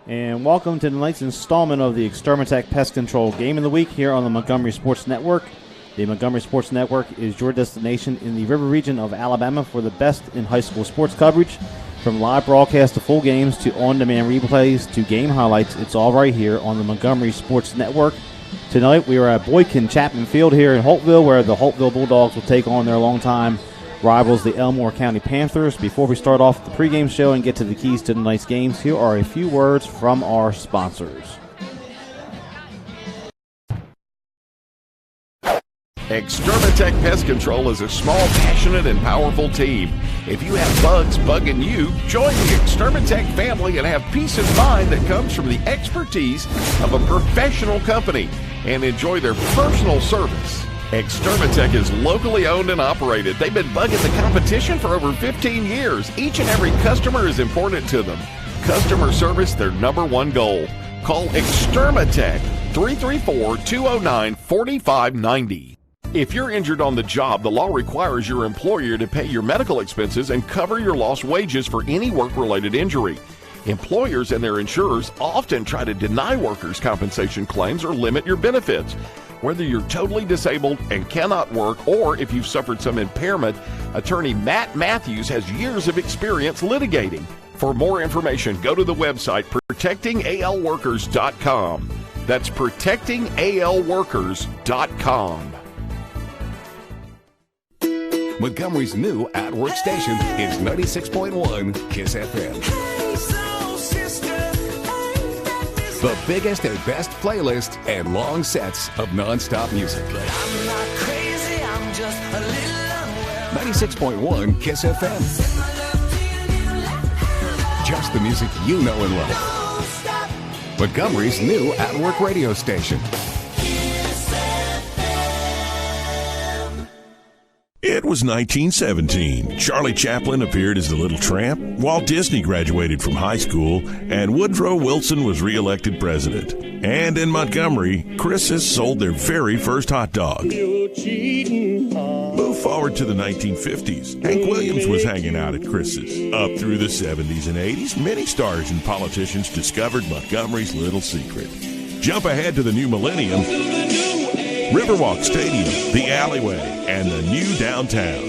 And welcome to tonight's installment of the Extermatech Pest Control Game of the Week here on the Montgomery Sports Network. The Montgomery Sports Network is your destination in the river region of Alabama for the best in high school sports coverage. From live broadcasts to full games to on-demand replays to game highlights, it's all right here on the Montgomery Sports Network. Tonight we are at Boykin Chapman Field here in Holtville, where the Holtville Bulldogs will take on their longtime rivals, the Elmore County Panthers. Before we start off the pregame show and get to the keys to tonight's games, here are a few words from our sponsors. Extermatech Pest Control is a small, passionate, and powerful team. If you have bugs bugging you, join the Extermatech family and have peace of mind that comes from the expertise of a professional company and enjoy their personal service. Extermatech is locally owned and operated. They've been bugging the competition for over 15 years. Each and every customer is important to them. Customer service, their number one goal. Call Extermatech 334-209-4590. If you're injured on the job, the law requires your employer to pay your medical expenses and cover your lost wages for any work-related injury. Employers and their insurers often try to deny workers' compensation claims or limit your benefits. Whether you're totally disabled and cannot work, or if you've suffered some impairment, attorney Matt Matthews has years of experience litigating. For more information, go to the website protectingalworkers.com. That's protectingalworkers.com. Montgomery's new at-work station is 96.1 KISS FM. The biggest and best playlist and long sets of non-stop music. 96.1 KISS FM. Just the music you know and love. Montgomery's new at-work radio station. It was 1917. Charlie Chaplin appeared as the Little Tramp, Walt Disney graduated from high school, and Woodrow Wilson was reelected president. And in Montgomery, Chris's sold their very first hot dog. Move forward to the 1950s. Hank Williams was hanging out at Chris's. Up through the 70s and 80s, many stars and politicians discovered Montgomery's little secret. Jump ahead to the new millennium. Riverwalk Stadium, the alleyway, and the new downtown.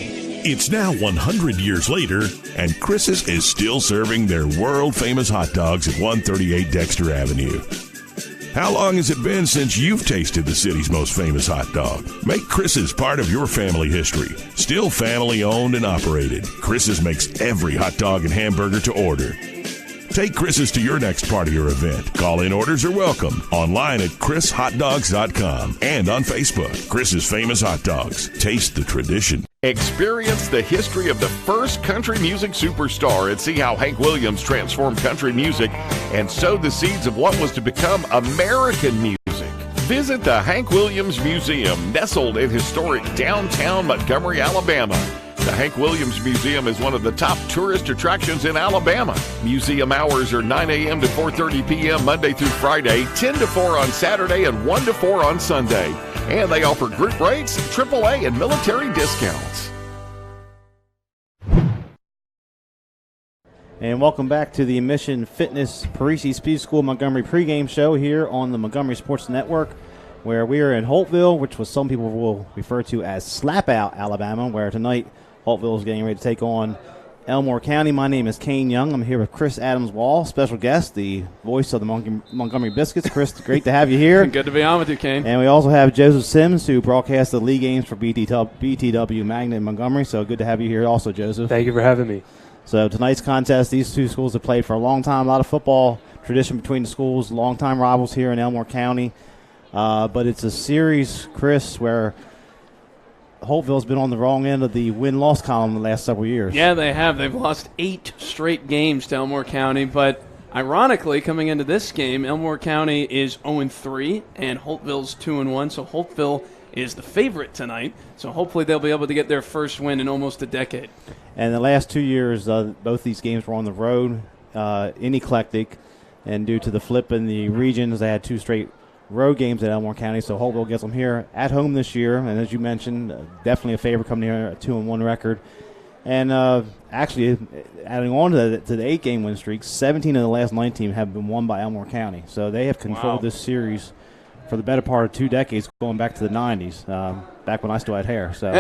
It's now 100 years later, and Chris's is still serving their world-famous hot dogs at 138 Dexter Avenue. How long has it been since you've tasted the city's most famous hot dog? Make Chris's part of your family history. Still family-owned and operated, Chris's makes every hot dog and hamburger to order. Take Chris's to your next party or event. Call-in orders are welcome. Online at chrishotdogs.com and on Facebook. Chris's Famous Hot Dogs. Taste the tradition. Experience the history of the first country music superstar and see how Hank Williams transformed country music and sowed the seeds of what was to become American music. Visit the Hank Williams Museum, nestled in historic downtown Montgomery, Alabama. The Hank Williams Museum is one of the top tourist attractions in Alabama. Museum hours are 9 a.m. to 4:30 p.m. Monday through Friday, 10 to 4 on Saturday, and 1 to 4 on Sunday. And they offer group rates, AAA, and military discounts. And welcome back to the Mission Fitness Parisi Speed School Montgomery pregame show here on the Montgomery Sports Network, where we are in Holtville, which was some people will refer to as Slap Out, Alabama, where tonight Holtville is getting ready to take on Elmore County. My name is Kane Young. I'm here with Chris Adams-Wall, special guest, the voice of the Montgomery Biscuits. Chris, great to have you here. Good to be on with you, Kane. And we also have Joseph Sims, who broadcasts the league games for BTW Magna in Montgomery. So good to have you here also, Joseph. Thank you for having me. So tonight's contest, these two schools have played for a long time. A lot of football tradition between the schools, longtime rivals here in Elmore County. But it's a series, Chris, where Holtville's been on the wrong end of the win-loss column the last several years. Yeah, they have. They've lost 8 straight games to Elmore County. But ironically, coming into this game, Elmore County is 0-3 and Holtville's 2-1. So Holtville is the favorite tonight. So hopefully they'll be able to get their first win in almost a decade. And the last 2 years, both these games were on the road in Eclectic. And due to the flip in the regions, they had 2 straight road games at Elmore County, so Holtville gets them here at home this year. And as you mentioned, definitely a favorite coming here, a 2-1 record. And actually, adding on to the 8-game win streak, 17 of the last 19 have been won by Elmore County. So they have controlled this series for the better part of 2 decades, going back to the 90s, back when I still had hair. So,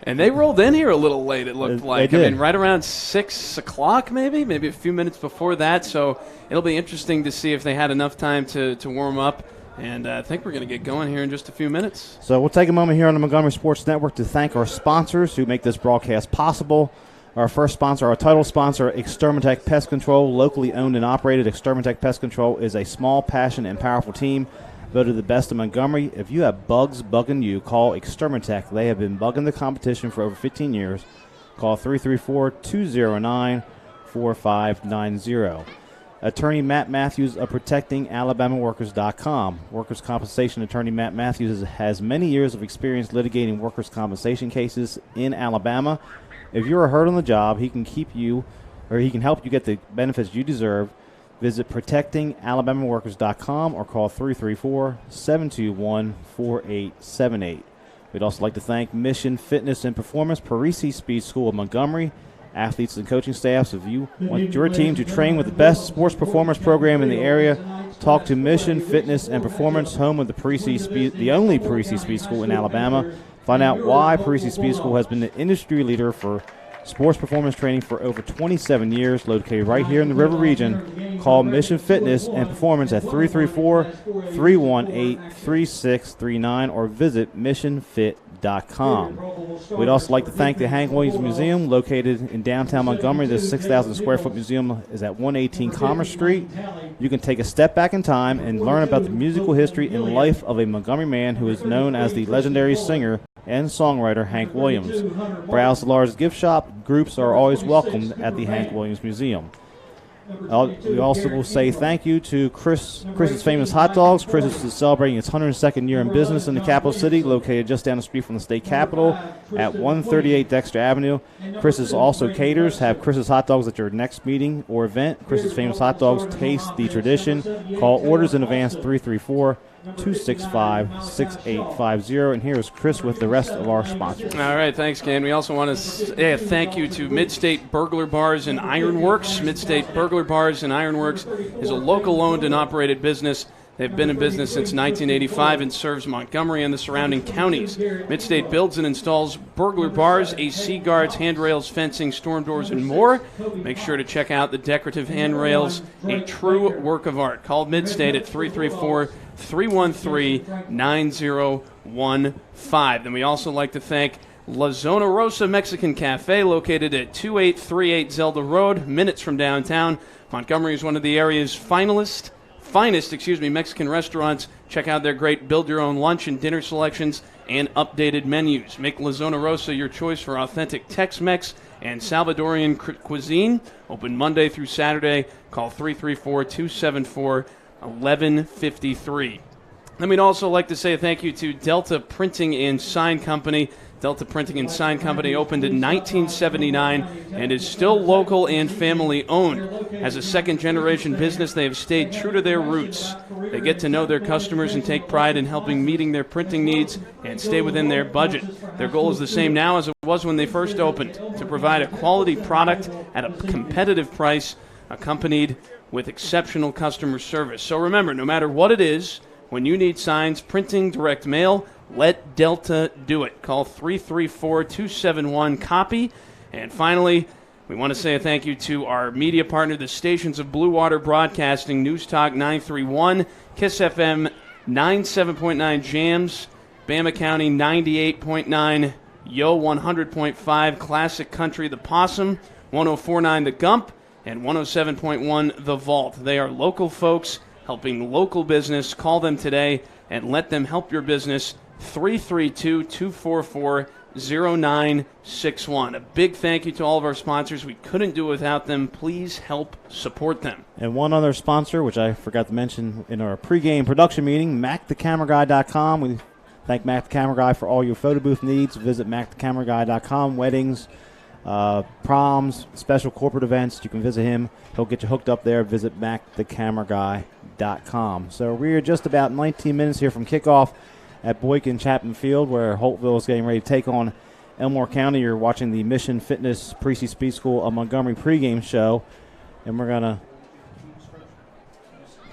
And they rolled in here a little late, it looked like. They did. I mean, right around 6 o'clock maybe a few minutes before that. So it'll be interesting to see if they had enough time to warm up. And I think we're going to get going here in just a few minutes. So we'll take a moment here on the Montgomery Sports Network to thank our sponsors who make this broadcast possible. Our first sponsor, our title sponsor, Extermatech Pest Control, locally owned and operated. Extermatech Pest Control is a small, passionate, and powerful team voted the best in Montgomery. If you have bugs bugging you, call Extermatech. They have been bugging the competition for over 15 years. Call 334-209-4590. Attorney Matt Matthews of ProtectingAlabamaWorkers.com. Workers' compensation attorney Matt Matthews has many years of experience litigating workers' compensation cases in Alabama. If you're hurt on the job, he can help you get the benefits you deserve. Visit ProtectingAlabamaWorkers.com or call 334-721-4878. We'd also like to thank Mission Fitness and Performance, Parisi Speed School of Montgomery, athletes and coaching staffs. If you want your team to train with the best sports performance program in the area, talk to Mission Fitness and Performance, home of the only Parisi Speed School in Alabama. Find out why Parisi Speed School has been the industry leader for sports performance training for over 27 years, located right here in the River Region. Call Mission Fitness and Performance at 334-318-3639 or visit missionfit.com. We'd also like to thank the Hank Williams Museum, located in downtown Montgomery. This 6,000 square foot museum is at 118 Commerce Street. You can take a step back in time and learn about the musical history and life of a Montgomery man who is known as the legendary singer and songwriter Hank Williams. Browse the large gift shop. Groups are always welcome at the Hank Williams Museum. We also will say thank you to Chris's Famous Hot Dogs. Chris is celebrating its 102nd year in business in the capital city, located just down the street from the state capitol at 138 Dexter Avenue. Chris also caters. Have Chris's Hot Dogs at your next meeting or event. Chris's Famous Hot Dogs, taste the tradition. Call orders in advance 334-265-6850. And here is Chris with the rest of our sponsors. All right, thanks, Ken. We also want to say thank you to Midstate Burglar Bars and Ironworks. Midstate Burglar Bars and Ironworks is a local-owned and operated business. They've been in business since 1985 and serves Montgomery and the surrounding counties. Midstate builds and installs burglar bars, AC guards, handrails, fencing, storm doors, and more. Make sure to check out the decorative handrails, a true work of art. Call Midstate at 334-313-9015. Then we also like to thank La Zona Rosa Mexican Cafe, located at 2838 Zelda Road, minutes from downtown. Montgomery is one of the area's finest Mexican restaurants. Check out their great build-your-own lunch and dinner selections and updated menus. Make La Zona Rosa your choice for authentic Tex-Mex and Salvadorian cuisine. Open Monday through Saturday. Call 334-274-1153. Then we'd also like to say thank you to Delta Printing and Sign Company. Delta Printing and Sign Company opened in 1979 and is still local and family-owned. As a second-generation business, they have stayed true to their roots. They get to know their customers and take pride in helping meeting their printing needs and stay within their budget. Their goal is the same now as it was when they first opened, to provide a quality product at a competitive price, accompanied with exceptional customer service. So remember, no matter what it is, when you need signs, printing, direct mail, let Delta do it. Call 334-271-COPY. And finally, we want to say a thank you to our media partner, the stations of Blue Water Broadcasting, News Talk 931, KISS FM 97.9 Jams, Bama County 98.9, Yo 100.5, Classic Country The Possum, 104.9 The Gump, and 107.1 The Vault. They are local folks helping local business. Call them today and let them help your business. 332-244-0961. A big thank you to all of our sponsors. We couldn't do it without them. Please help support them. And one other sponsor, which I forgot to mention in our pregame production meeting, MacTheCameraGuy.com. We thank Mac the Camera Guy for all your photo booth needs. Visit MacTheCameraGuy.com. Weddings, proms, special corporate events. You can visit him. He'll get you hooked up there. Visit MacTheCameraGuy.com. So we're just about 19 minutes here from kickoff at Boykin Chapman Field, where Holtville is getting ready to take on Elmore County. You're watching the Mission Fitness Precy Speed School of Montgomery pregame show, and we're going to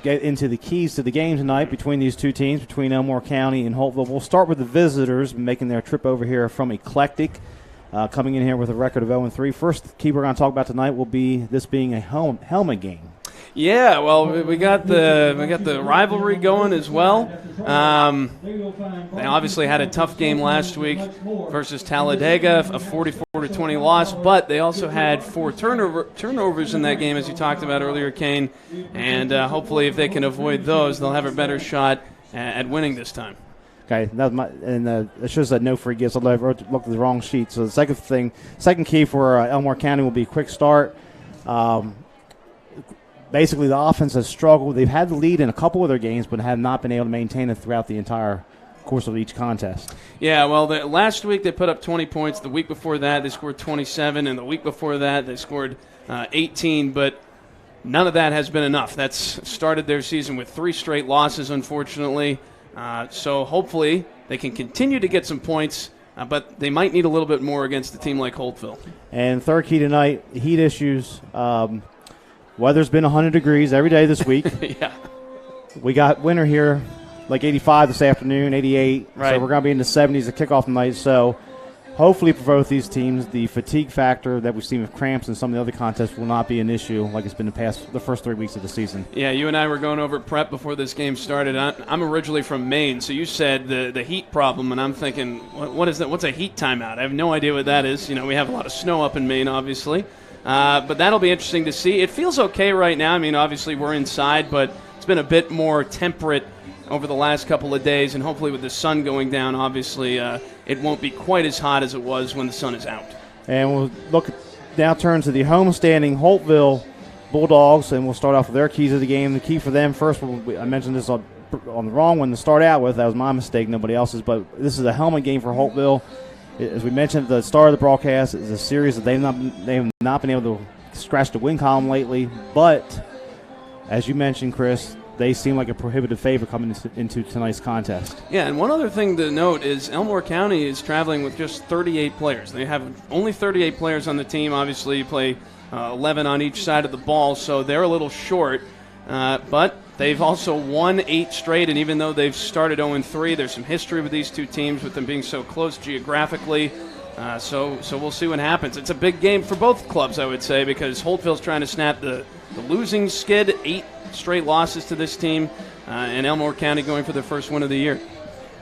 get into the keys to the game tonight between these two teams, between Elmore County and Holtville. We'll start with the visitors making their trip over here from Eclectic, coming in here with a record of 0-3. First key we're going to talk about tonight will be this being a helmet game. Yeah, well, we got the rivalry going as well. They obviously had a tough game last week versus Talladega, a 44-20 loss, but they also had 4 turnovers in that game, as you talked about earlier, Kane. And hopefully, if they can avoid those, they'll have a better shot at winning this time. Okay, it shows that no free gifts. I looked at the wrong sheet. So the second key for Elmore County will be quick start. Basically, the offense has struggled. They've had the lead in a couple of their games, but have not been able to maintain it throughout the entire course of each contest. Yeah, well, last week they put up 20 points. The week before that, they scored 27. And the week before that, they scored 18. But none of that has been enough. That's started their season with 3 straight losses, unfortunately. So hopefully they can continue to get some points, but they might need a little bit more against a team like Holtville. And third key tonight, heat issues. Weather's been 100 degrees every day this week. Yeah. We got winter here, like 85 this afternoon, 88. Right. So we're going to be in the 70s at kickoff night. So hopefully for both these teams, the fatigue factor that we've seen with cramps and some of the other contests will not be an issue like it's been the first 3 weeks of the season. Yeah, you and I were going over prep before this game started. I'm originally from Maine, so you said the heat problem, and I'm thinking, what is that? What's a heat timeout? I have no idea what that is. You know, we have a lot of snow up in Maine, obviously. But that'll be interesting to see. It feels okay right now. I mean, obviously we're inside, but it's been a bit more temperate over the last couple of days, and hopefully with the sun going down, obviously it won't be quite as hot as it was when the sun is out. And we'll now turn to the homestanding Holtville Bulldogs, and we'll start off with their keys of the game. The key for them, first, I mentioned this on the wrong one to start out with. That was my mistake, nobody else's, but this is a helmet game for Holtville. As we mentioned at the start of the broadcast, it's a series that they have not been able to scratch the win column lately. But, as you mentioned, Chris, they seem like a prohibitive favorite coming into tonight's contest. Yeah, and one other thing to note is Elmore County is traveling with just 38 players. They have only 38 players on the team. Obviously, you play 11 on each side of the ball, so they're a little short. But they've also won 8 straight, and even though they've started 0-3, there's some history with these two teams with them being so close geographically. So we'll see what happens. It's a big game for both clubs, I would say, because Holtville's trying to snap the losing skid, 8 straight losses to this team, and Elmore County going for their first win of the year.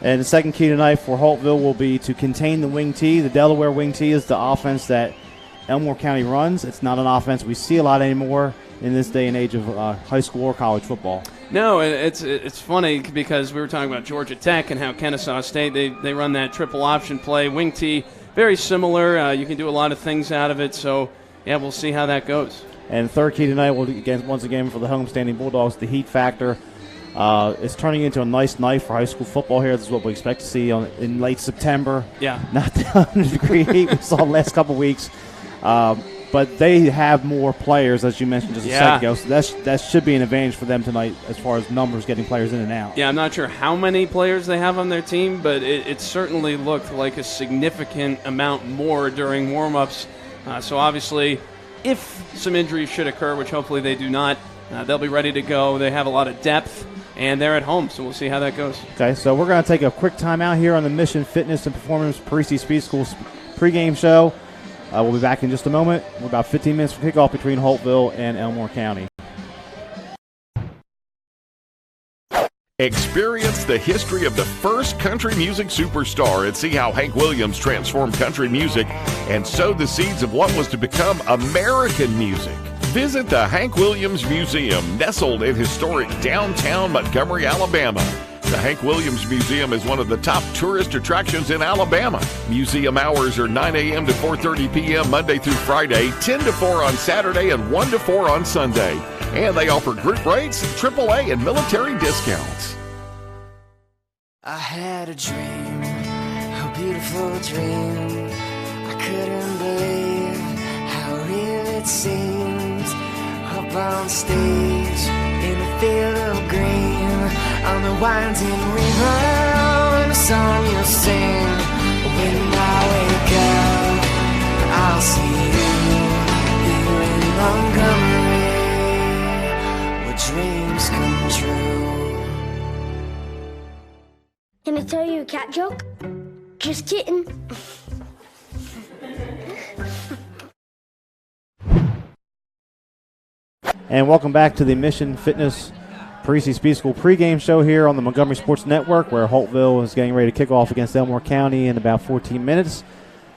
And the second key tonight for Holtville will be to contain the wing tee. The Delaware wing tee is the offense that Elmore County runs. It's not an offense we see a lot anymore in this day and age of high school or college football. No, it's funny because we were talking about Georgia Tech and how Kennesaw State, they run that triple option play. Wing tee, very similar. You can do a lot of things out of it. So, yeah, we'll see how that goes. And third key tonight will once again for the homestanding Bulldogs, the heat factor. It's turning into a nice night for high school football here. This is what we expect to see in late September. Yeah. Not the 100-degree heat we saw the last couple weeks. But they have more players, as you mentioned just a second ago. So that should be an advantage for them tonight as far as numbers getting players in and out. Yeah, I'm not sure how many players they have on their team, but it certainly looked like a significant amount more during warm-ups. So obviously, if some injuries should occur, which hopefully they do not, they'll be ready to go. They have a lot of depth, and they're at home, so we'll see how that goes. Okay, so we're going to take a quick timeout here on the Mission Fitness and Performance Precy Speed School pregame show. We'll be back in just a moment. We're about 15 minutes for kickoff between Holtville and Elmore County. Experience the history of the first country music superstar and see how Hank Williams transformed country music and sowed the seeds of what was to become American music. Visit the Hank Williams Museum, nestled in historic downtown Montgomery, Alabama. The Hank Williams Museum is one of the top tourist attractions in Alabama. Museum hours are 9 a.m. to 4:30 p.m. Monday through Friday, 10 to 4 on Saturday, and 1 to 4 on Sunday. And they offer group rates, AAA, and military discounts. I had a dream, a beautiful dream. I couldn't believe how real it seems. Up on stage, in a field of green, on the winding river, and a song you'll sing when I wake up. see you here in Montgomery, where dreams come true. Can I tell you a cat joke? Just kidding. And welcome back to the Mission Fitness Parisi Speed School pregame show here on the Montgomery Sports Network, where Holtville is getting ready to kick off against Elmore County in about 14 minutes.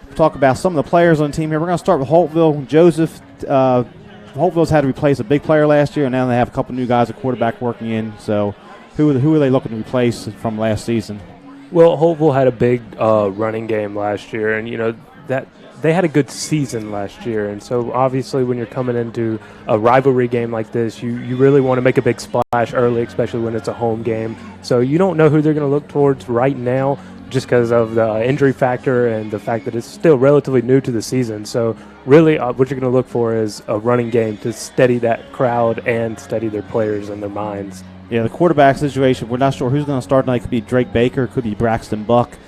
We'll talk about some of the players on the team here. We're going to start with Holtville. Joseph, Holtville's had to replace a big player last year, and now they have a couple new guys at quarterback working in. So who are they looking to replace from last season? Well, Holtville had a big running game last year, and, that they had a good season last year. And so, obviously, when you're coming into a rivalry game like this, you really want to make a big splash early, especially when it's a home game. So you don't know who they're going to look towards right now just because of the injury factor and the fact that it's still relatively new to the season. So really what you're going to look for is a running game to steady that crowd and steady their players and their minds. Yeah, the quarterback situation, we're not sure who's going to start tonight. It could be Drake Baker, it could be Braxton Buck.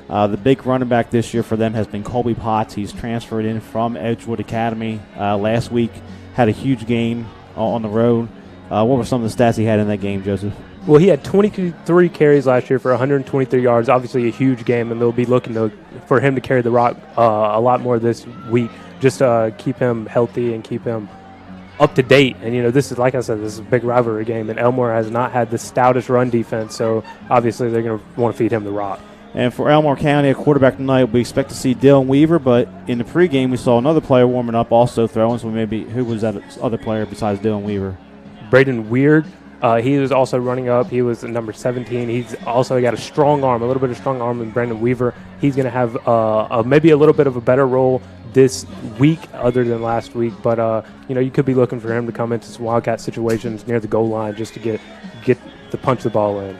The big running back this year for them has been Colby Potts. He's transferred in from Edgewood Academy last week, had a huge game on the road. What were some of the stats he had in that game, Joseph? Well, he had 23 carries last year for 123 yards, obviously a huge game, and they'll be looking for him to carry the rock a lot more this week just to keep him healthy and keep him up to date. And, this is, like I said, this is a big rivalry game, and Elmore has not had the stoutest run defense, so obviously they're going to want to feed him the rock. And for Elmore County, a quarterback tonight, we expect to see Dylan Weaver, but in the pregame we saw another player warming up, also throwing, so maybe who was that other player besides Dylan Weaver? Braden Weird. He was also running up. He was number 17. He's also got a strong arm, a little bit of strong arm in Brandon Weaver. He's going to have maybe a little bit of a better role this week other than last week. But, you could be looking for him to come into some Wildcat situations near the goal line just to get to punch the ball in.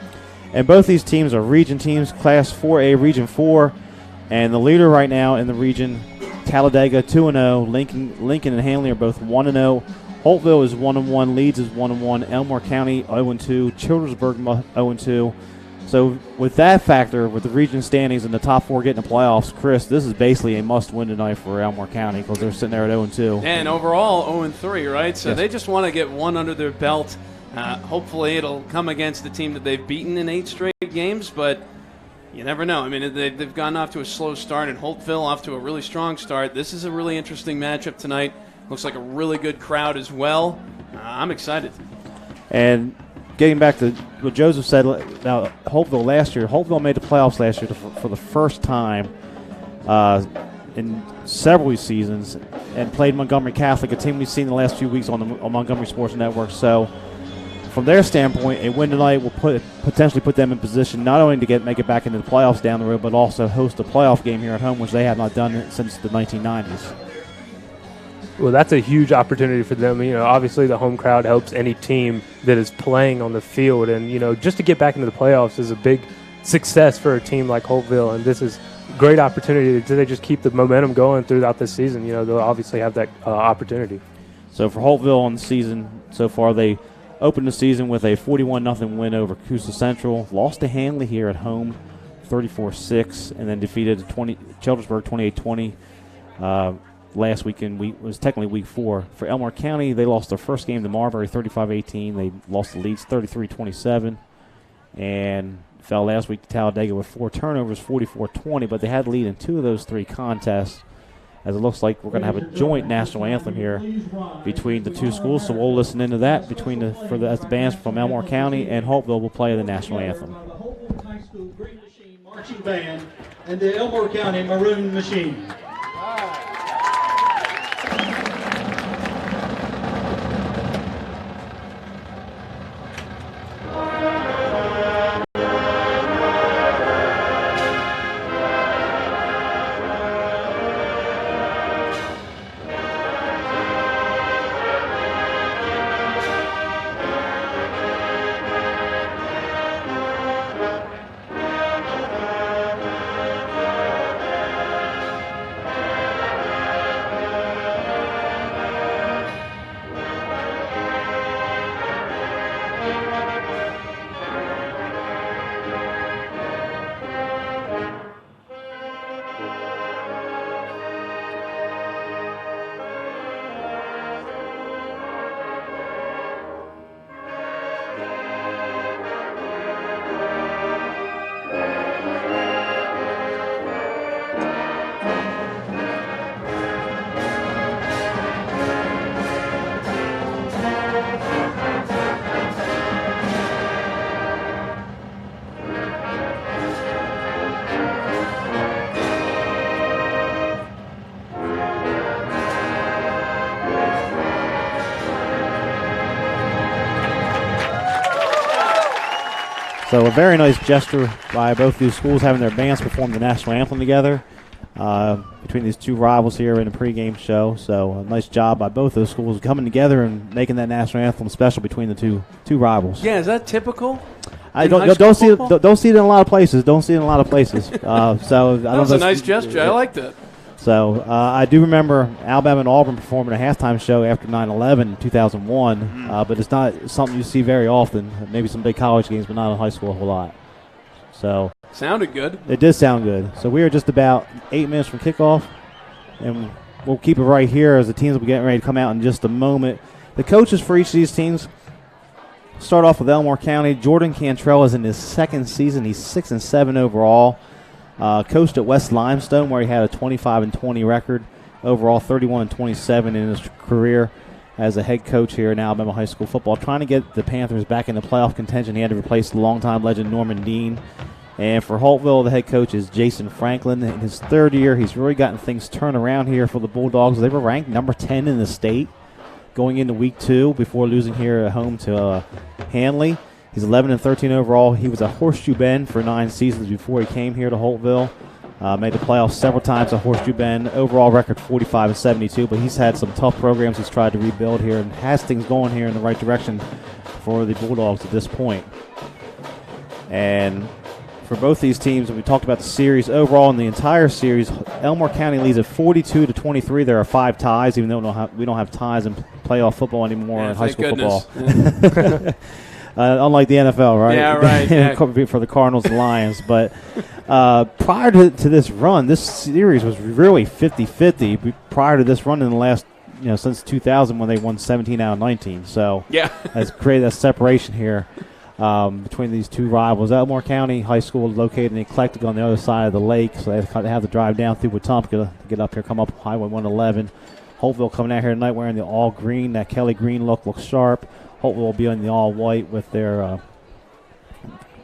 And both these teams are region teams, Class 4A, Region 4. And the leader right now in the region, Talladega 2-0. Lincoln and Hanley are both 1-0. Holtville is 1-1. Leeds is 1-1. Elmore County 0-2. Childersburg 0-2. So with that factor, with the region standings and the top four getting the playoffs, Chris, this is basically a must-win tonight for Elmore County because they're sitting there at 0-2. And overall 0-3, right? So yes. They just want to get one under their belt. Hopefully it'll come against the team that they've beaten in 8 straight games, but you never know. I mean, they've gone off to a slow start, and Holtville off to a really strong start. This is a really interesting matchup tonight. Looks like a really good crowd as well. I'm excited. And getting back to what Joseph said about Holtville last year, Holtville made the playoffs last year for the first time in several seasons and played Montgomery Catholic, a team we've seen the last few weeks on Montgomery Sports Network. So from their standpoint, a win tonight will potentially put them in position not only to make it back into the playoffs down the road, but also host a playoff game here at home, which they have not done since the 1990s. Well, that's a huge opportunity for them. Obviously the home crowd helps any team that is playing on the field. And, just to get back into the playoffs is a big success for a team like Holtville. And this is a great opportunity to just keep the momentum going throughout this season. They'll obviously have that opportunity. So for Holtville on the season so far, they opened the season with a 41-0 win over Coosa Central, lost to Hanley here at home 34-6, and then defeated Childersburg 28-20 last weekend. Was technically week 4. For Elmore County, they lost their first game to Marbury 35-18. They lost the Leeds 33-27 and fell last week to Talladega with 4 turnovers 44-20, but they had the lead in 2 of those 3 contests. As it looks like we're going to have a joint national anthem here between the 2 schools, so we'll listen into that as the bands from Elmore County and Holtville will play the national anthem. The Holtville High School Green Machine Marching Band and the Elmore County Maroon Machine. So a very nice gesture by both these schools having their bands perform the national anthem together between these two rivals here in the pregame show. So a nice job by both those schools coming together and making that national anthem special between the two rivals. Yeah, is that typical? I don't see it in a lot of places. Don't see it in a lot of places. So that was a nice gesture. I liked it. So I do remember Alabama and Auburn performing a halftime show after 9/11 in 2001, but it's not something you see very often. Maybe some big college games, but not in high school a whole lot. So sounded good. It did sound good. So we are just about 8 minutes from kickoff, and we'll keep it right here as the teams will be getting ready to come out in just a moment. The coaches for each of these teams start off with Elmore County. Jordan Cantrell is in his second season. He's 6-7 overall. Coached at West Limestone, where he had a 25-20 record. Overall, 31-27 in his career as a head coach here in Alabama high school football. Trying to get the Panthers back into playoff contention, he had to replace the longtime legend Norman Dean. And for Holtville, the head coach is Jason Franklin. In his third year, he's really gotten things turned around here for the Bulldogs. They were ranked number 10 in the state going into week 2 before losing here at home to Hanley. He's 11-13 overall. He was at Horseshoe Bend for 9 seasons before he came here to Holtville. Made the playoffs several times at Horseshoe Bend. Overall record 45-72, but he's had some tough programs he's tried to rebuild here and has things going here in the right direction for the Bulldogs at this point. And for both these teams, we talked about the series. Overall in the entire series, Elmore County leads at 42-23. There are 5 ties, even though we don't have ties in playoff football anymore in high school football. Yeah. Unlike the NFL, right? Yeah, right. Yeah. For the Cardinals and Lions. But prior to this run, this series was really 50-50 prior to this run in the last, since 2000 when they won 17 out of 19. So yeah, has created that separation here between these two rivals. Elmore County High School located in Eclectic on the other side of the lake, so they have to drive down through Wetumpka to get up here, come up Highway 111. Holtville coming out here tonight wearing the all green. That Kelly green looks sharp. Holtville will be on the all white with their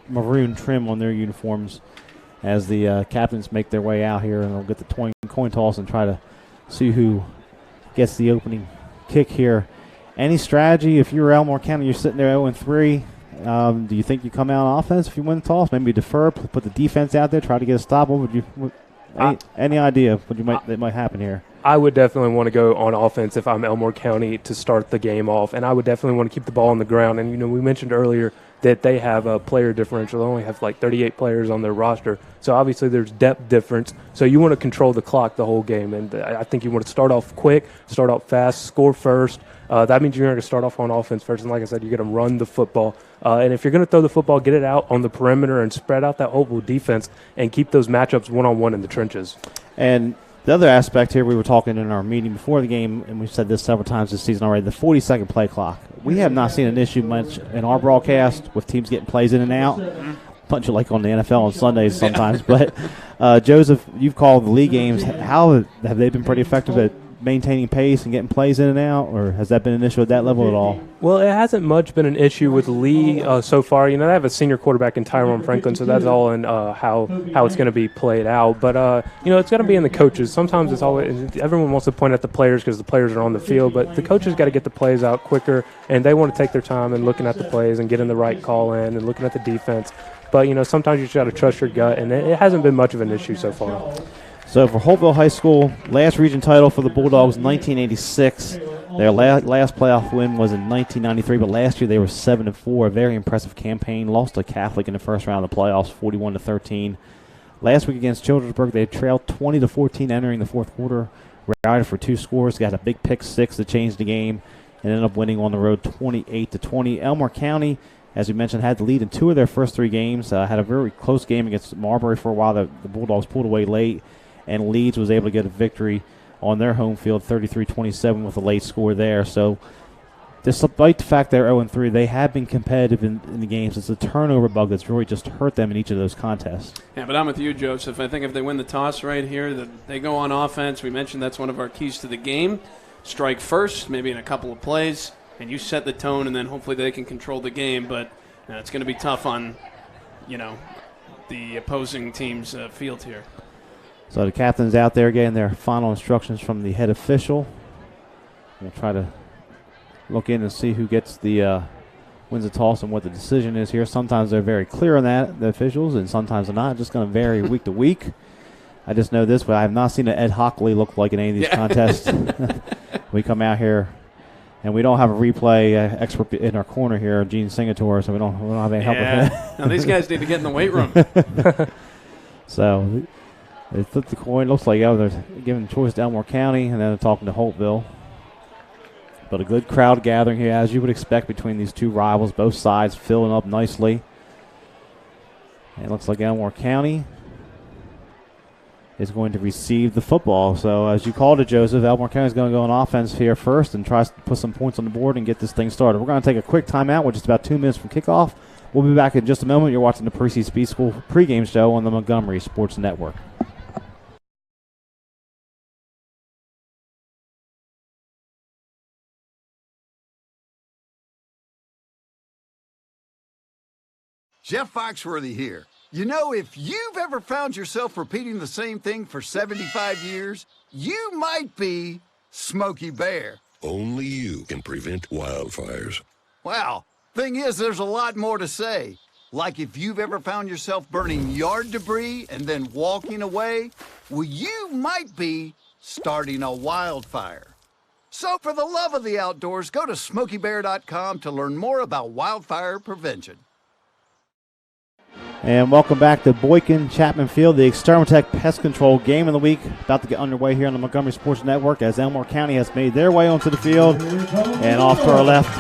maroon trim on their uniforms as the captains make their way out here, and they'll get the coin toss and try to see who gets the opening kick here. Any strategy if you're Elmore County, you're sitting there 0-3. Do you think you come out on offense if you win the toss? Maybe defer, put the defense out there, try to get a stop. What would you? Any idea what that might happen here? I would definitely want to go on offense if I'm Elmore County to start the game off, and I would definitely want to keep the ball on the ground. And, we mentioned earlier that they have a player differential. They only have like 38 players on their roster, so obviously there's depth difference. So you want to control the clock the whole game, and I think you want to start off quick, start off fast, score first. That means you're going to start off on offense first, and like I said, you're going to run the football. And if you're going to throw the football, get it out on the perimeter and spread out that Holtville defense and keep those matchups one-on-one in the trenches. And the other aspect here, we were talking in our meeting before the game, and we've said this several times this season already, the 40-second play clock. We have not seen an issue much in our broadcast with teams getting plays in and out, much like on the NFL on Sundays sometimes. But, Joseph, you've called the league games. How have they been pretty effective at maintaining pace and getting plays in and out, or has that been an issue at that level at all? Well, it hasn't much been an issue with Lee so far. They have a senior quarterback in Tyrone Franklin, so that's all in how it's going to be played out. But, it's going to be in the coaches. Sometimes it's always everyone wants to point at the players because the players are on the field, but the coaches got to get the plays out quicker, and they want to take their time and looking at the plays and getting the right call in and looking at the defense. But, sometimes you just got to trust your gut, and it hasn't been much of an issue so far. So for Holtville High School, last region title for the Bulldogs in 1986. Their last playoff win was in 1993, but last year they were 7-4. A very impressive campaign. Lost to Catholic in the first round of the playoffs, 41-13. Last week against Childersburg, they trailed 20-14 entering the fourth quarter. Routed for 2 scores. Got a big pick 6 to change the game, and ended up winning on the road 28-20. Elmore County, as we mentioned, had the lead in 2 of their first 3 games. Had a very close game against Marbury for a while. The Bulldogs pulled away late, and Leeds was able to get a victory on their home field, 33-27 with a late score there. So despite the fact they're 0-3, they have been competitive in the games. It's a turnover bug that's really just hurt them in each of those contests. Yeah, but I'm with you, Joseph. I think if they win the toss right here, that they go on offense. We mentioned that's one of our keys to the game. Strike first, maybe in a couple of plays, and you set the tone, and then hopefully they can control the game. But it's going to be tough on, the opposing team's field here. So the captain's out there getting their final instructions from the head official. We'll try to look in and see who gets the wins the toss and what the decision is here. Sometimes they're very clear on that, the officials, and sometimes they're not. It's just going to vary week to week. I just know this, but I have not seen an Ed Hockley look like in any of these contests. We come out here, and we don't have a replay expert in our corner here, Gene Singator, so we don't have any help with him. Now these guys need to get in the weight room. So they flipped the coin. Looks like they're giving the choice to Elmore County, and then they're talking to Holtville. But a good crowd gathering here, as you would expect between these two rivals. Both sides filling up nicely. And it looks like Elmore County is going to receive the football. So as you called it, Joseph, Elmore County is going to go on offense here first and try to put some points on the board and get this thing started. We're going to take a quick timeout. We're just about 2 minutes from kickoff. We'll be back in just a moment. You're watching the Precy Speed School pregame show on the Montgomery Sports Network. Jeff Foxworthy here. You know, if you've ever found yourself repeating the same thing for 75 years, you might be Smokey Bear. Only you can prevent wildfires. Well, thing is, there's a lot more to say. Like if you've ever found yourself burning yard debris and then walking away, well, you might be starting a wildfire. So for the love of the outdoors, go to SmokeyBear.com to learn more about wildfire prevention. And welcome back to Boykin Chapman Field, the Extermatech Pest Control game of the week. About to get underway here on the Montgomery Sports Network as Elmore County has made their way onto the field. And off to our left,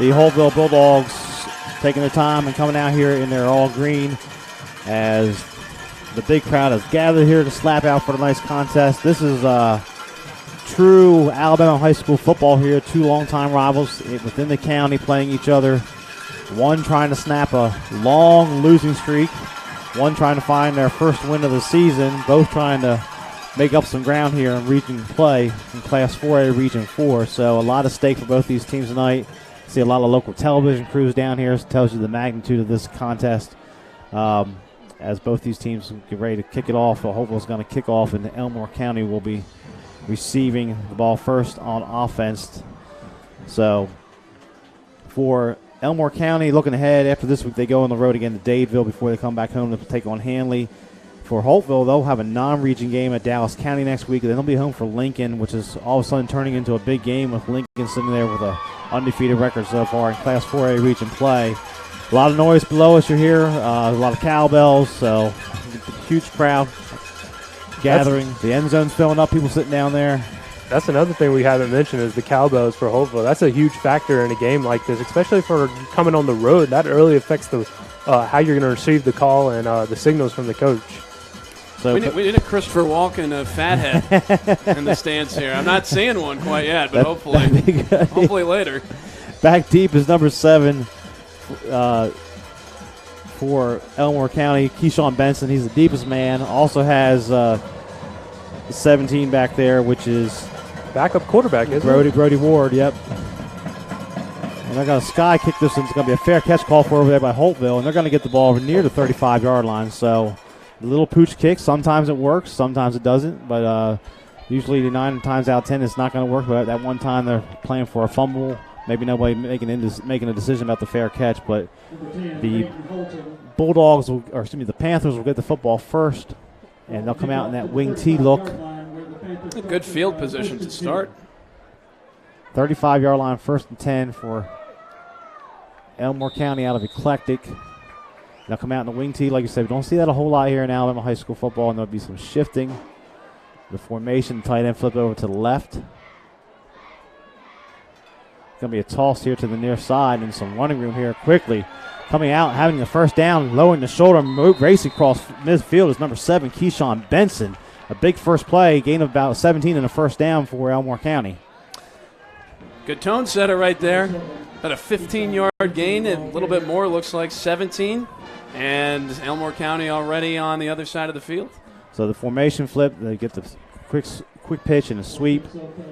the Holtville Bulldogs taking their time and coming out here in their all green as the big crowd has gathered here to slap out for the nice contest. This is true Alabama high school football here. Two longtime rivals within the county playing each other. One trying to snap a long losing streak. One trying to find their first win of the season. Both trying to make up some ground here in region play in Class 4A Region 4. So a lot at stake for both these teams tonight. See a lot of local television crews down here. It tells you the magnitude of this contest. As both these teams get ready to kick it off. Holtville's going to kick off, and Elmore County will be receiving the ball first on offense. So for Elmore County, looking ahead, after this week they go on the road again to Dadeville before they come back home to take on Hanley. For Holtville, they'll have a non-region game at Dallas County next week. Then they'll be home for Lincoln, which is all of a sudden turning into a big game with Lincoln sitting there with a undefeated record so far in Class 4A region play. A lot of noise below us. You're here. A lot of cowbells, so huge crowd gathering. The end zone's filling up. People sitting down there. That's another thing we haven't mentioned is the cowbells for Holtville. That's a huge factor in a game like this, especially for coming on the road. That really affects the how you're going to receive the call and the signals from the coach. So we need a Christopher Walken fathead in the stands here. I'm not seeing one quite yet, but hopefully later. Back deep is number 7 for Elmore County, Keyshawn Benson. He's the deepest man. Also has 17 back there, which is backup quarterback, isn't it? Brody Ward, yep. And they're going to sky kick this, and it's going to be a fair catch call for over there by Holtville, and they're going to get the ball near the 35-yard line. So a little pooch kick. Sometimes it works, sometimes it doesn't, but usually 9 times out of 10 it's not going to work. But that one time they're playing for a fumble. Maybe nobody making a decision about the fair catch, but the Bulldogs, the Panthers will get the football first, and they'll come out in that wing T look. A good field position to start. 35-yard line, 1st and 10 for Elmore County out of Eclectic. They'll come out in the wing T, like you said. We don't see that a whole lot here in Alabama high school football, and there'll be some shifting. The formation, tight end flip over to the left. Going to be a toss here to the near side and some running room here quickly. Coming out, having the first down, lowering the shoulder, racing across midfield is number 7, Keyshawn Benson. A big first play, gain of about 17 and a first down for Elmore County. Good tone setter right there. About a 15-yard gain, a little bit more, looks like 17. And Elmore County already on the other side of the field. So the formation flip, they get the quick pitch and a sweep.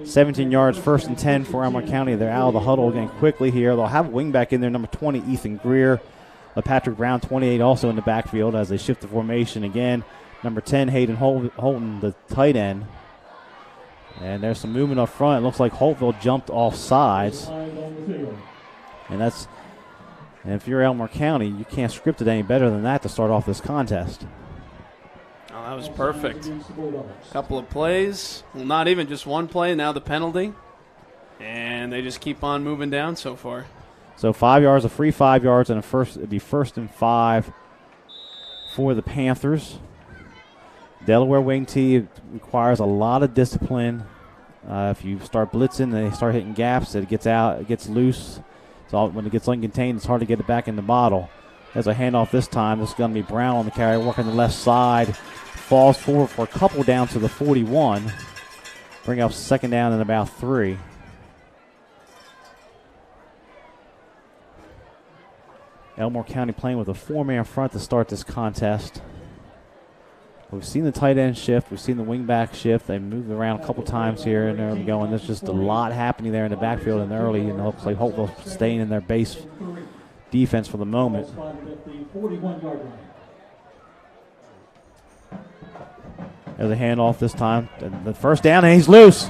17 yards, 1st and 10 for Elmore County. They're out of the huddle again quickly here. They'll have a wing back in there, number 20, Ethan Greer. Patrick Brown, 28, also in the backfield as they shift the formation again. Number 10, Hayden Holton, the tight end. And there's some movement up front. It looks like Holtville jumped off sides. And that's And if you're Elmore County, you can't script it any better than that to start off this contest. Oh, that was perfect. Couple of plays. Well, not even just one play. Now the penalty. And they just keep on moving down so far. So 5 yards, a free 5 yards, and it'd be 1st and 5 for the Panthers. Delaware wing tee requires a lot of discipline. If you start blitzing, they start hitting gaps. It gets out, it gets loose. So when it gets uncontained, it's hard to get it back in the bottle. As a handoff this time, this is going to be Brown on the carry, working the left side. Falls forward for a couple down to the 41. Bring up 2nd down and about 3. Elmore County playing with a 4-man front to start this contest. We've seen the tight end shift. We've seen the wingback shift. They moved around a couple times here and there we go. And there's just a lot happening there in the backfield and early. And it looks like Holtville staying in their base defense for the moment. There's a handoff this time. The 1st down, and he's loose.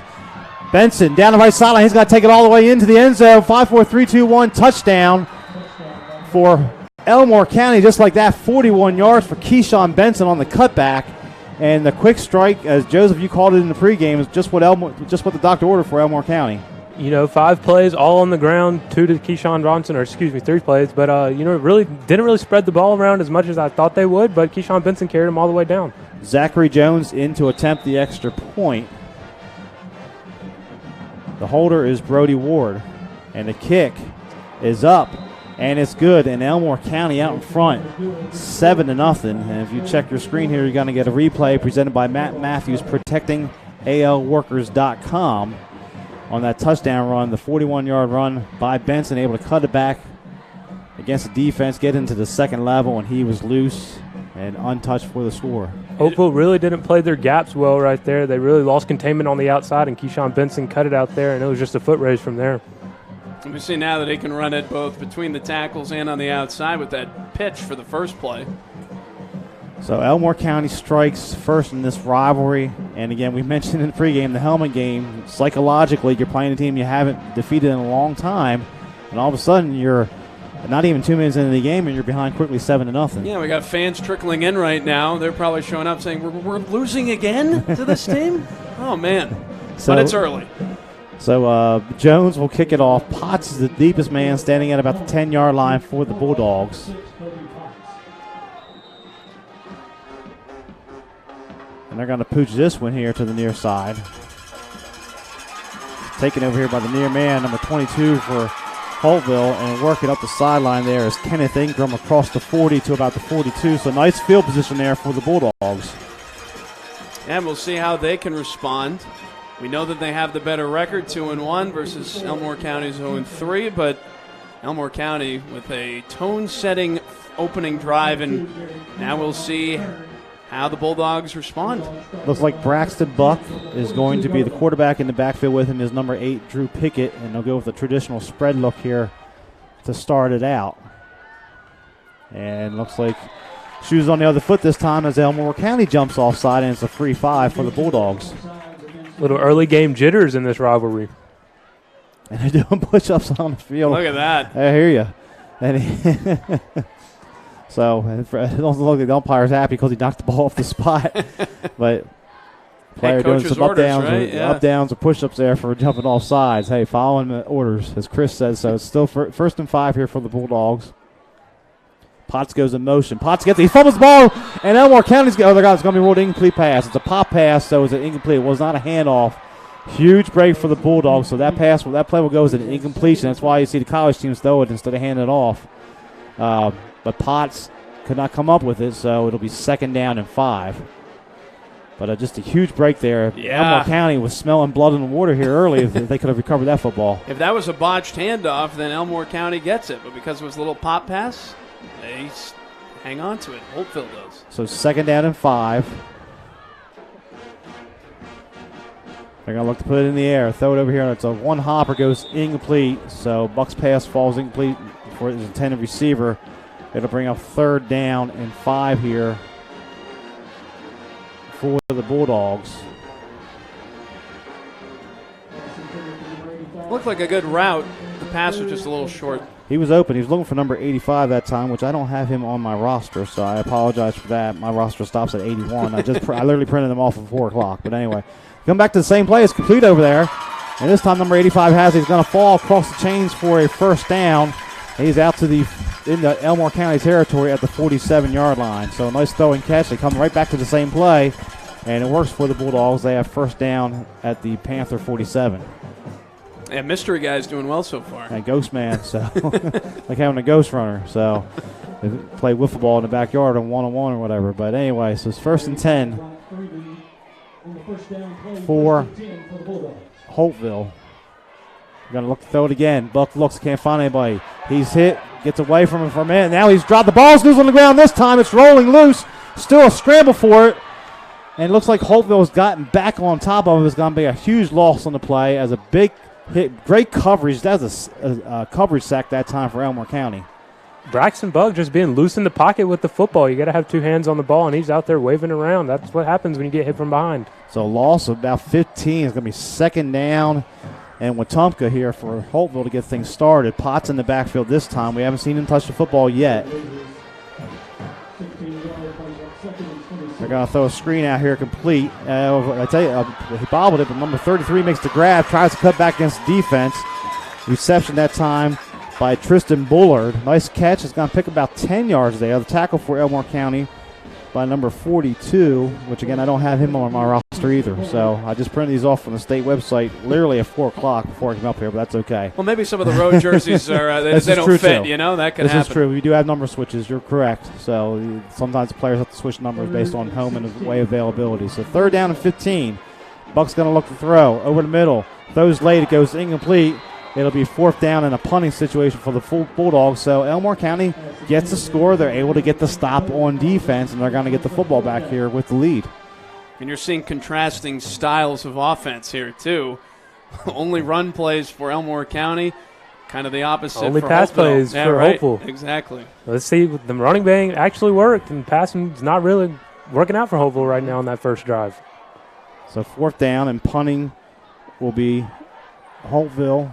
Benson down the right sideline. He's got to take it all the way into the end zone. 5-4-3-2-1 touchdown for Elmore County, just like that. 41 yards for Keyshawn Benson on the cutback, and the quick strike, as Joseph, you called it in the pregame, is just what the doctor ordered for Elmore County. 5 plays all on the ground, 2 to Keyshawn Johnson, 3 plays, but really didn't really spread the ball around as much as I thought they would. But Keyshawn Benson carried him all the way down. Zachary Jones in to attempt the extra point. The holder is Brody Ward, and the kick is up. And it's good, and Elmore County out in front, 7-0. And if you check your screen here, you're going to get a replay presented by Matt Matthews, protectingalworkers.com. On that touchdown run, the 41-yard run by Benson, able to cut it back against the defense, get into the 2nd level, and he was loose and untouched for the score. Holtville really didn't play their gaps well right there. They really lost containment on the outside, and Keyshawn Benson cut it out there, and it was just a foot race from there. We see now that he can run it both between the tackles and on the outside with that pitch for the first play. So Elmore County strikes first in this rivalry. And again, we mentioned in the pregame, the helmet game, psychologically, you're playing a team you haven't defeated in a long time. And all of a sudden, you're not even 2 minutes into the game, and you're behind quickly 7-0. Yeah, we got fans trickling in right now. They're probably showing up saying, we're losing again to this team? Oh, man. But it's early. So Jones will kick it off. Potts is the deepest man, standing at about the 10-yard line for the Bulldogs. And they're going to pooch this one here to the near side. Taken over here by the near man, number 22 for Holtville, and working up the sideline there is Kenneth Ingram across the 40 to about the 42. So nice field position there for the Bulldogs. And we'll see how they can respond. We know that they have the better record, 2-1 versus Elmore County's 0-3, but Elmore County with a tone-setting opening drive, and now we'll see how the Bulldogs respond. Looks like Braxton Buck is going to be the quarterback. In the backfield with him is number 8, Drew Pickett, and they'll go with a traditional spread look here to start it out. And looks like shoes on the other foot this time as Elmore County jumps offside, and it's a free 5 for the Bulldogs. Little early game jitters in this rivalry. And they're doing push-ups on the field. Look at that. I hear you. And so it don't look like the umpire's happy because he knocked the ball off the spot. But player doing some up downs or push-ups there for jumping off sides. Hey, following the orders, as Chris says. So it's still 1st and 5 here for the Bulldogs. Potts goes in motion. Potts gets it. He fumbles the ball, and Elmore County's going to be ruled incomplete pass. It's a pop pass, so it's an incomplete. It was not a handoff. Huge break for the Bulldogs. So that play will go as an incompletion. That's why you see the college teams throw it instead of handing it off. But Potts could not come up with it, so it'll be 2nd down and 5. But just a huge break there. Yeah. Elmore County was smelling blood in the water here early. If they could have recovered that football. If that was a botched handoff, then Elmore County gets it. But because it was a little pop pass, they hang on to it. Holtville does. So 2nd down and 5. They're going to look to put it in the air. Throw it over here. It's a one hopper, goes incomplete. So Buck's pass falls incomplete for his intended receiver. It'll bring up 3rd down and 5 here for the Bulldogs. Looked like a good route. The pass was just a little short. He was open. He was looking for number 85 that time, which I don't have him on my roster, so I apologize for that. My roster stops at 81. I literally printed them off at 4 o'clock. But anyway, come back to the same play. It's complete over there. And this time number 85 has it. He's going to fall across the chains for a first down. He's out to into Elmore County territory at the 47-yard line. So a nice throw and catch. They come right back to the same play, and it works for the Bulldogs. They have first down at the Panther 47. Yeah, mystery guy's doing well so far. And Ghost Man, so like having a ghost runner. So they play wiffle ball in the backyard on one-on-one or whatever. But anyway, so it's first and 10 for Holtville. Going to look to throw it again. Buck looks, can't find anybody. He's hit, gets away from him for a minute. Now he's dropped. The ball's loose on the ground this time. It's rolling loose. Still a scramble for it. And it looks like Holtville has gotten back on top of it. It's going to be a huge loss on the play as a big hit. Great coverage. That's a coverage sack that time for Elmore County. Braxton Bugg just being loose in the pocket with the football. You got to have 2 hands on the ball, and he's out there waving around. That's what happens when you get hit from behind. So a loss of about 15. It's going to be second down and Wetumpka here for Holtville to get things started. Potts in the backfield this time. We haven't seen him touch the football yet. They're going to throw a screen out here complete. I tell you, he bobbled it, but number 33 makes the grab, tries to cut back against the defense. Reception that time by Tristan Bullard. Nice catch. It's going to pick about 10 yards there. The tackle for Elmore County by number 42, which, again, I don't have him on my roster either. So I just printed these off from the state website literally at 4 o'clock before I came up here, but that's okay. Well, maybe some of the road jerseys are they don't fit, too. That could happen. This is true. We do have number switches. You're correct. So sometimes the players have to switch numbers based on home and away availability. So third down and 15. Buck's going to look to throw over the middle. Throws late. It goes incomplete. It'll be fourth down in a punting situation for the full Bulldogs. So Elmore County gets the score. They're able to get the stop on defense, and they're going to get the football back here with the lead. And you're seeing contrasting styles of offense here, too. Only run plays for Elmore County, kind of the opposite Only for pass Holtville. plays for Hopeful. Exactly. Let's see. The running bang actually worked, and passing's not really working out for Hopeful right now on that first drive. So fourth down and punting will be Holtville.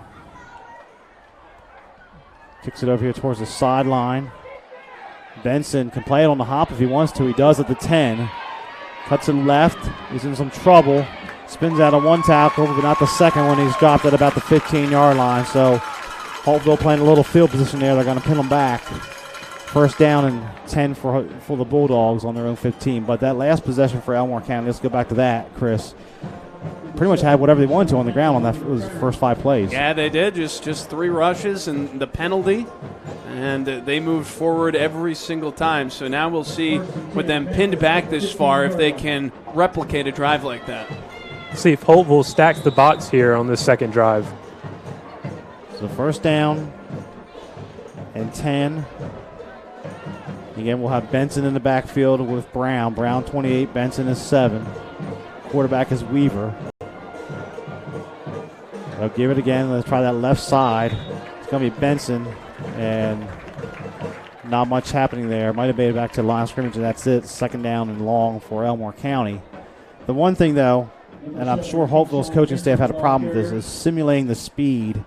Kicks it over here towards the sideline. Benson can play it on the hop if he wants to. He does at the 10. Cuts it left. He's in some trouble. Spins out of one tackle, but not the second one. He's dropped at about the 15-yard line. So Holtville playing a little field position there. They're going to pin him back. First down and 10 for the Bulldogs on their own 15. But that last possession for Elmore County, let's go back to that, Chris. Pretty much had whatever they wanted to on the ground on those first 5 plays. Yeah, they did. Just 3 rushes and the penalty. And they moved forward every single time. So now we'll see with them pinned back this far if they can replicate a drive like that. See if Holtville stacks the box here on this second drive. So first down and 10. Again, we'll have Benson in the backfield with Brown. Brown 28, Benson is 7. Quarterback is Weaver. They'll give it again. Let's try that left side. It's going to be Benson, and not much happening there. Might have made it back to the line of scrimmage, and that's it. Second down and long for Elmore County. The one thing, though, and I'm sure Holtville's coaching staff had a problem with this, is simulating the speed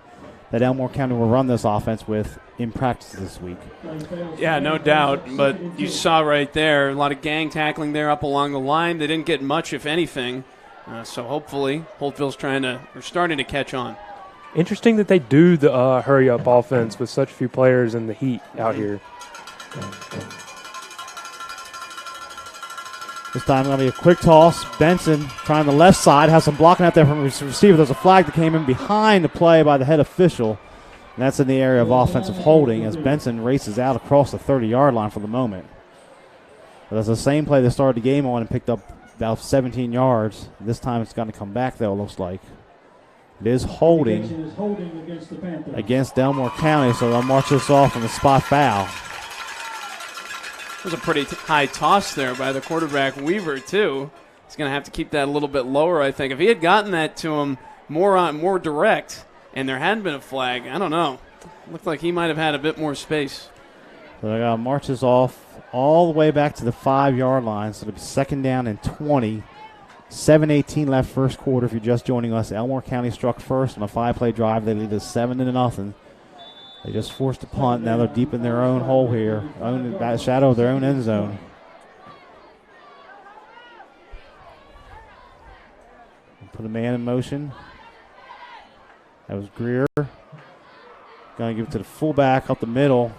that Elmore County will run this offense with in practice this week. Yeah, no doubt. But you saw right there, a lot of gang tackling there up along the line. They didn't get much, if anything. So hopefully Holtville's starting to catch on. Interesting that they do the hurry-up offense with such few players in the heat out here. This time going to be a quick toss. Benson trying the left side. Has some blocking out there from the receiver. There's a flag that came in behind the play by the head official. And that's in the area of offensive holding as Benson races out across the 30-yard line for the moment. But that's the same play they started the game on and picked up about 17 yards. This time it's going to come back, though, it looks like. It is holding against Elmore County, so they'll march this off on the spot foul. It was a pretty high toss there by the quarterback Weaver, too. He's going to have to keep that a little bit lower, I think. If he had gotten that to him more direct and there hadn't been a flag, I don't know. Looked like he might have had a bit more space. So they got to march this off all the way back to the 5-yard line. So it'll be second down and 20 7:18 left first quarter. If you're just joining us, Elmore County struck first on a 5-play drive. They lead us 7-0. They just forced a punt. Now they're deep in their own hole here, shadow of their own end zone. Put a man in motion. That was Greer. Going to give it to the fullback up the middle.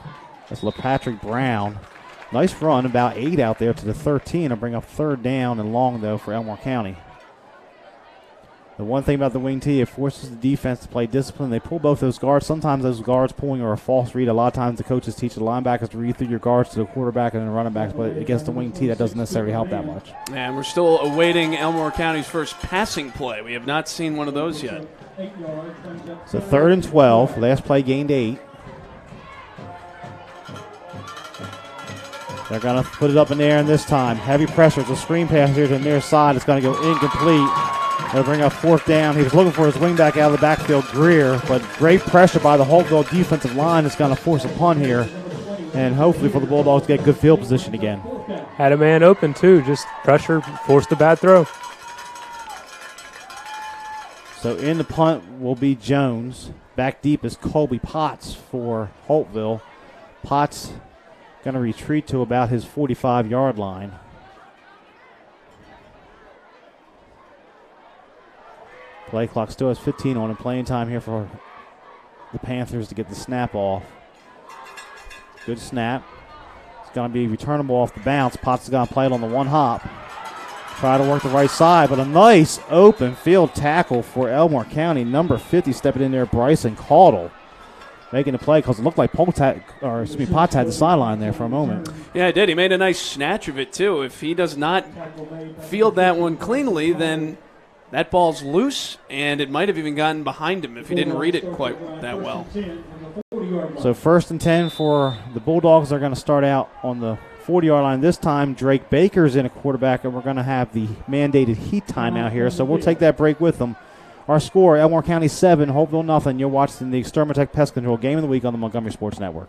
That's LaPatrick Brown. Nice run, about 8 out there to the 13. I'll bring up 3rd down and long, though, for Elmore County. The one thing about the wing tee, it forces the defense to play discipline. They pull both those guards. Sometimes those guards pulling are a false read. A lot of times the coaches teach the linebackers to read through your guards to the quarterback and the running backs, but against the wing tee, that doesn't necessarily help that much. And we're still awaiting Elmore County's first passing play. We have not seen one of those yet. So 3rd and 12. Last play gained 8. They're going to put it up in the air, and this time, heavy pressure. It's a screen pass here to the near side. It's going to go incomplete. They'll bring up 4th down. He was looking for his wingback out of the backfield, Greer, but great pressure by the Holtville defensive line is going to force a punt here, and hopefully for the Bulldogs to get good field position again. Had a man open, too. Just pressure, forced a bad throw. So in the punt will be Jones. Back deep is Colby Potts for Holtville. Potts going to retreat to about his 45-yard line. Play clock still has 15 on it. Playing time here for the Panthers to get the snap off. Good snap. It's going to be returnable off the bounce. Potts is going to play it on the one hop. Try to work the right side, but a nice open field tackle for Elmore County. Number 50 stepping in there, Bryson Caudle, making the play because it looked like Potts had the sideline there for a moment. Yeah, it did. He made a nice snatch of it, too. If he does not field that one cleanly, then that ball's loose, and it might have even gotten behind him if he didn't read it quite that well. So 1st and 10 for the Bulldogs. They're going to start out on the 40-yard line. This time, Drake Baker's in a quarterback, and we're going to have the mandated heat timeout here. So we'll take that break with them. Our score, Elmore County 7, Holtville nothing. You're watching the Extermatech Pest Control Game of the Week on the Montgomery Sports Network.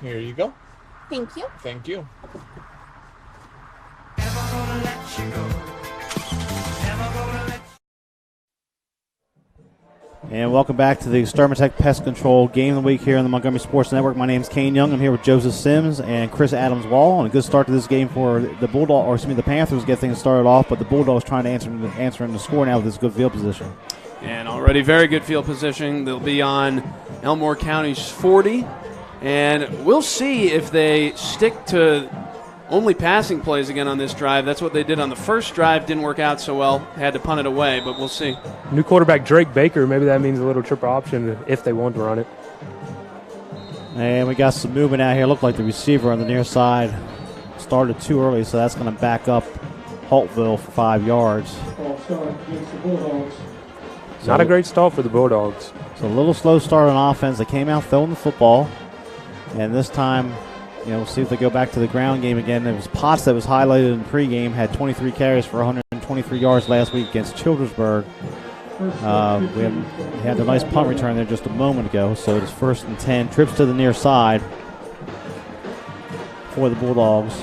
Here you go. Thank you. Thank you. And welcome back to the Extermatech Pest Control Game of the Week here on the Montgomery Sports Network. My name is Kane Young. I'm here with Joseph Sims and Chris Adams-Wall. And a good start to this game for the Panthers get things started off, but the Bulldogs trying to answer in the score now with this good field position. And already very good field position. They'll be on Elmore County's 40. And we'll see if they stick to only passing plays again on this drive. That's what they did on the first drive. Didn't work out so well. Had to punt it away, but we'll see. New quarterback Drake Baker. Maybe that means a little triple option if they want to run it. And we got some movement out here. Looked like the receiver on the near side started too early, so that's going to back up Holtville for 5 yards. Not a great start for the Bulldogs. It's a little slow start on offense. They came out throwing the football. And this time, we'll see if they go back to the ground game again. It was Potts that was highlighted in the pregame, had 23 carries for 123 yards last week against Childersburg. We had a nice punt return there just a moment ago. So it's 1st and 10. Trips to the near side for the Bulldogs.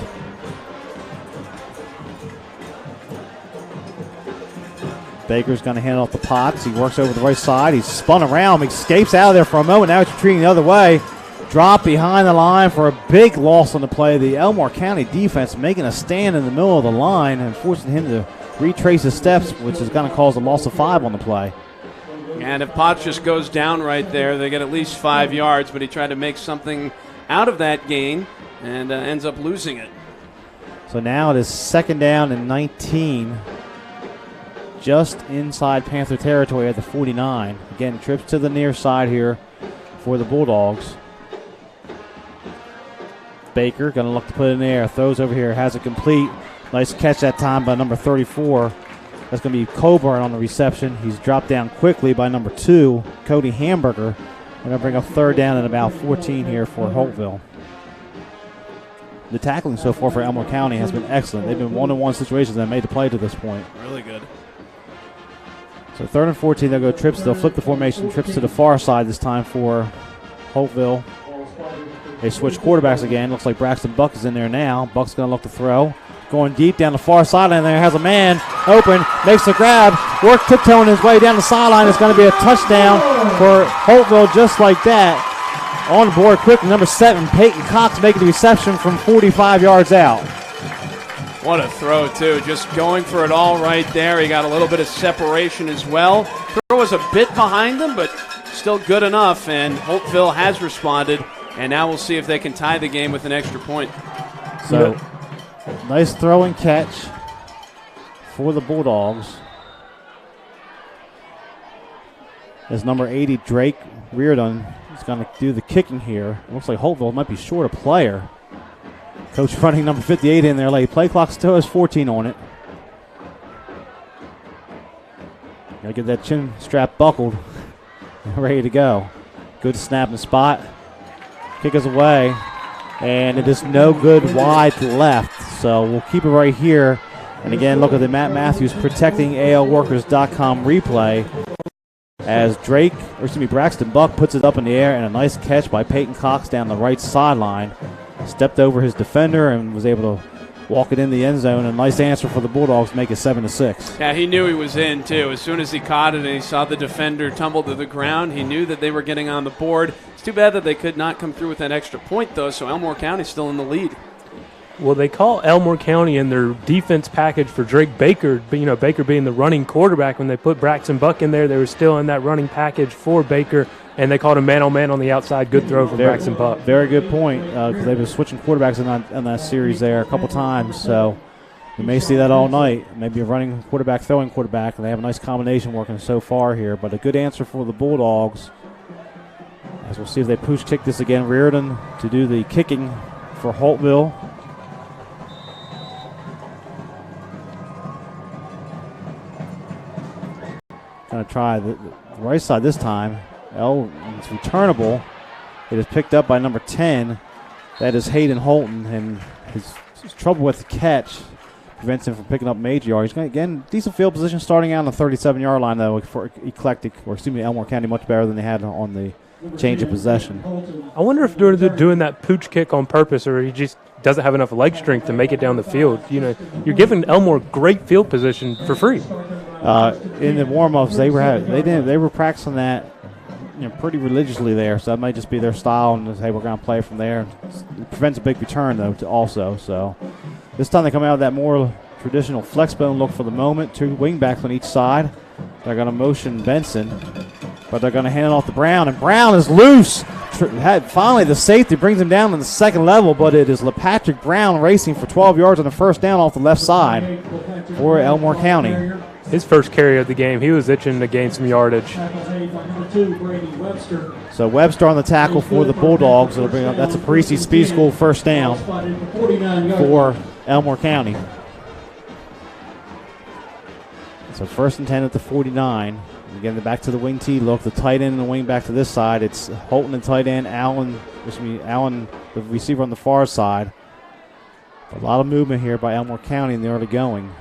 Baker's going to hand off the Potts. He works over the right side. He's spun around, escapes out of there for a moment. Now he's retreating the other way. Drop behind the line for a big loss on the play. The Elmore County defense making a stand in the middle of the line and forcing him to retrace his steps, which is going to cause a loss of 5 on the play. And if Potts just goes down right there, they get at least 5 yards, but he tried to make something out of that gain and ends up losing it. So now it is 2nd down and 19, just inside Panther territory at the 49. Again, trips to the near side here for the Bulldogs. Baker going to look to put it in the air. Throws over here. Has it complete. Nice catch that time by number 34. That's going to be Coburn on the reception. He's dropped down quickly by number 2, Cody Hamburger. They're going to bring up third down and about 14 here for Holtville. The tackling so far for Elmore County has been excellent. They've been one-on-one situations and made the play to this point. Really good. So 3rd and 14, they'll go trips. They'll flip the formation, trips to the far side this time for Holtville. They switch quarterbacks again. Looks like Braxton Buck is in there now. Buck's going to look to throw. Going deep down the far sideline there. Has a man open. Makes the grab. Work tiptoeing his way down the sideline. It's going to be a touchdown for Holtville just like that. On the board quickly, number 7, Peyton Cox making the reception from 45 yards out. What a throw, too. Just going for it all right there. He got a little bit of separation as well. Throw was a bit behind him, but still good enough, and Holtville has responded, and now we'll see if they can tie the game with an extra point. So, nice throw and catch for the Bulldogs. As number 80, Drake Reardon, is going to do the kicking here. It looks like Holtville might be short a player. Coach running number 58 in there late. Play clock still has 14 on it. Got to get that chin strap buckled. Ready to go. Good snap and spot. Kick is away. And it is no good wide left. So we'll keep it right here. And again, look at the Matt Matthews protecting ALWorkers.com replay. As Braxton Buck puts it up in the air, and a nice catch by Peyton Cox down the right sideline. Stepped over his defender and was able to walk it in the end zone. A nice answer for the Bulldogs to make it 7-6. Yeah, he knew he was in, too. As soon as he caught it and he saw the defender tumble to the ground, he knew that they were getting on the board. It's too bad that they could not come through with that extra point, though, so Elmore County's still in the lead. Well, they call Elmore County in their defense package for Drake Baker, Baker being the running quarterback. When they put Braxton Buck in there, they were still in that running package for Baker, and they called him man-on-man on the outside. Good throw from Braxton Buck. Very good point, because they've been switching quarterbacks in that series there a couple times, so you may see that all night. Maybe a running quarterback, throwing quarterback, and they have a nice combination working so far here, but a good answer for the Bulldogs. As we'll see if they push kick this again. Reardon to do the kicking for Holtville. Going to try the right side this time. It's returnable. It is picked up by number 10. That is Hayden Holton, and his trouble with the catch prevents him from picking up major yards. He's going to, again, decent field position starting out on the 37-yard line, though, for Elmore County much better than they had on the change of possession. I wonder if they're doing that pooch kick on purpose, or he just doesn't have enough leg strength to make it down the field. You're giving Elmore great field position for free. In the warm-ups, they were practicing that pretty religiously there, so that might just be their style, and hey, we're going to play from there. It prevents a big return, though, also. So this time they come out with that more traditional flex bone look for the moment. 2 wingbacks on each side. They're going to motion Benson, but they're going to hand it off to Brown, and Brown is loose. Finally, the safety brings him down to the second level, but it is LePatrick Brown racing for 12 yards on the first down off the left side for Elmore County. His first carry of the game, he was itching to gain some yardage. So Webster on the tackle for the Bulldogs. That's a Parisi Speed School first down for Elmore County. So 1st and 10 at the 49. Again, back to the wing T look. The tight end and the wing back to this side. It's Holton and tight end. Allen, the receiver on the far side. A lot of movement here by Elmore County in the early going.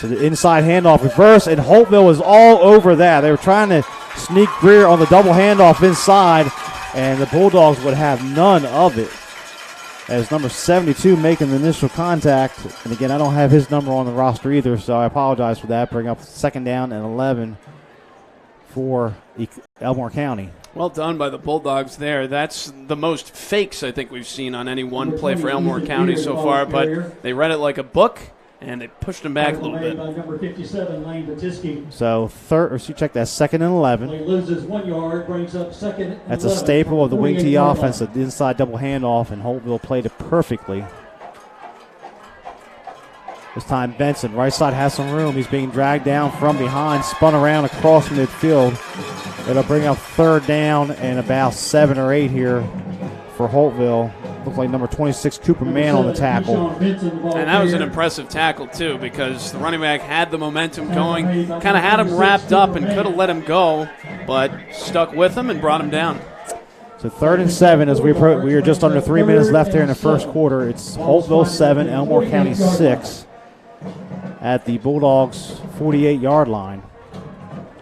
So the inside handoff reverse, and Holtville was all over that. They were trying to sneak Greer on the double handoff inside, and the Bulldogs would have none of it. As number 72 making the initial contact. And again, I don't have his number on the roster either, so I apologize for that. Bring up 2nd down and 11 for Elmore County. Well done by the Bulldogs there. That's the most fakes I think we've seen on any one play for Elmore County so far, but they read it like a book, and they pushed him back a little bit. Number 57, Lane Batisky. So check that 2nd and 11. He loses 1 yard, brings up 2nd and That's 11. a staple of the wing T offense, the inside double handoff, and Holtville played it perfectly. This time Benson, right side has some room. He's being dragged down from behind, spun around across midfield. It'll bring up 3rd down and about 7 or 8 here for Holtville. looked like number 26, Cooper Mann, on the tackle. And that was an impressive tackle, too, because the running back had the momentum going, kind of had him wrapped up and could have let him go, but stuck with him and brought him down. So 3rd and 7 as we are just under 3 minutes left here in the first quarter. It's Holtville 7, Elmore County 6 at the Bulldogs' 48-yard line.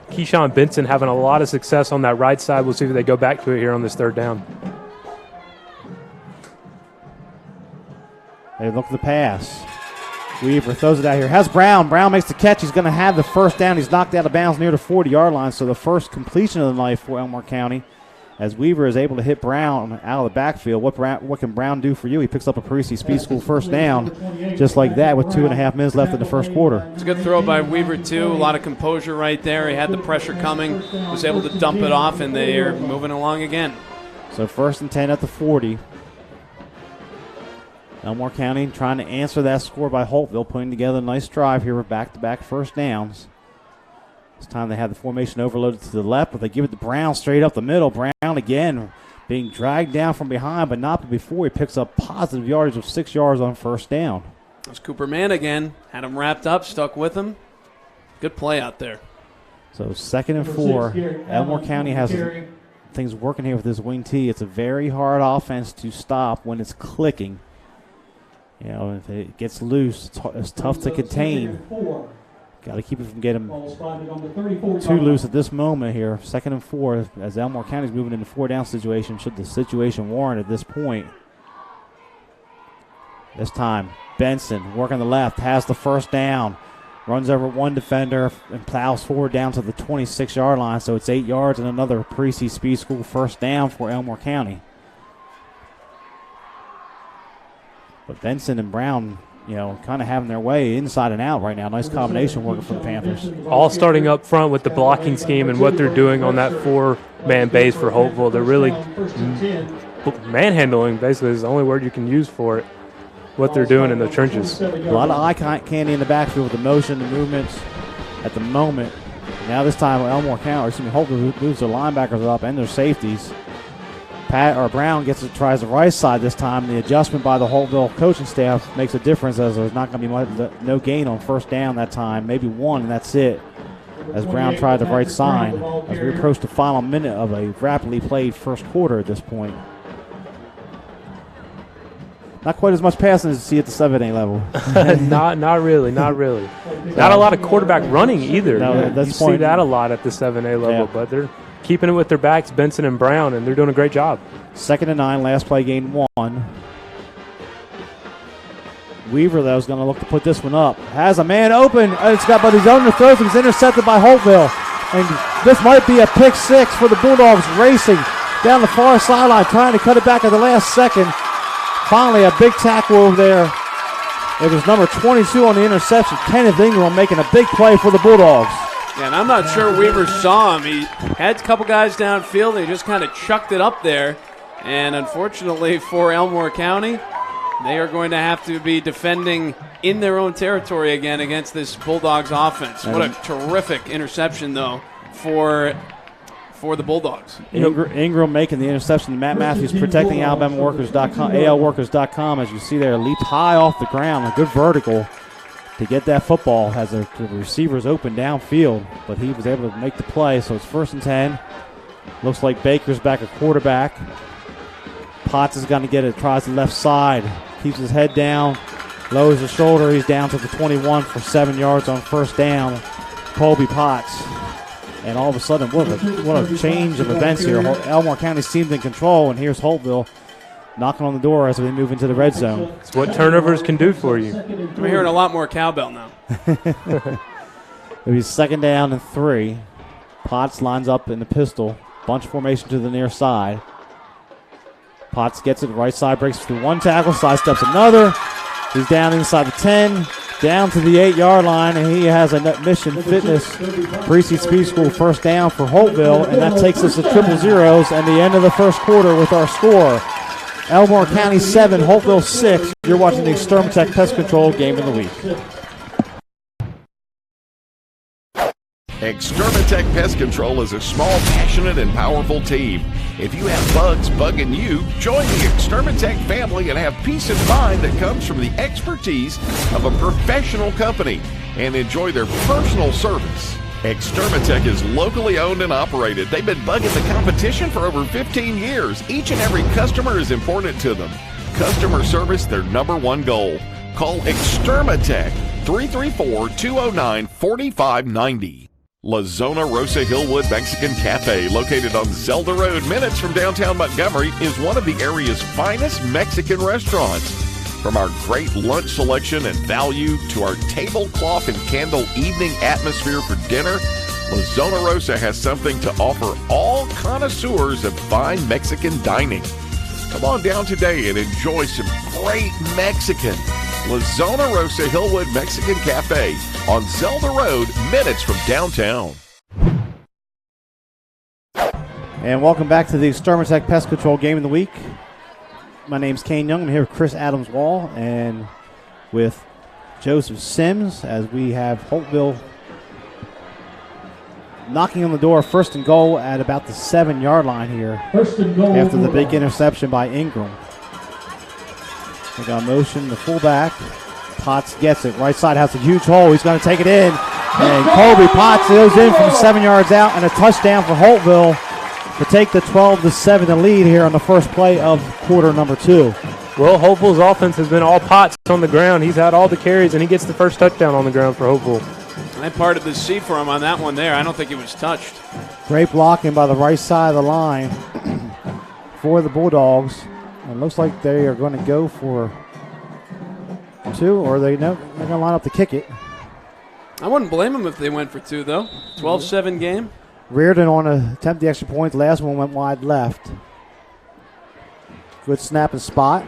Keyshawn Benson having a lot of success on that right side. We'll see if they go back to it here on this 3rd down. They look at the pass. Weaver throws it out here. Has Brown. Brown makes the catch. He's going to have the first down. He's knocked out of bounds near the 40-yard line. So the first completion of the night for Elmore County, as Weaver is able to hit Brown out of the backfield. What can Brown do for you? He picks up a Parisi Speed School first down just like that with 2.5 minutes left in the first quarter. It's a good throw by Weaver, too. A lot of composure right there. He had the pressure coming, was able to dump it off, and they are moving along again. So 1st and 10 at the 40. Elmore County trying to answer that score by Holtville, putting together a nice drive here with back-to-back first downs. This time they have the formation overloaded to the left, but they give it to Brown straight up the middle. Brown again being dragged down from behind, but not before he picks up positive yardage of 6 yards on first down. That's Cooper Mann again. Had him wrapped up, stuck with him. Good play out there. So 2nd and 4. Elmore County has things working here with this wing T. It's a very hard offense to stop when it's clicking. You know, if it gets loose, it's tough to contain. Got to keep it from getting too loose at this moment here. 2nd and 4 as Elmore County's moving into 4-down situation should the situation warrant at this point. This time, Benson working the left, has the first down, runs over one defender and plows forward down to the 26-yard line. So it's 8 yards and another Parisi Speed School first down for Elmore County. But Benson and Brown, you know, kind of having their way inside and out right now. Nice combination working for the Panthers. All starting up front with the blocking scheme and what they're doing on that 4-man base for Holtville. They're really manhandling, basically, is the only word you can use for it, what they're doing in the trenches. A lot of eye candy in the backfield with the motion, the movements at the moment. Now this time Elmore County, or excuse me, Holtville moves their linebackers up and their safeties. Brown tries the right side this time. The adjustment by the Holtville coaching staff makes a difference, as there's not going to be no gain on first down that time. Maybe one, and that's it. As Brown tried the right side, as we approach the final minute of a rapidly played first quarter at this point. Not quite as much passing as you see at the 7A level. Not really. Not a lot of quarterback running either. No, that's you see that a lot at the 7A level, but they're keeping it with their backs, Benson and Brown, and they're doing a great job. 2nd and 9, last play, gain 1. Weaver, though, is going to look to put this one up. Has a man open. It's got, but he's underthrows. He's intercepted by Holtville. And this might be a pick 6 for the Bulldogs, racing down the far sideline, trying to cut it back at the last second. Finally, a big tackle over there. It was number 22 on the interception, Kenneth Ingram, making a big play for the Bulldogs. Yeah, and I'm not sure Weaver saw him. He had a couple guys downfield, and he just kind of chucked it up there. And unfortunately for Elmore County, they are going to have to be defending in their own territory again against this Bulldogs offense. What a terrific interception, though, for the Bulldogs. Ingram making the interception. Matt Matthews protecting ALWorkers.com. As you see there, leaped high off the ground, a good vertical to get that football as the receivers open downfield, but he was able to make the play. So it's 1st and 10. Looks like Baker's back at quarterback. Potts is going to get it, tries the left side, keeps his head down, lowers his shoulder. He's down to the 21 for 7 yards on first down. Colby Potts. And all of a sudden, what a change of events here. Elmore County seemed in control, and here's Holtville knocking on the door as we move into the red zone. It's what turnovers can do for you. We're hearing a lot more cowbell now. It'll be 2nd down and 3. Potts lines up in the pistol. Bunch formation to the near side. Potts gets it right side, breaks through one tackle, sidesteps another. He's down inside the 10, down to the 8-yard line, and he has a Mission Fitness Parisi Speed School first down for Holtville, and that takes us to 0-0 and the end of the first quarter with our score. Elmore County 7, Holtville 6. You're watching the Extermatech Pest Control Game of the Week. Extermatech Pest Control is a small, passionate, and powerful team. If you have bugs bugging you, join the Extermatech family and have peace of mind that comes from the expertise of a professional company and enjoy their personal service. Extermatech is locally owned and operated. They've been bugging the competition for over 15 years. Each and every customer is important to them. Customer service, their number one goal. Call Extermatech 334-209-4590. La Zona Rosa Hillwood Mexican Cafe, located on Zelda Road, minutes from downtown Montgomery, is one of the area's finest Mexican restaurants. From our great lunch selection and value to our tablecloth and candle evening atmosphere for dinner, La Zona Rosa has something to offer all connoisseurs of fine Mexican dining. Come on down today and enjoy some great Mexican. La Zona Rosa Hillwood Mexican Cafe on Zelda Road, minutes from downtown. And welcome back to the Extermatech Pest Control Game of the Week. My name's Kane Young. I'm here with Chris Adams-Wall and with Joseph Sims as we have Holtville knocking on the door, first and goal at about the 7-yard line here after the big interception by Ingram. They got motion, the fullback. Potts gets it. Right side has a huge hole. He's going to take it in. And Colby Potts goes in from 7 yards out, and a touchdown for Holtville to take the 12-7 lead here on the first play of quarter number 2. Well, Holtville's offense has been all Potts on the ground. He's had all the carries, and he gets the first touchdown on the ground for Holtville. I parted the sea for him on that one there. I don't think he was touched. Great blocking by the right side of the line for the Bulldogs. It looks like they are going to go for 2, or they're going to line up to kick it. I wouldn't blame them if they went for 2, though. 12-7 game. Reardon on to attempt the extra point. The last one went wide left. Good snap and spot.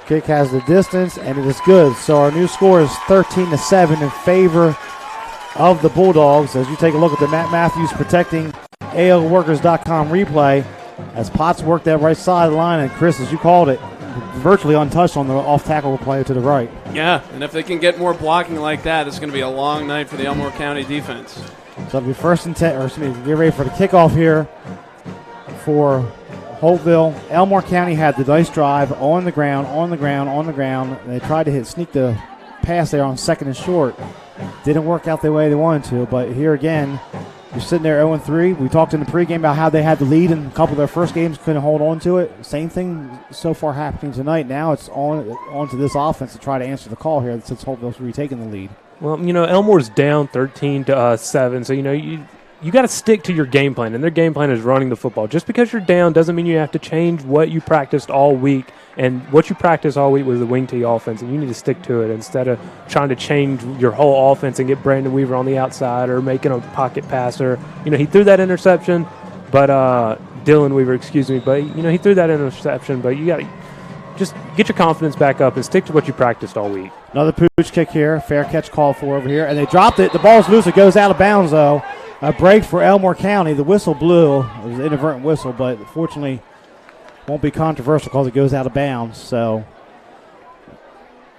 Kick has the distance, and it is good. So our new score is 13-7 in favor of the Bulldogs. As you take a look at the Matt Matthews protecting ALWorkers.com replay, as Potts worked that right side of the line, and Chris, as you called it, virtually untouched on the off-tackle play to the right. Yeah, and if they can get more blocking like that, it's going to be a long night for the Elmore County defense. So it'll be first and 10, or excuse me, get ready for the kickoff here for Holtville. Elmore County had the nice drive on the ground. They tried to sneak the pass there on second and short. Didn't work out the way they wanted to, but here again, you're sitting there 0-3. We talked in the pregame about how they had the lead in a couple of their first games, couldn't hold on to it. Same thing so far happening tonight. Now it's on to this offense to try to answer the call here since Holtville's retaking the lead. Well, Elmore's down 13-7, so you got to stick to your game plan, and their game plan is running the football. Just because you're down doesn't mean you have to change what you practiced all week, and what you practiced all week was the wing tee offense, and you need to stick to it instead of trying to change your whole offense and get Brandon Weaver on the outside or making a pocket passer. He threw that interception, but Dylan Weaver, but he threw that interception, but you got to just get your confidence back up and stick to what you practiced all week. Another pooch kick here, fair catch call for over here, and they dropped it. The ball's loose. It goes out of bounds, though. A break for Elmore County. The whistle blew. It was an inadvertent whistle, but fortunately won't be controversial because it goes out of bounds. So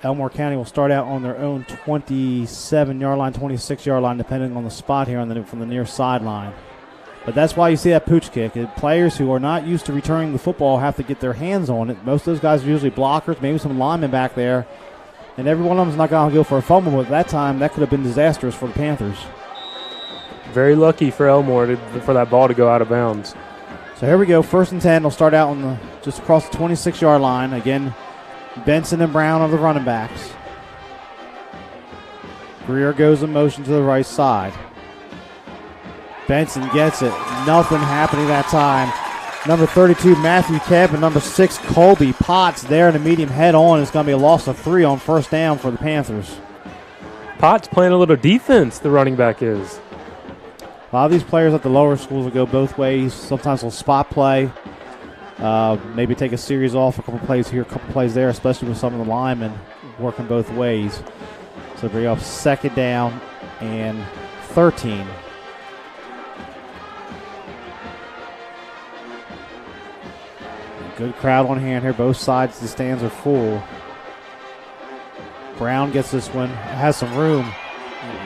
Elmore County will start out on their own 27-yard line, 26-yard line, depending on the spot here from the near sideline. But that's why you see that pooch kick. Players who are not used to returning the football have to get their hands on it. Most of those guys are usually blockers, maybe some linemen back there. And every one of them is not going to go for a fumble, but at that time, that could have been disastrous for the Panthers. Very lucky for Elmore for that ball to go out of bounds. So here we go, 1st and 10. They'll start out on just across the 26-yard line. Again, Benson and Brown are the running backs. Greer goes in motion to the right side. Benson gets it. Nothing happening that time. Number 32, Matthew Kemp, and number 6, Colby Potts there in the medium head on. It's going to be a loss of 3 on first down for the Panthers. Potts playing a little defense, the running back is. A lot of these players at the lower schools will go both ways. Sometimes they'll spot play, maybe take a series off, a couple plays here, a couple plays there, especially with some of the linemen working both ways. So bring up 2nd down and 13. Good crowd on hand here. Both sides of the stands are full. Brown gets this one. Has some room.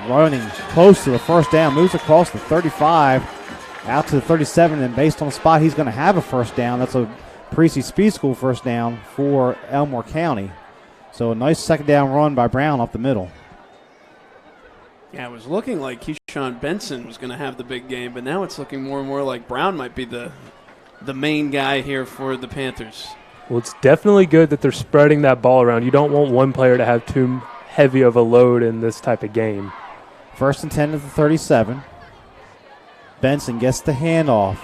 running close to the first down, moves across the 35, out to the 37, and based on the spot, he's going to have a first down. That's a Parisi Speed School first down for Elmore County. So a nice second down run by Brown up the middle. Yeah, it was looking like Keyshawn Benson was going to have the big game, but now it's looking more and more like Brown might be the main guy here for the Panthers. Well, it's definitely good that they're spreading that ball around. You don't want one player to have too heavy of a load in this type of game. First and 10 at the 37. Benson gets the handoff,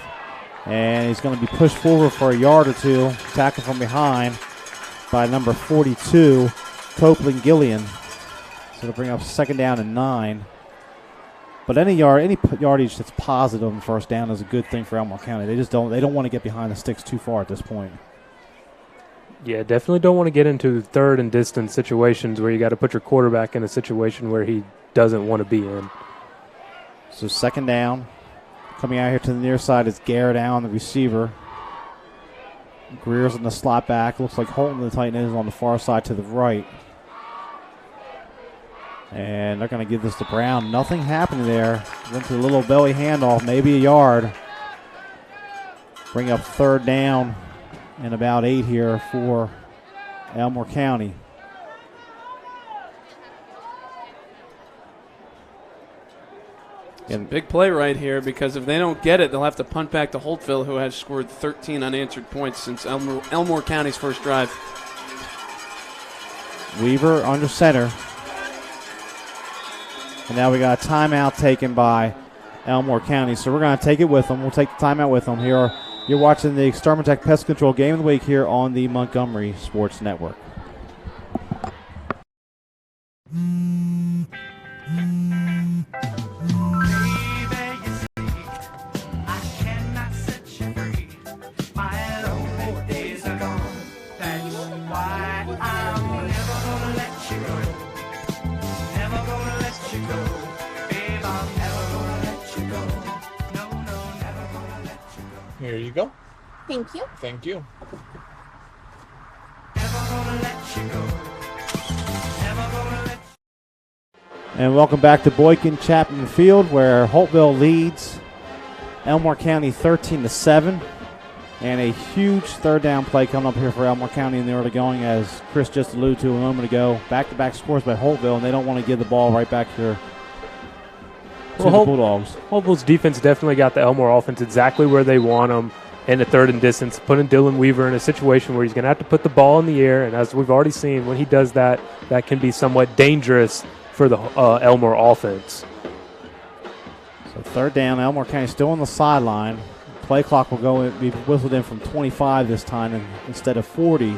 and he's going to be pushed forward for a yard or two, tackled from behind by number 42, Copeland Gillian. So to bring up second down and 9. But any yardage that's positive on first down is a good thing for Elmore County. They don't want to get behind the sticks too far at this point. Yeah, definitely don't want to get into third and distance situations where you got to put your quarterback in a situation where he doesn't want to be in. So second down. Coming out here to the near side is Garrett Allen, the receiver. Greer's in the slot back. Looks like Holton, the tight end, is on the far side to the right. And they're going to give this to Brown. Nothing happening there. Went to a little belly handoff, maybe a yard. Bring up third down and about 8 here for Elmore County. It's a big play right here because if they don't get it, they'll have to punt back to Holtville, who has scored 13 unanswered points since Elmore County's first drive. Weaver under center. And now we got a timeout taken by Elmore County. So we're going to take it with them. We'll take the timeout with them. You're watching the Extermatech Pest Control Game of the Week here on the Montgomery Sports Network. Here you go. Thank you. Thank you. And welcome back to Boykin Chapman Field, where Holtville leads Elmore County 13-7. And a huge third down play coming up here for Elmore County in the early going, as Chris just alluded to a moment ago. Back-to-back scores by Holtville, and they don't want to give the ball right back here to the Bulldogs. Holtville's defense definitely got the Elmore offense exactly where they want them in the third and distance, putting Dylan Weaver in a situation where he's going to have to put the ball in the air. And as we've already seen, when he does that, that can be somewhat dangerous for the Elmore offense. So third down, Elmore County still on the sideline. Play clock will be whistled in from 25 this time instead of 40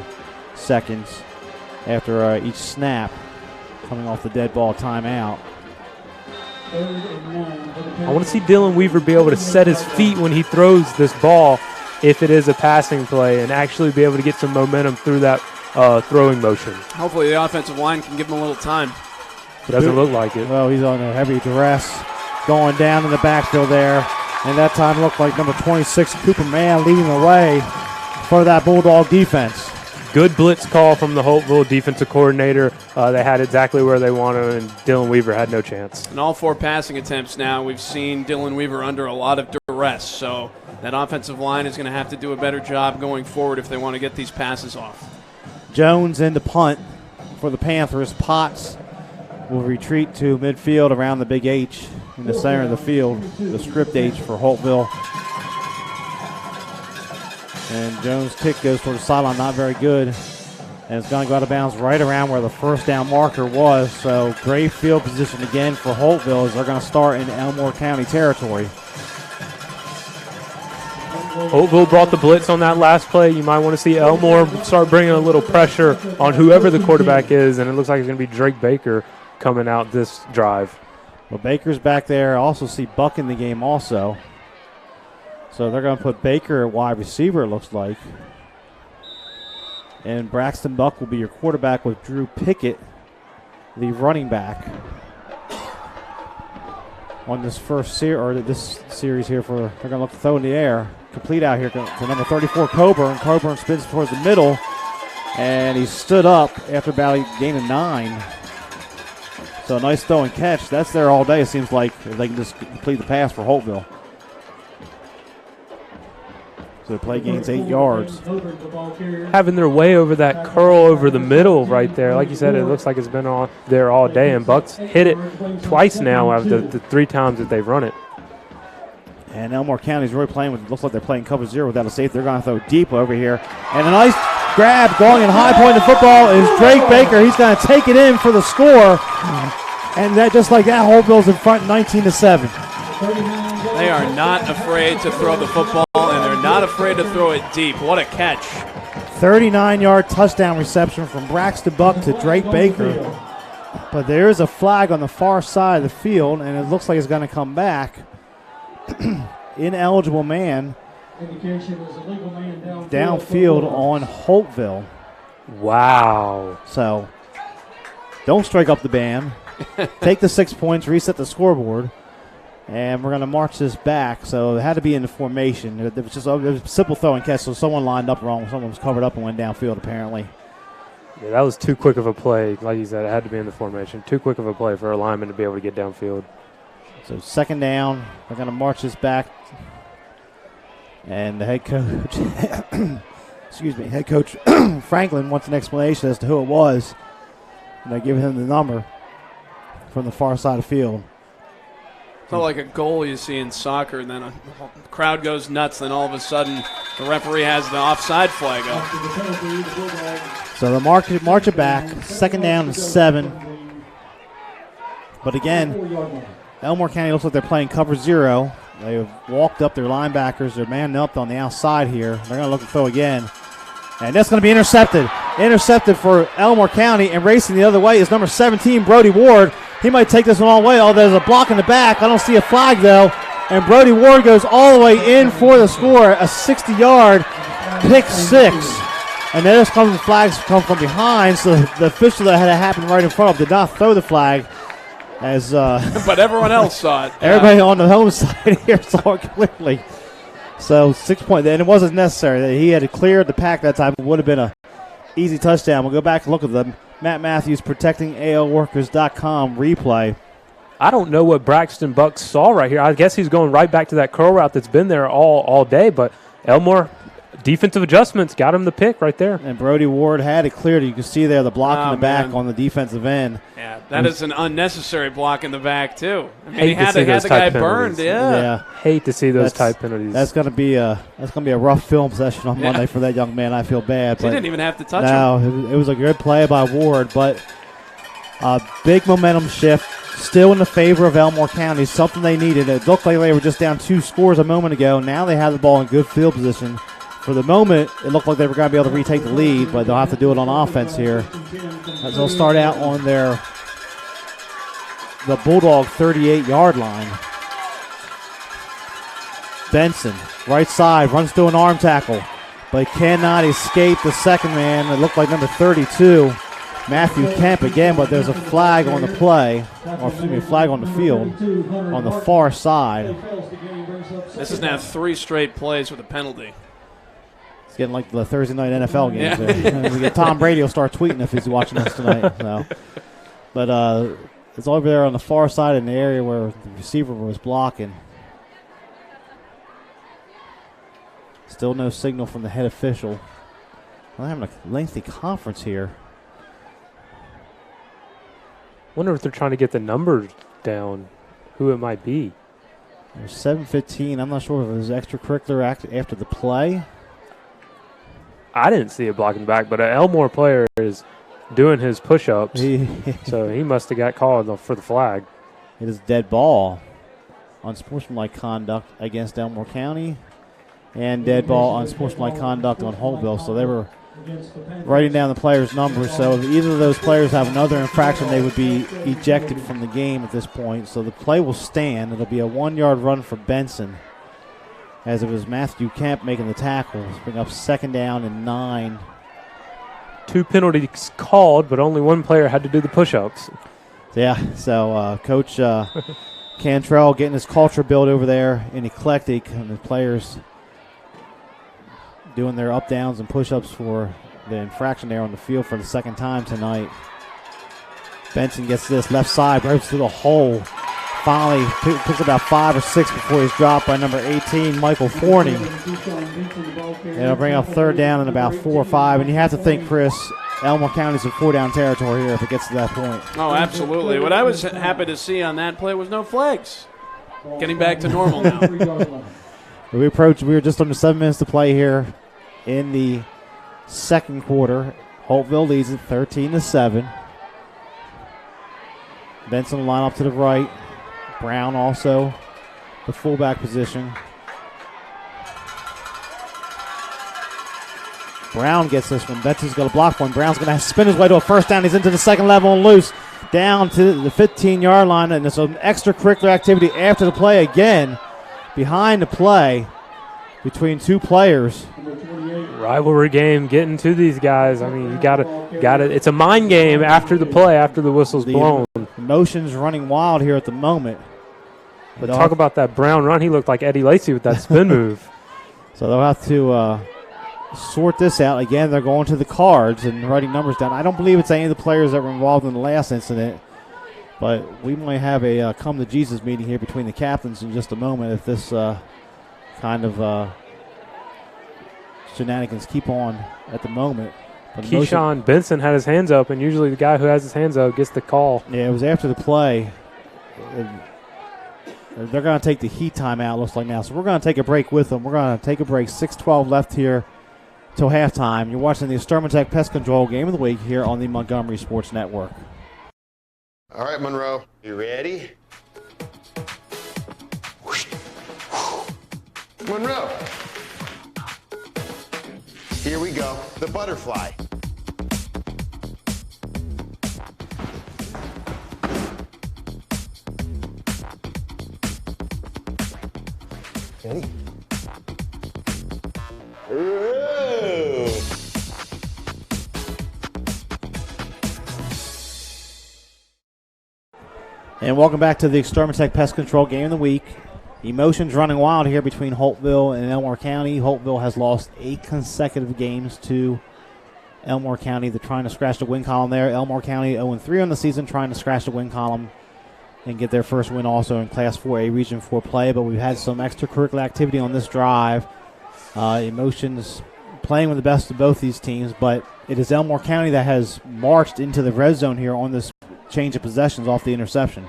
seconds after each snap, coming off the dead ball timeout. I want to see Dylan Weaver be able to set his feet when he throws this ball, if it is a passing play, and actually be able to get some momentum through that throwing motion. Hopefully the offensive line can give him a little time. Doesn't look like it. Well, he's on a heavy duress going down in the backfield there. And that time looked like number 26, Cooper Mann, leading the way for that Bulldog defense. Good blitz call from the Holtville defensive coordinator. They had exactly where they wanted, and Dylan Weaver had no chance. In all 4 passing attempts now, we've seen Dylan Weaver under a lot of duress. So that offensive line is going to have to do a better job going forward if they want to get these passes off. Jones in the punt for the Panthers. Potts will retreat to midfield around the big H in the center of the field, the script H for Holtville. And Jones' kick goes toward the sideline, not very good. And it's going to go out of bounds right around where the first down marker was. So great field position again for Holtville as they're going to start in Elmore County territory. Holtville brought the blitz on that last play. You might want to see Elmore start bringing a little pressure on whoever the quarterback is, and it looks like it's going to be Drake Baker coming out this drive. Well, Baker's back there. I also see Buck in the game also. So they're going to put Baker at wide receiver, it looks like. And Braxton Buck will be your quarterback with Drew Pickett, the running back, on this this series here. They're going to look to throw in the air. Complete out here to number 34, Coburn. Coburn spins towards the middle, and he stood up after about a gain of 9. So a nice throw and catch. That's there all day, it seems like, if they can just complete the pass for Holtville. So the play gains 8 yards. Having their way over that curl over the middle right there. Like you said, it looks like it's been on there all day, and Bucks hit it twice now out of the 3 times that they've run it. And Elmore County's really playing with, looks like they're playing cover 0 without a safety. They're going to throw deep over here. And a nice grab going in high point of football is Drake Baker. He's going to take it in for the score. And that just like that, Holtville's in front 19-7. They are not afraid to throw the football, and they're not afraid to throw it deep. What a catch. 39-yard touchdown reception from Braxton Buck to Drake Baker. But there is a flag on the far side of the field, and it looks like it's going to come back. Ineligible man downfield on Holtville. Wow. So don't strike up the band. Take the 6 points, reset the scoreboard. And we're going to march this back. So it had to be in the formation. It was just a simple throw and catch. So someone lined up wrong. Someone was covered up and went downfield, apparently. Yeah, that was too quick of a play. Like you said, it had to be in the formation. Too quick of a play for a lineman to be able to get downfield. So second down. We're going to march this back. And the head coach, head coach Franklin wants an explanation as to who it was. And they give him the number from the far side of the field. It's not like a goal you see in soccer, and then a crowd goes nuts, then all of a sudden the referee has the offside flag up. So the march it back, second down and 7. But again, Elmore County looks like they're playing cover 0. They have walked up their linebackers. They're manning up on the outside here. They're going to look to throw again. And that's going to be intercepted. Intercepted for Elmore County, and racing the other way is number 17, Brody Ward. He might take this one all the way. Oh, there's a block in the back. I don't see a flag, though. And Brody Ward goes all the way in for the score, a 60-yard pick 6. And there's the flags come from behind, so the official that had it happen right in front of did not throw the flag. As but everyone else saw it. Everybody on the home side here saw it clearly. So 6 points, and it wasn't necessary. He had to clear the pack that time. It would have been an easy touchdown. We'll go back and look at them. Matt Matthews protecting ALworkers.com replay. I don't know what Braxton Buck saw right here. I guess he's going right back to that curl route that's been there all day, but Elmore, defensive adjustments, got him the pick right there. And Brody Ward had it cleared. You can see there the block in the back on the defensive end. Yeah, that is an unnecessary block in the back, too. I mean, he had the guy penalties. Burned, yeah. Hate to see those type penalties. That's going to be a rough film session on Monday for that young man. I feel bad. He didn't even have to touch him. No, it was a good play by Ward, but a big momentum shift. Still in the favor of Elmore County, something they needed. It looked like they were just down 2 scores a moment ago. Now they have the ball in good field position. For the moment, it looked like they were going to be able to retake the lead, but they'll have to do it on offense here. As they'll start out on the Bulldog 38-yard line. Benson, right side, runs through an arm tackle, but cannot escape the second man. It looked like number 32, Matthew Kemp again, but there's a flag on the play, or excuse me, a flag on the field on the far side. This is now 3 straight plays with a penalty. It's getting like the Thursday night NFL games. Yeah. Tom Brady will start tweeting if he's watching us tonight. So. But it's over there on the far side in the area where the receiver was blocking. Still no signal from the head official. We're having a lengthy conference here. Wonder if they're trying to get the numbers down, who it might be. There's 7:15. I'm not sure if it was extracurricular after the play. I didn't see a block in the back, but an Elmore player is doing his push-ups, so he must have got called for the flag. It is dead ball on sportsmanlike conduct against Elmore County and dead ball on sportsmanlike conduct on Holtville. So they were writing down the players' numbers. So if either of those players have another infraction, they would be ejected from the game at this point. So the play will stand. It'll be a 1-yard run for Benson, as it was Matthew Kemp making the tackle. Bring up second down and 9. 2 penalties called, but only one player had to do the push-ups. Yeah, so Coach Cantrell getting his culture built over there in Eclectic, and the players doing their up-downs and push-ups for the infraction there on the field for the second time tonight. Benson gets this left side, right to the hole. Finally picks about 5 or 6 before he's dropped by number 18, Michael Forney. It'll bring up third down in about 4 or 5. And you have to think, Chris, Elmore County's in 4-down territory here if it gets to that point. Oh, absolutely. What I was happy to see on that play was no flags. Getting back to normal now. We were just under 7 minutes to play here in the second quarter. Holtville leads it 13-7. Benson will line up to the right. Brown also the fullback position. Brown gets this one. Benson's going to block one. Brown's going to spin his way to a first down. He's into the second level and loose down to the 15-yard line. And there's an extracurricular activity after the play again. Behind the play between two players. Rivalry game, getting to these guys. I mean, you got to. It's a mind game after the play, after the whistle's blown. Emotions running wild here at the moment. But talk about that Brown run. He looked like Eddie Lacy with that spin move. So they'll have to sort this out. Again, they're going to the cards and writing numbers down. I don't believe it's any of the players that were involved in the last incident. But we might have a come-to-Jesus meeting here between the captains in just a moment if this kind of shenanigans keep on at the moment. But Keyshawn Benson had his hands up, and usually the guy who has his hands up gets the call. Yeah, it was after the play. They're going to take the heat timeout, looks like now. So we're going to take a break with them. We're going to take a break. 6:12 left here till halftime. You're watching the Extermatech Pest Control Game of the Week here on the Montgomery Sports Network. All right, Monroe, you ready? Monroe. Here we go, the butterfly. Ready? Ooh. And welcome back to the Extermatech Pest Control Game of the Week. Emotions running wild here between Holtville and Elmore County. Holtville has lost 8 consecutive games to Elmore County. They're trying to scratch the win column there. Elmore County 0-3 on the season, trying to scratch the win column and get their first win also in Class 4A Region 4 play. But we've had some extracurricular activity on this drive. Emotions playing with the best of both these teams, but it is Elmore County that has marched into the red zone here on this change of possessions off the interception.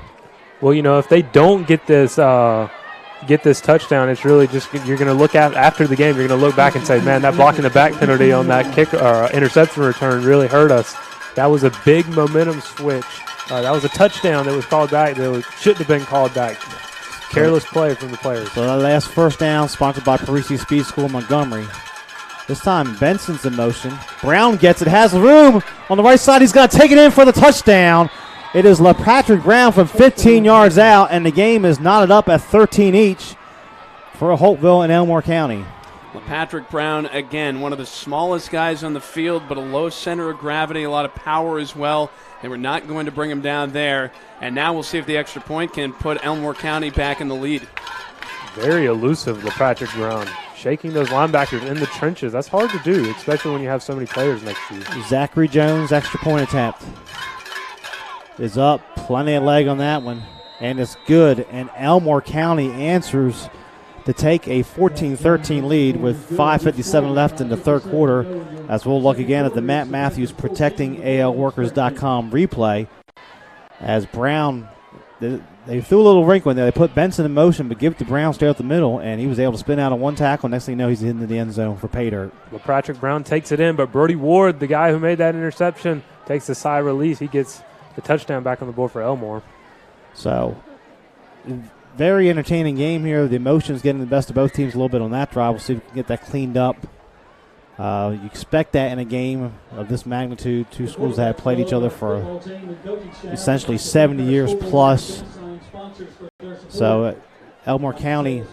Well, you know, if they don't get this touchdown, it's really just you're going to look at after the game. You're going to look back and say, "Man, that blocking the back penalty on that kick interception return really hurt us." That was a big momentum switch. That was a touchdown that was called back. That shouldn't have been called back. Careless play from the players. So that last first down, sponsored by Parisi Speed School Montgomery. This time Benson's in motion. Brown gets it, has room on the right side. He's going to take it in for the touchdown. It is LaPatrick Brown from 15 yards out, and the game is knotted up at 13 each for Holtville and Elmore County. LaPatrick Brown, again, one of the smallest guys on the field, but a low center of gravity, a lot of power as well. They were not going to bring him down there, and now we'll see if the extra point can put Elmore County back in the lead. Very elusive, LaPatrick Brown. Shaking those linebackers in the trenches. That's hard to do, especially when you have so many players next to you. Zachary Jones, extra point attempt. Is up. Plenty of leg on that one. And it's good. And Elmore County answers to take a 14-13 lead with 5:57 left in the third quarter. As we'll look again at the Matt Matthews ProtectingALWorkers.com replay. As Brown, they threw a little wrinkle in there. They put Benson in motion, but give it to Brown straight up the middle, and he was able to spin out on one tackle. Next thing you know, he's into the end zone for pay dirt. LaPatrick Brown takes it in, but Brody Ward, the guy who made that interception, takes the side release. He gets the touchdown back on the board for Elmore. So, very entertaining game here. The emotions getting the best of both teams a little bit on that drive. We'll see if we can get that cleaned up. You expect that in a game of this magnitude. Two schools that have played each other for essentially 70 years plus. So, Elmore County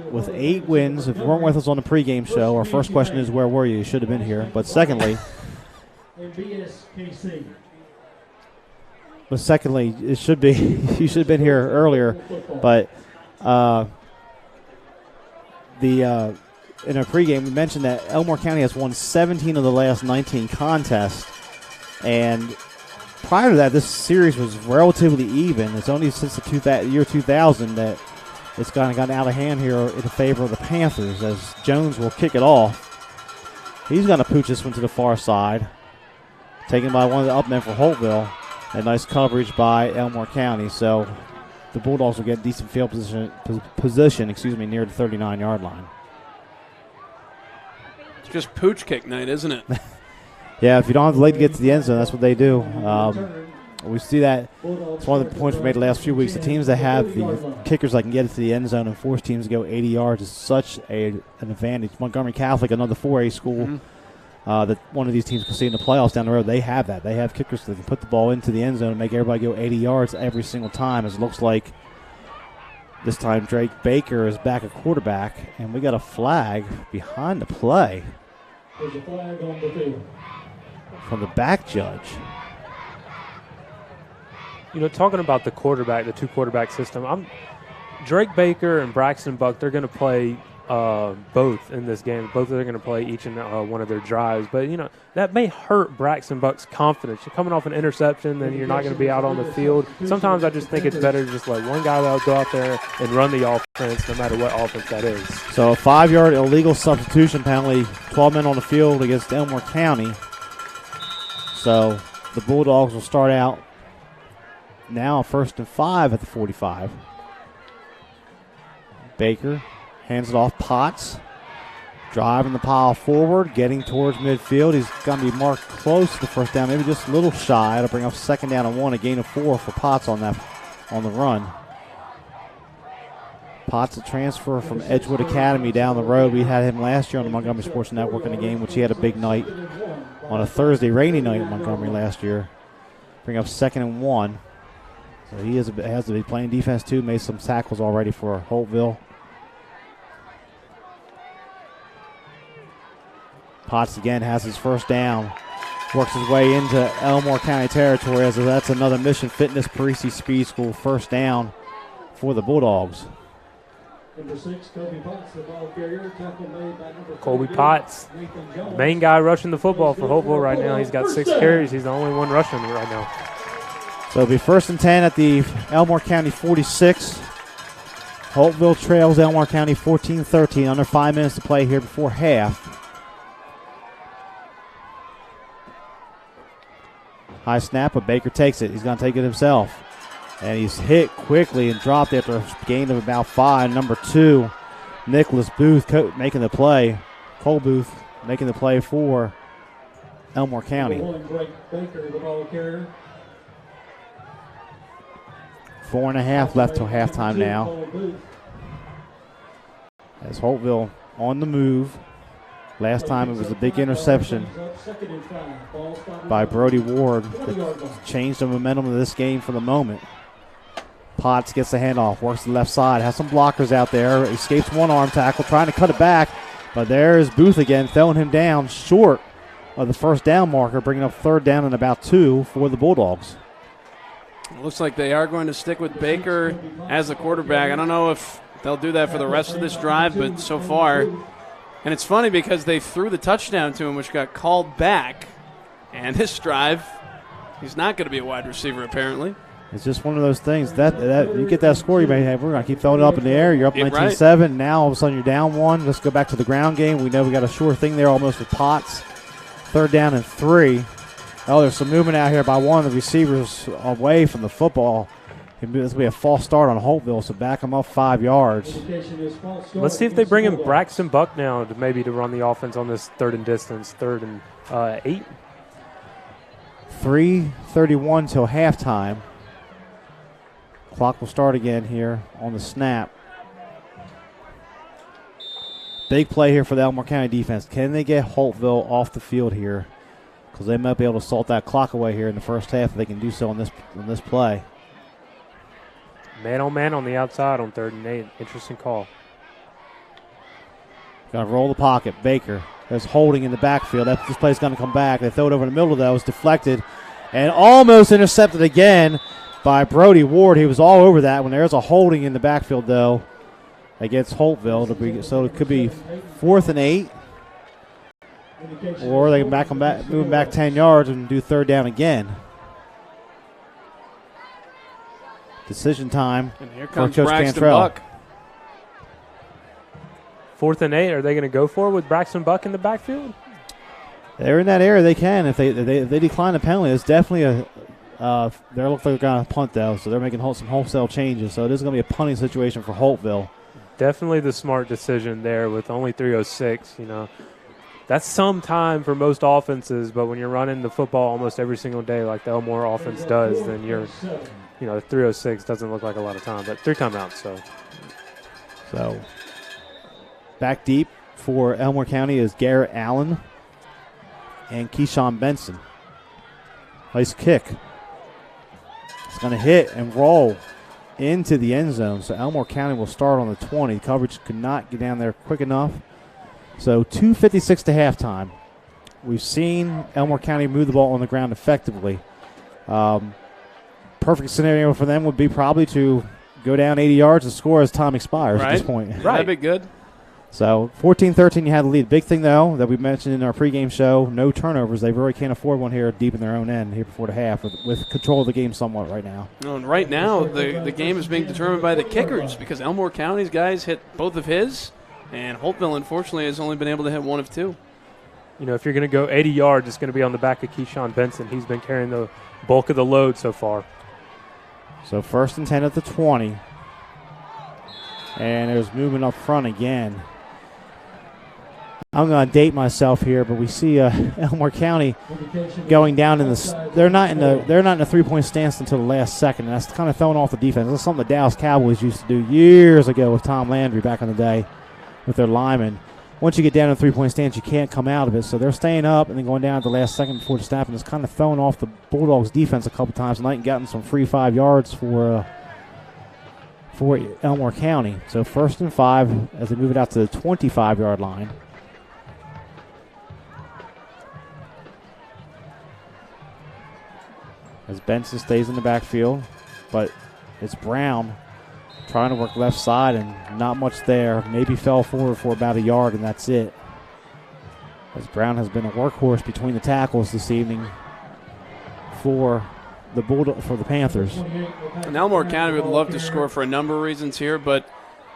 with 8 wins. If you weren't with us on the pregame show, our first question is, where were you? You should have been here. But secondly, it should be you should have been here earlier. But in our pregame, we mentioned that Elmore County has won 17 of the last 19 contests, and prior to that, this series was relatively even. It's only since the year 2000 that it's kind of gotten out of hand here in favor of the Panthers, as Jones will kick it off. He's going to pooch this one to the far side. Taken by one of the upmen for Holtville. A nice coverage by Elmore County. So the Bulldogs will get decent field position near the 39-yard line. It's just pooch kick night, isn't it? Yeah, if you don't have the leg to get to the end zone, that's what they do. We see that. It's one of the points we made the last few weeks. The teams that have the kickers that can get it to the end zone and force teams to go 80 yards is such an advantage. Montgomery Catholic, another 4A school, that one of these teams can see in the playoffs down the road. They have that. They have kickers that can put the ball into the end zone and make everybody go 80 yards every single time. As it looks like this time Drake Baker is back at quarterback, and we got a flag behind the play. There's a flag on the field. From the back judge. You know, talking about the two quarterback system, Drake Baker and Braxton Buck, they're going to play both in this game. Both are going to play each and one of their drives. But, you know, that may hurt Braxton Buck's confidence. You're coming off an interception, then you're not going to be out on the field. Sometimes I just think it's better to just let one guy go out there and run the offense, no matter what offense that is. So a 5-yard illegal substitution penalty, 12 men on the field against Elmore County. So the Bulldogs will start out now 1st and 5 at the 45. Baker hands it off. Potts driving the pile forward, getting towards midfield. He's going to be marked close to the first down, maybe just a little shy. It'll bring up 2nd down and 1, a gain of 4 for Potts on the run. Potts, a transfer from Edgewood Academy down the road. We had him last year on the Montgomery Sports Network in the game, which he had a big night on a Thursday, rainy night in Montgomery last year. Bring up 2nd and 1. So he has to be playing defense too. Made some tackles already for Holtville. Potts again has his first down. Works his way into Elmore County territory, as that's another Mission Fitness Parisi Speed School first down for the Bulldogs. Number 6, Colby Potts, the ball carrier. Tackle made by number 4. Colby Potts, main guy rushing the football for Holtville right now. He's got 6 carries. He's the only one rushing right now. So it'll be 1st and 10 at the Elmore County 46. Holtville trails Elmore County 14-13. Under 5 minutes to play here before half. High snap, but Baker takes it. He's going to take it himself. And he's hit quickly and dropped after a gain of about 5. Number 2, Nicholas Booth making the play. Cole Booth making the play for Elmore County. Baker, the ball carrier. 4.5 left till halftime now. As Holtville on the move. Last time it was a big interception by Brody Ward that changed the momentum of this game for the moment. Potts gets the handoff, works the left side, has some blockers out there, escapes one arm tackle, trying to cut it back, but there's Booth again, throwing him down short of the first down marker, bringing up 3rd down and about 2 for the Bulldogs. It looks like they are going to stick with Baker as the quarterback. I don't know if they'll do that for the rest of this drive, but so far. And it's funny because they threw the touchdown to him, which got called back. And this drive, he's not going to be a wide receiver, apparently. It's just one of those things. That you get that score, you may have, we're going to keep throwing it up in the air. You're up 19-7. Right. Now all of a sudden you're down 1. Let's go back to the ground game. We know we got a sure thing there almost with Potts. 3rd down and 3. Oh, there's some movement out here by one of the receivers away from the football. This will be a false start on Holtville, so back them up 5 yards. Let's see if they bring in Braxton Buck now to run the offense on this 3rd and distance, 3rd and 8. 3:31 till halftime. Clock will start again here on the snap. Big play here for the Elmore County defense. Can they get Holtville off the field here? Because they might be able to salt that clock away here in the first half if they can do so on this play. Man on the outside on 3rd and 8. Interesting call. Going to roll the pocket. Baker is holding in the backfield. This play's going to come back. They throw it over the middle, though. It's deflected and almost intercepted again by Brody Ward. He was all over that when there's a holding in the backfield, though, against Holtville. So it could be 4th and 8. Or they can move back 10 yards and do 3rd down again. Decision time. And here comes Coach Braxton Cantrell. Buck. 4th and 8. Are they going to go for it with Braxton Buck in the backfield? They're in that area. They can. If they decline the penalty, it's definitely a they look like they're going to punt, though, so they're making some wholesale changes. So it is going to be a punting situation for Holtville. Definitely the smart decision there with only 3:06. You know, that's some time for most offenses, but when you're running the football almost every single day like the Elmore offense does, then 3:06 doesn't look like a lot of time, but 3 timeouts. So back deep for Elmore County is Garrett Allen and Keyshawn Benson. Nice kick. It's going to hit and roll into the end zone. So Elmore County will start on the 20. Coverage could not get down there quick enough. So 2:56 to halftime. We've seen Elmore County move the ball on the ground effectively. Perfect scenario for them would be probably to go down 80 yards and score as time expires at this point. Right. That'd be good. So 14-13, you had the lead. Big thing, though, that we mentioned in our pregame show, no turnovers. They really can't afford one here deep in their own end here before the half with control of the game somewhat right now. And right now, the game is being determined by the kickers because Elmore County's guys hit both of his, and Holtville, unfortunately, has only been able to hit 1 of 2. You know, if you're going to go 80 yards, it's going to be on the back of Keyshawn Benson. He's been carrying the bulk of the load so far. So 1st and 10 at the 20. And there's movement up front again. I'm going to date myself here, but we see Elmore County going down in the. They're not in the 3-point stance until the last second. And that's kind of throwing off the defense. That's something the Dallas Cowboys used to do years ago with Tom Landry back in the day with their linemen. Once you get down in the 3-point stance, you can't come out of it. So they're staying up and then going down at the last second before the snap, and it's kind of throwing off the Bulldogs' defense a couple times tonight and gotten some free 5 yards for Elmore County. So 1st and 5 as they move it out to the 25-yard line. As Benson stays in the backfield, but it's Brown trying to work left side and not much there. Maybe fell forward for about a yard, and that's it. As Brown has been a workhorse between the tackles this evening for the Panthers. And Elmore County would love to score for a number of reasons here, but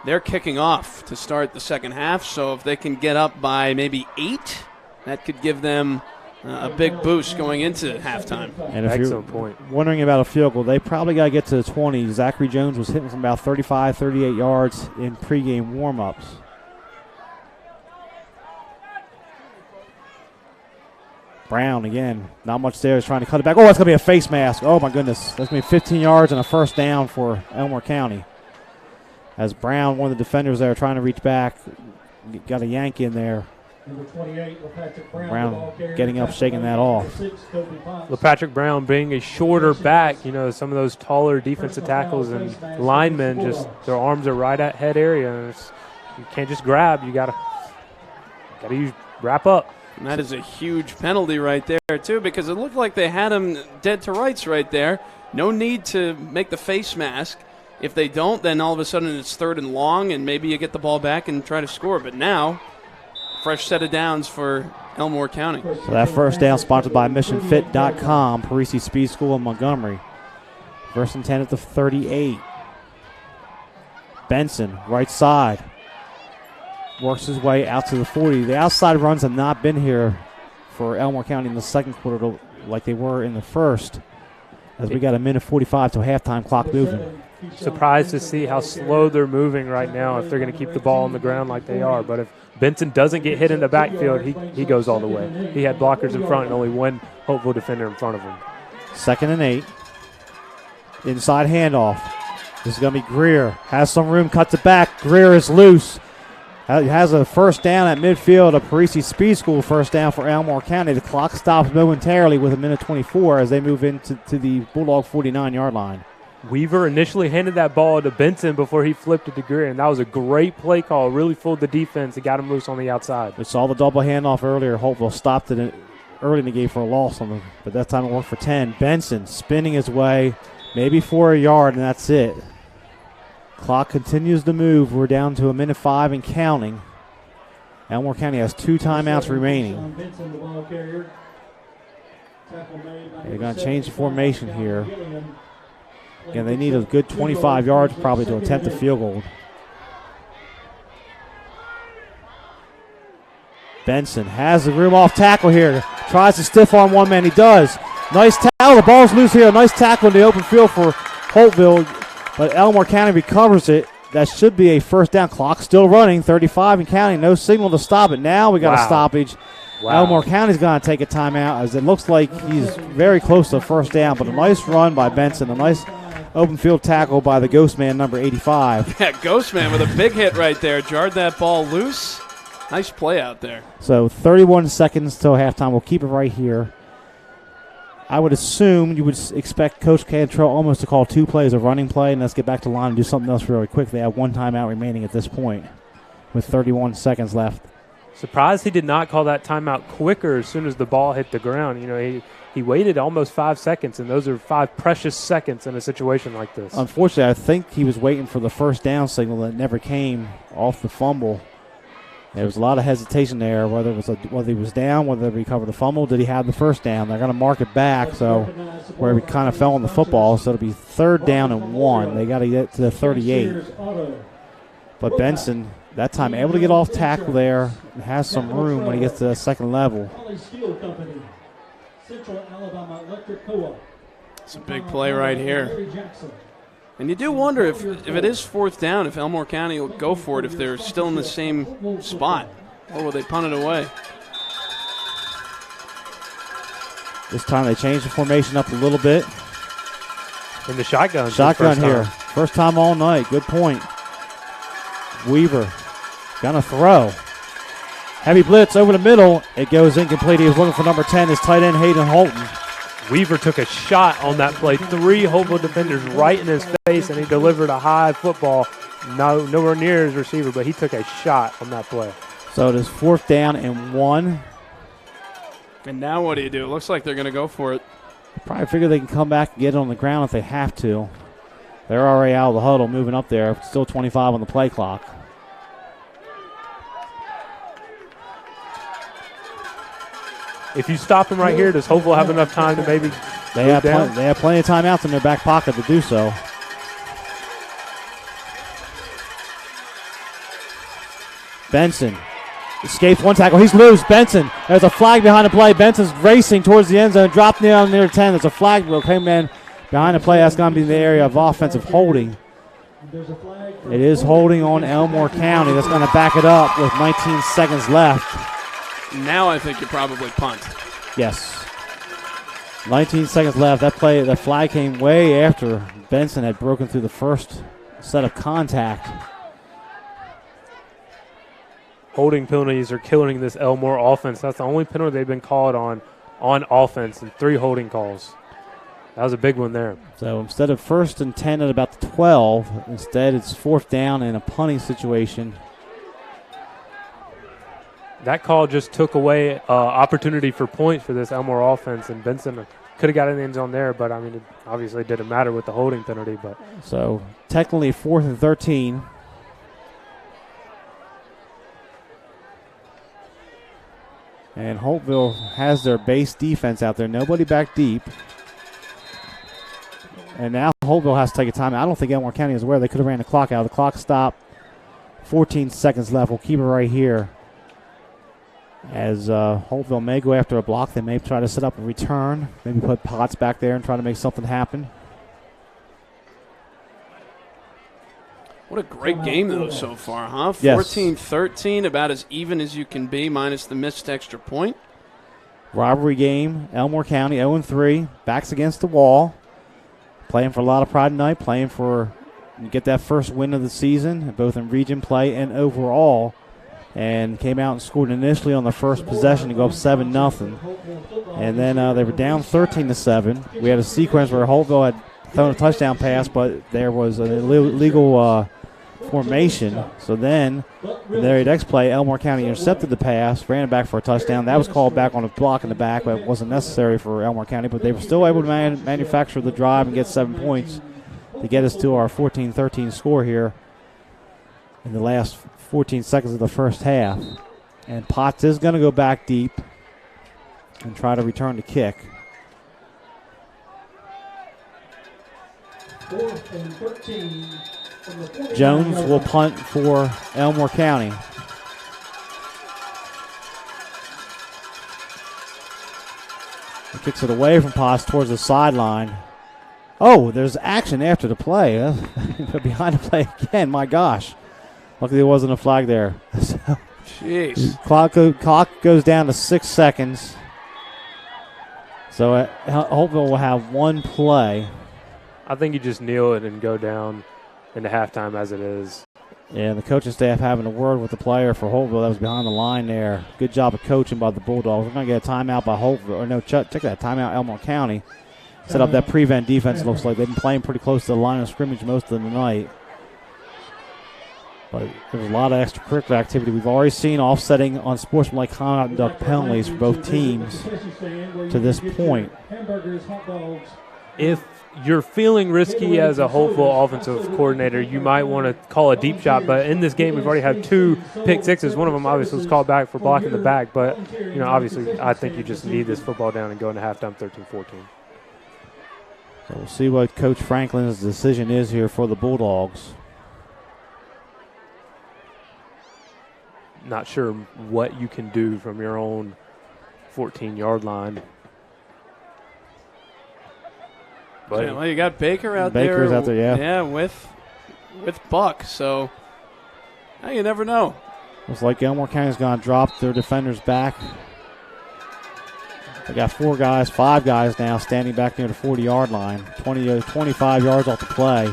they're kicking off to start the second half, so if they can get up by maybe 8, that could give them a big boost going into halftime. And if you're wondering about a field goal, they probably got to get to the 20. Zachary Jones was hitting from about 35, 38 yards in pregame warm-ups. Brown again, not much there. He's trying to cut it back. Oh, that's going to be a face mask. Oh, my goodness. That's going to be 15 yards and a first down for Elmore County. As Brown, one of the defenders there, trying to reach back, got a yank in there. Brown getting up, shaking that off. LePatrick Brown being a shorter back, you know, some of those taller defensive tackles and linemen, just their arms are right at head area. And you can't just grab. You gotta wrap up. And that is a huge penalty right there, too, because it looked like they had him dead to rights right there. No need to make the face mask. If they don't, then all of a sudden it's 3rd and long, and maybe you get the ball back and try to score. But now, fresh set of downs for Elmore County. So that first down sponsored by MissionFit.com, Parisi Speed School in Montgomery. 1st and 10 at the 38. Benson, right side. Works his way out to the 40. The outside runs have not been here for Elmore County in the second quarter like they were in the first, as we got a minute 45 to halftime clock moving. Surprised to see how slow they're moving right now if they're going to keep the ball on the ground like they are. But if Benson doesn't get hit in the backfield, he goes all the way. He had blockers in front and only one Holtville defender in front of him. 2nd and 8. Inside handoff. This is going to be Greer. Has some room, cuts it back. Greer is loose. Has a first down at midfield, a Parisi Speed School first down for Elmore County. The clock stops momentarily with a minute 24 as they move into the Bulldog 49-yard line. Weaver initially handed that ball to Benson before he flipped it to Greer, and that was a great play call. Really fooled the defense and got him loose on the outside. We saw the double handoff earlier. Holtville stopped it early in the game for a loss on them, but that time it worked for 10. Benson spinning his way, maybe for a yard, and that's it. Clock continues to move. We're down to a minute 5 and counting. Elmore County has 2 timeouts remaining. They're going to change the formation here. Again, they need a good 25 yards probably to attempt the field goal. Benson has the room off tackle here. Tries to stiff arm one man. He does. Nice tackle. The ball's loose here. Nice tackle in the open field for Holtville, but Elmore County recovers it. That should be a first down. Clock still running. 35 and counting. No signal to stop it. Now we got a stoppage. Wow. Elmore County's going to take a timeout as it looks like he's very close to a first down, but a nice run by Benson. A nice open field tackle by the Ghost Man, number 85. Yeah, Ghost Man with a big hit right there. Jarred that ball loose. Nice play out there. So 31 seconds till halftime. We'll keep it right here. I would assume you would expect Coach Cantrell almost to call two plays, a running play, and let's get back to line and do something else really quick. They have one timeout remaining at this point with 31 seconds left. Surprised he did not call that timeout quicker as soon as the ball hit the ground. You know, he waited almost 5 seconds, and those are 5 precious seconds in a situation like this. Unfortunately, I think he was waiting for the first down signal that never came off the fumble. There was a lot of hesitation there, whether he was down, whether he recovered the fumble, did he have the first down? They're going to mark it back, so where he kind of fell on the football, so it'll be 3rd down and 1. They got to get to the 38. But Benson, that time, able to get off tackle there and has some room when he gets to the second level. It's a big play right here. And you do wonder if it is 4th down, if Elmore County will go for it if they're still in the same spot. Or will they punt it away? This time they changed the formation up a little bit. In the shotgun. Shotgun here. First time all night. Good point. Weaver gonna throw. Heavy blitz over the middle. It goes incomplete. He was looking for number 10, his tight end Hayden Holton. Weaver took a shot on that play. 3 Holtville defenders right in his face, and he delivered a high football. Nowhere near his receiver, but he took a shot on that play. So it is 4th down and 1. And now what do you do? It looks like they're going to go for it. Probably figure they can come back and get it on the ground if they have to. They're already out of the huddle, moving up there. Still 25 on the play clock. If you stop him right here, does Holtville have enough time to maybe they have plenty of timeouts in their back pocket to do so. Benson escapes one tackle. He's loose. Benson. There's a flag behind the play. Benson's racing towards the end zone. Dropped down near 10. There's a flag will come in behind the play. That's going to be in the area of offensive holding. It is holding on Elmore County. That's going to back it up with 19 seconds left. Now I think you probably punt. Yes. 19 seconds left. That flag came way after Benson had broken through the first set of contact. Holding penalties are killing this Elmore offense. That's the only penalty they've been called on offense, and 3 holding calls. That was a big one there. So instead of 1st and 10 at about the 12, instead it's 4th down in a punting situation. That call just took away opportunity for points for this Elmore offense, and Benson could have got in the end zone there, but I mean, it obviously didn't matter with the holding penalty. But so technically 4th and 13. And Holtville has their base defense out there. Nobody back deep. And now Holtville has to take a timeout. I don't think Elmore County is aware. They could have ran the clock out. The clock stopped. 14 seconds left. We'll keep it right here. As Holtville may go after a block, they may try to set up a return. Maybe put Potts back there and try to make something happen. What a great game, though, so far, huh? Yes. 14-13, about as even as you can be, minus the missed extra point. Rivalry game. Elmore County 0-3. Backs against the wall. Playing for a lot of pride tonight. Playing for get that first win of the season, both in region play and overall. And came out and scored initially on the first possession to go up 7-0. And then they were down 13-7. We had a sequence where Holtville had thrown a touchdown pass, but there was an illegal formation. So then, in the next play, Elmore County intercepted the pass, ran it back for a touchdown. That was called back on a block in the back, but it wasn't necessary for Elmore County. But they were still able to manufacture the drive and get 7 points to get us to our 14-13 score here in the last 14 seconds of the first half. And Potts is going to go back deep and try to return the kick. 4th and 13 from the 49 Jones yard will line. punt for Elmore County. He kicks it away from Potts towards the sideline. Oh, there's action after the play. Behind the play again, my gosh. Luckily there wasn't a flag there. Jeez. Clock goes down to 6 seconds. So Holtville will have one play. I think you just kneel it and go down into halftime as it is. Yeah, the coaching staff having a word with the player for Holtville that was behind the line there. Good job of coaching by the Bulldogs. We're going to get a timeout by Holtville. Or no, check that timeout, Elmore County. Set up that prevent defense, looks like. They've been playing pretty close to the line of scrimmage most of the night. But there's a lot of extracurricular activity. We've already seen offsetting on sportsmanlike conduct penalties for both teams to this point. Hamburgers, hot dogs. If you're feeling risky as a Holtville offensive coordinator, you might want to call a deep shot. But in this game, we've already had 2 pick sixes. One of them obviously was called back for blocking the back. But, obviously, I think you just need this football down and go into halftime 13-14. So we'll see what Coach Franklin's decision is here for the Bulldogs. Not sure what you can do from your own 14-yard line. But Yeah, well, you got Baker out there. Baker's out there, yeah. Yeah, with Buck. So you never know. Looks like Elmore County's going to drop their defenders back. They got 5 guys now standing back near the 40-yard line. 25 yards off the play.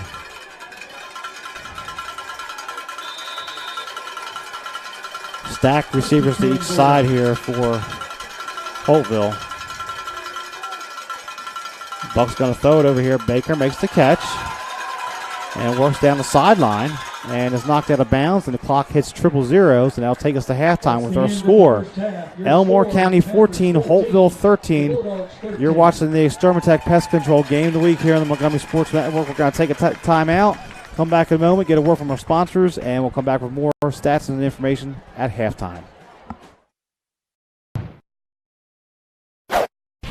Stacked receivers to each side here for Holtville. Buck's going to throw it over here. Baker makes the catch and works down the sideline and is knocked out of bounds, and the clock hits 000, and that'll take us to halftime with our score. Elmore County 14, Holtville 13. You're watching the Extermatech Pest Control Game of the Week here on the Montgomery Sports Network. We're going to take a timeout, come back in a moment, get a word from our sponsors, and we'll come back with more stats and information at halftime.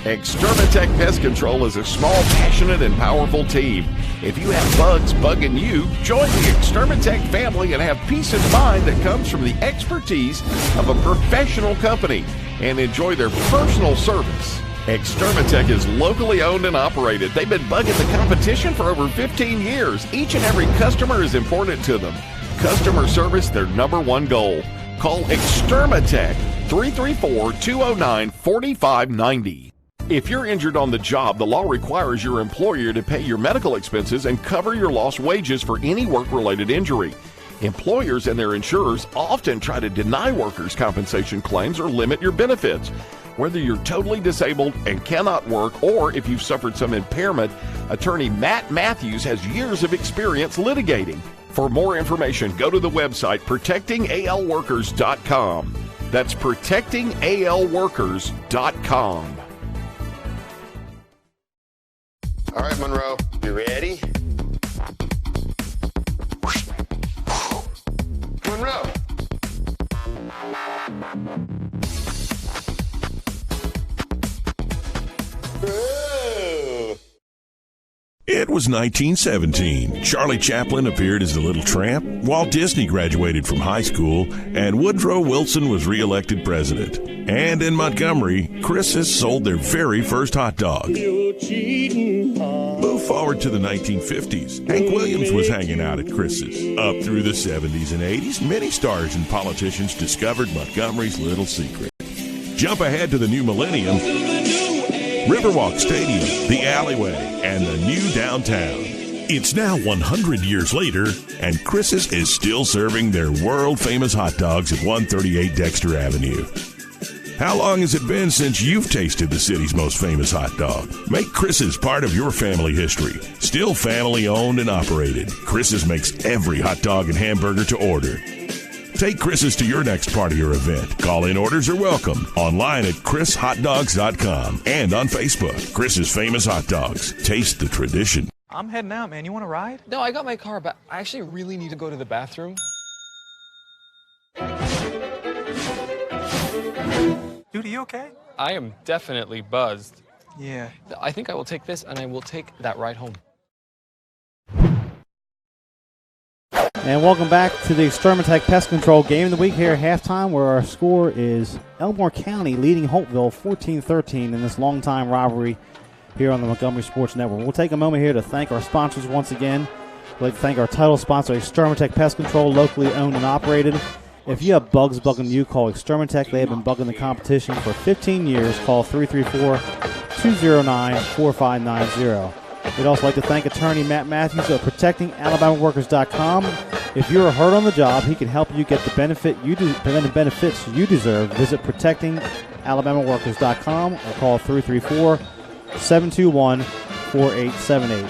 Extermatech Pest Control is a small, passionate, and powerful team. If you have bugs bugging you, join the Extermatech family and have peace of mind that comes from the expertise of a professional company and enjoy their personal service. Extermatech is locally owned and operated. They've been bugging the competition for over 15 years. Each and every customer is important to them. Customer service, their #1 goal. Call Extermatech 334-209-4590. If you're injured on the job, the law requires your employer to pay your medical expenses and cover your lost wages for any work-related injury. Employers and their insurers often try to deny workers' compensation claims or limit your benefits. Whether you're totally disabled and cannot work, or if you've suffered some impairment, attorney Matt Matthews has years of experience litigating. For more information, go to the website protectingalworkers.com. That's protectingalworkers.com. All right, Monroe, you ready? Monroe. It was 1917. Charlie Chaplin appeared as the Little Tramp, Walt Disney graduated from high school, and Woodrow Wilson was reelected president. And in Montgomery, Chris's sold their very first hot dog. Move forward to the 1950s. Hank Williams was hanging out at Chris's. Up through the 70s and 80s, many stars and politicians discovered Montgomery's little secret. Jump ahead to the new millennium. Riverwalk Stadium, the alleyway, and the new downtown. It's now 100 years later, and Chris's is still serving their world-famous hot dogs at 138 Dexter Avenue. How long has it been since you've tasted the city's most famous hot dog? Make Chris's part of your family history. Still family-owned and operated, Chris's makes every hot dog and hamburger to order. Take Chris's to your next party or event. Call-in orders are welcome. Online at chrishotdogs.com and on Facebook. Chris's Famous Hot Dogs. Taste the tradition. I'm heading out, man. You want to ride? No, I got my car, but I actually really need to go to the bathroom. Dude, are you okay? I am definitely buzzed. Yeah. I think I will take this, and I will take that ride home. And welcome back to the Extermatech Pest Control Game of the Week here at halftime, where our score is Elmore County leading Holtville 14-13 in this long-time rivalry here on the Montgomery Sports Network. We'll take a moment here to thank our sponsors once again. We'd like to thank our title sponsor, Extermatech Pest Control, locally owned and operated. If you have bugs bugging you, call Extermatech. They have been bugging the competition for 15 years. Call 334-209-4590. We'd also like to thank attorney Matt Matthews of ProtectingAlabamaWorkers.com. If you're hurt on the job, he can help you get the benefits you deserve. Visit ProtectingAlabamaWorkers.com or call 334-721-4878.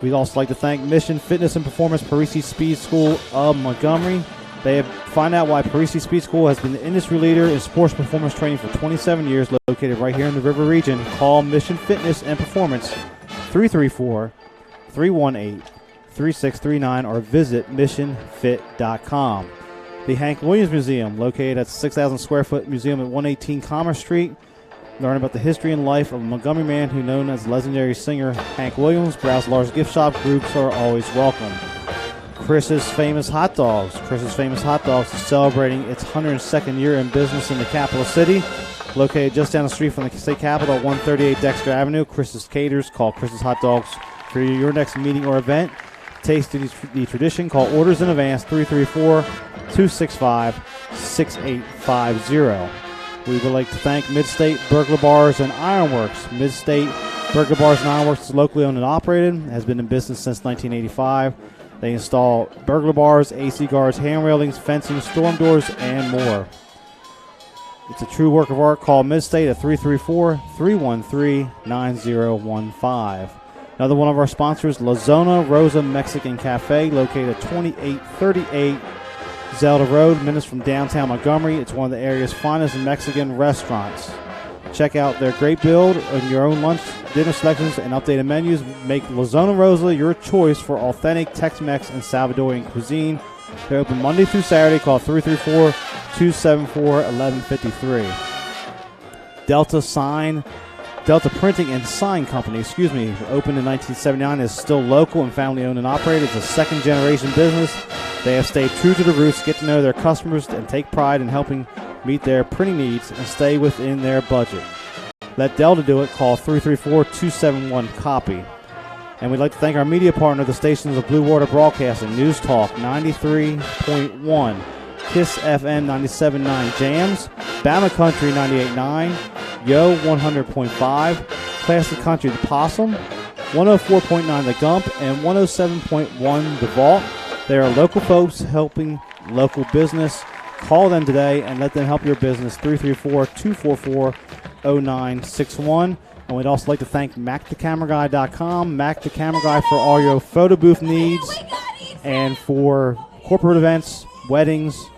We'd also like to thank Mission Fitness and Performance Parisi Speed School of Montgomery. Find out why Parisi Speed School has been the industry leader in sports performance training for 27 years, located right here in the River Region. Call Mission Fitness and Performance 334-318-3639 or visit missionfit.com. The Hank Williams Museum, located at 6,000 square foot museum at 118 Commerce Street. Learn about the history and life of a Montgomery man who known as legendary singer Hank Williams. Browse large gift shop. Groups are always welcome. Chris's Famous Hot Dogs. Chris's Famous Hot Dogs is celebrating its 102nd year in business in the capital city. Located just down the street from the state capitol at 138 Dexter Avenue, Chris's Caters. Call Chris's Hot Dogs for your next meeting or event. Taste the tradition. Call orders in advance, 334-265-6850. We would like to thank Mid-State Burglar Bars and Ironworks. Mid-State Burglar Bars and Ironworks is locally owned and operated, has been in business since 1985. They install burglar bars, AC guards, hand railings, fencing, storm doors, and more. It's a true work of art. Call Mid-State at 334-313-9015. Another one of our sponsors, La Zona Rosa Mexican Cafe, located at 2838 Zelda Road, minutes from downtown Montgomery. It's one of the area's finest Mexican restaurants. Check out their great build on your own lunch, dinner selections, and updated menus. Make La Zona Rosa your choice for authentic Tex-Mex and Salvadorian cuisine. They're open Monday through Saturday. Call 334-274-1153. Delta Printing and Sign Company, opened in 1979, is still local and family-owned and operated. It's a second-generation business. They have stayed true to the roots, get to know their customers, and take pride in helping meet their printing needs and stay within their budget. Let Delta do it. Call 334-271-COPY. And we'd like to thank our media partner, the stations of Blue Water Broadcasting, News Talk 93.1, KISS FM 97.9 Jams, Bama Country 98.9, Yo 100.5, Classic Country The Possum, 104.9 The Gump, and 107.1 The Vault. They are local folks helping local business. Call them today and let them help your business, 334-244-0961. And we'd also like to thank MacTheCameraGuy.com, Mac the Camera Guy, for all your photo booth needs and for corporate events, weddings.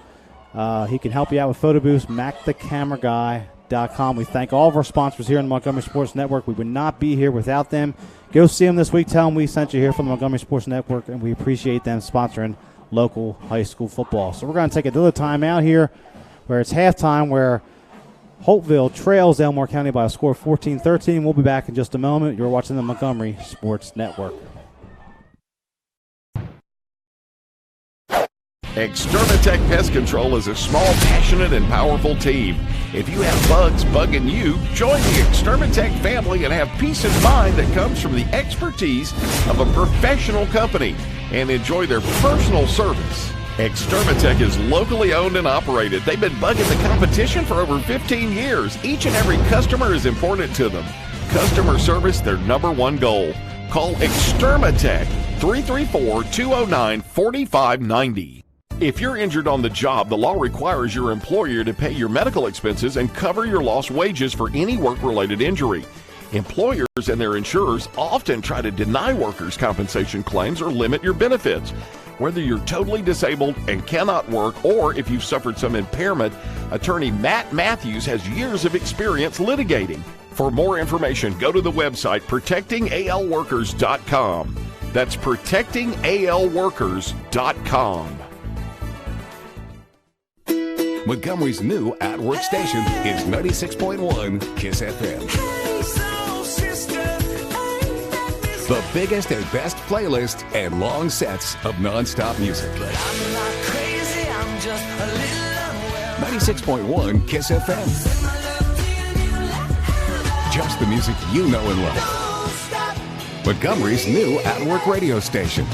He can help you out with photo booths, MacTheCameraGuy.com. We thank all of our sponsors here on the Montgomery Sports Network. We would not be here without them. Go see them this week. Tell them we sent you here from the Montgomery Sports Network, and we appreciate them sponsoring local high school football. So we're going to take another time out here where it's halftime, where Holtville trails Elmore County by a score of 14-13. We'll be back in just a moment. You're watching the Montgomery Sports Network. Extermatech Pest Control is a small, passionate, and powerful team. If you have bugs bugging you, join the Extermatech family and have peace of mind that comes from the expertise of a professional company and enjoy their personal service. Extermatech is locally owned and operated. They've been bugging the competition for over 15 years. Each and every customer is important to them. Customer service, their number one goal. Call Extermatech, 334-209-4590. If you're injured on the job, the law requires your employer to pay your medical expenses and cover your lost wages for any work-related injury. Employers and their insurers often try to deny workers' compensation claims or limit your benefits. Whether you're totally disabled and cannot work, or if you've suffered some impairment, attorney Matt Matthews has years of experience litigating. For more information, go to the website protectingalworkers.com. That's protectingalworkers.com. Montgomery's new at-work station is 96.1 KISS FM. The biggest and best playlist and long sets of nonstop music. 96.1 KISS FM. Just the music you know and love. Montgomery's new at-work radio station.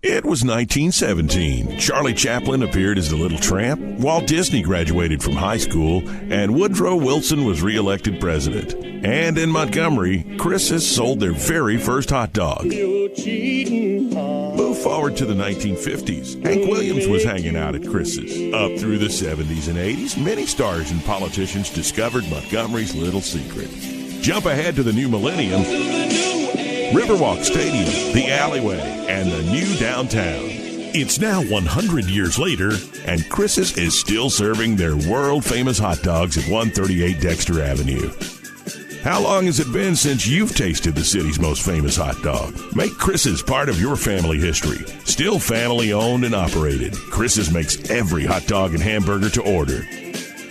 It was 1917. Charlie Chaplin appeared as the Little Tramp, Walt Disney graduated from high school, and Woodrow Wilson was reelected president. And in Montgomery, Chris's sold their very first hot dog. Move forward to the 1950s. Hank Williams was hanging out at Chris's. Up through the 70s and 80s, many stars and politicians discovered Montgomery's little secret. Jump ahead to the new millennium. Riverwalk Stadium, the alleyway, and the new downtown. It's now 100 years later, and Chris's is still serving their world-famous hot dogs at 138 Dexter Avenue. How long has it been since you've tasted the city's most famous hot dog? Make Chris's part of your family history. Still family-owned and operated, Chris's makes every hot dog and hamburger to order.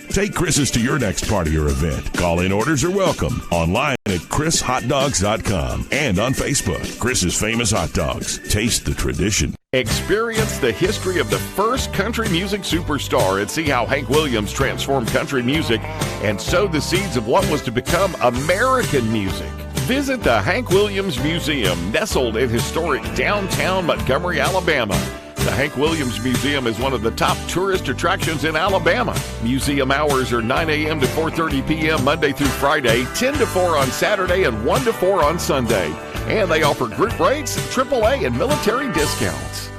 Take Chris's to your next party or event. Call-in orders are welcome. Online at chrishotdogs.com and on Facebook. Chris's Famous Hot Dogs. Taste the tradition. Experience the history of the first country music superstar and see how Hank Williams transformed country music and sowed the seeds of what was to become American music. Visit the Hank Williams Museum, nestled in historic downtown Montgomery, Alabama. The Hank Williams Museum is one of the top tourist attractions in Alabama. Museum hours are 9 a.m. to 4:30 p.m. Monday through Friday, 10 to 4 on Saturday, and 1 to 4 on Sunday. And they offer group rates, AAA, and military discounts.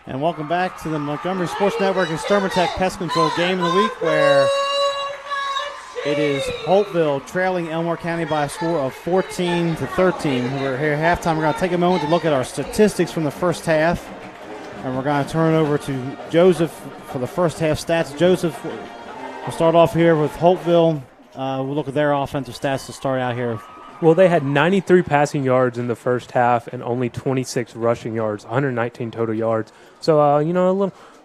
And welcome back to the Montgomery Sports Network and Extermatech Pest Control Game of the Week, where it is Holtville trailing Elmore County by a score of 14-13. We're here at halftime. We're going to take a moment to look at our statistics from the first half. And we're going to turn it over to Joseph for the first half stats. Joseph, we'll start off here with Holtville. We'll look at their offensive stats to start out here. Well, they had 93 passing yards in the first half and only 26 rushing yards, 119 total yards. So, a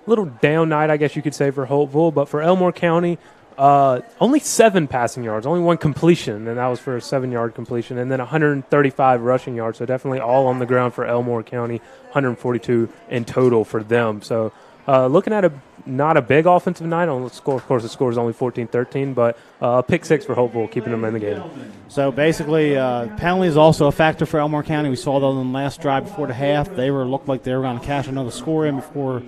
little down night, I guess you could say, for Holtville. But for Elmore County, only 7 passing yards, only 1 completion, and that was for a 7-yard completion, and then 135 rushing yards. So definitely all on the ground for Elmore County, 142 in total for them. So looking at not a big offensive night. On the score, of course, the score is only 14-13, but pick 6 for Holtville, keeping them in the game. So basically, penalty is also a factor for Elmore County. We saw that on the last drive before the half. They looked like they were going to cash another score in before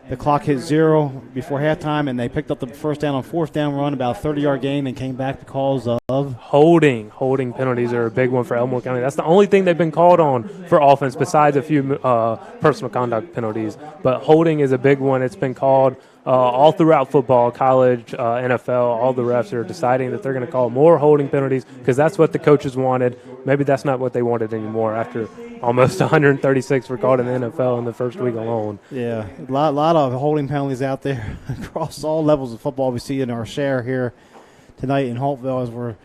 the clock hit 0 before halftime, and they picked up the first down on 4th down run, about a 30-yard gain, and came back because of holding. Holding penalties are a big one for Elmore County. That's the only thing they've been called on for offense besides a few personal conduct penalties. But holding is a big one. It's been called all throughout football, college, NFL. All the refs are deciding that they're going to call more holding penalties because that's what the coaches wanted. Maybe that's not what they wanted anymore after almost 136 were called in the NFL in the first week alone. Yeah, a lot of holding penalties out there across all levels of football. We see in our share here tonight in Holtville as we're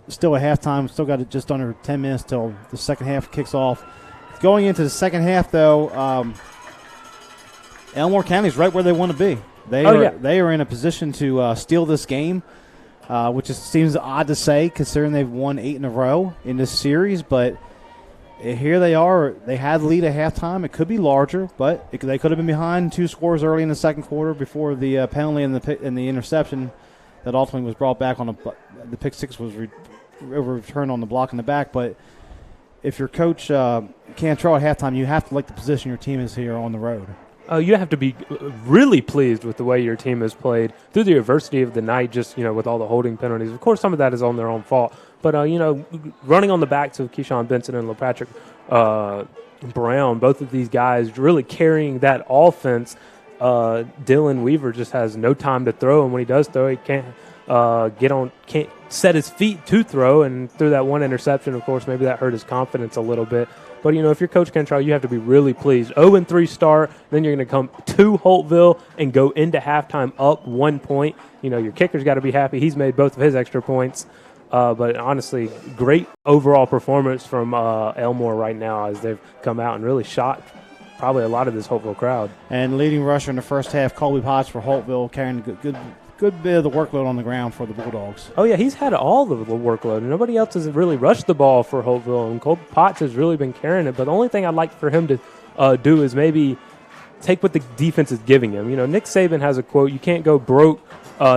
still at halftime. Still got just under 10 minutes till the second half kicks off. Going into the second half, though, Elmore County is right where they want to be. They are in a position to steal this game, which seems odd to say considering they've won 8 in a row in this series, but here they are. They had the lead at halftime. It could be larger, but they could have been behind 2 scores early in the second quarter before the penalty and the interception that ultimately was brought back on the pick 6 was returned on the block in the back. But if your coach can't throw at halftime, you have to like the position your team is here on the road. You have to be really pleased with the way your team has played through the adversity of the night, just, with all the holding penalties. Of course, some of that is on their own fault. But, running on the backs of Keyshawn Benson and LaPatrick Brown, both of these guys really carrying that offense. Dylan Weaver just has no time to throw, and when he does throw, he can't set his feet to throw, and through that one interception, of course, maybe that hurt his confidence a little bit. But, if your coach can't try, you have to be really pleased. 0-3 start, then you're going to come to Holtville and go into halftime up 1 point. Your kicker's got to be happy. He's made both of his extra points. But honestly, great overall performance from Elmore right now as they've come out and really shot probably a lot of this Holtville crowd. And leading rusher in the first half, Colby Potts for Holtville, carrying a good bit of the workload on the ground for the Bulldogs. Oh, yeah, he's had all the workload. Nobody else has really rushed the ball for Holtville, and Colby Potts has really been carrying it. But the only thing I'd like for him to do is maybe take what the defense is giving him. You know, Nick Saban has a quote, you can't go broke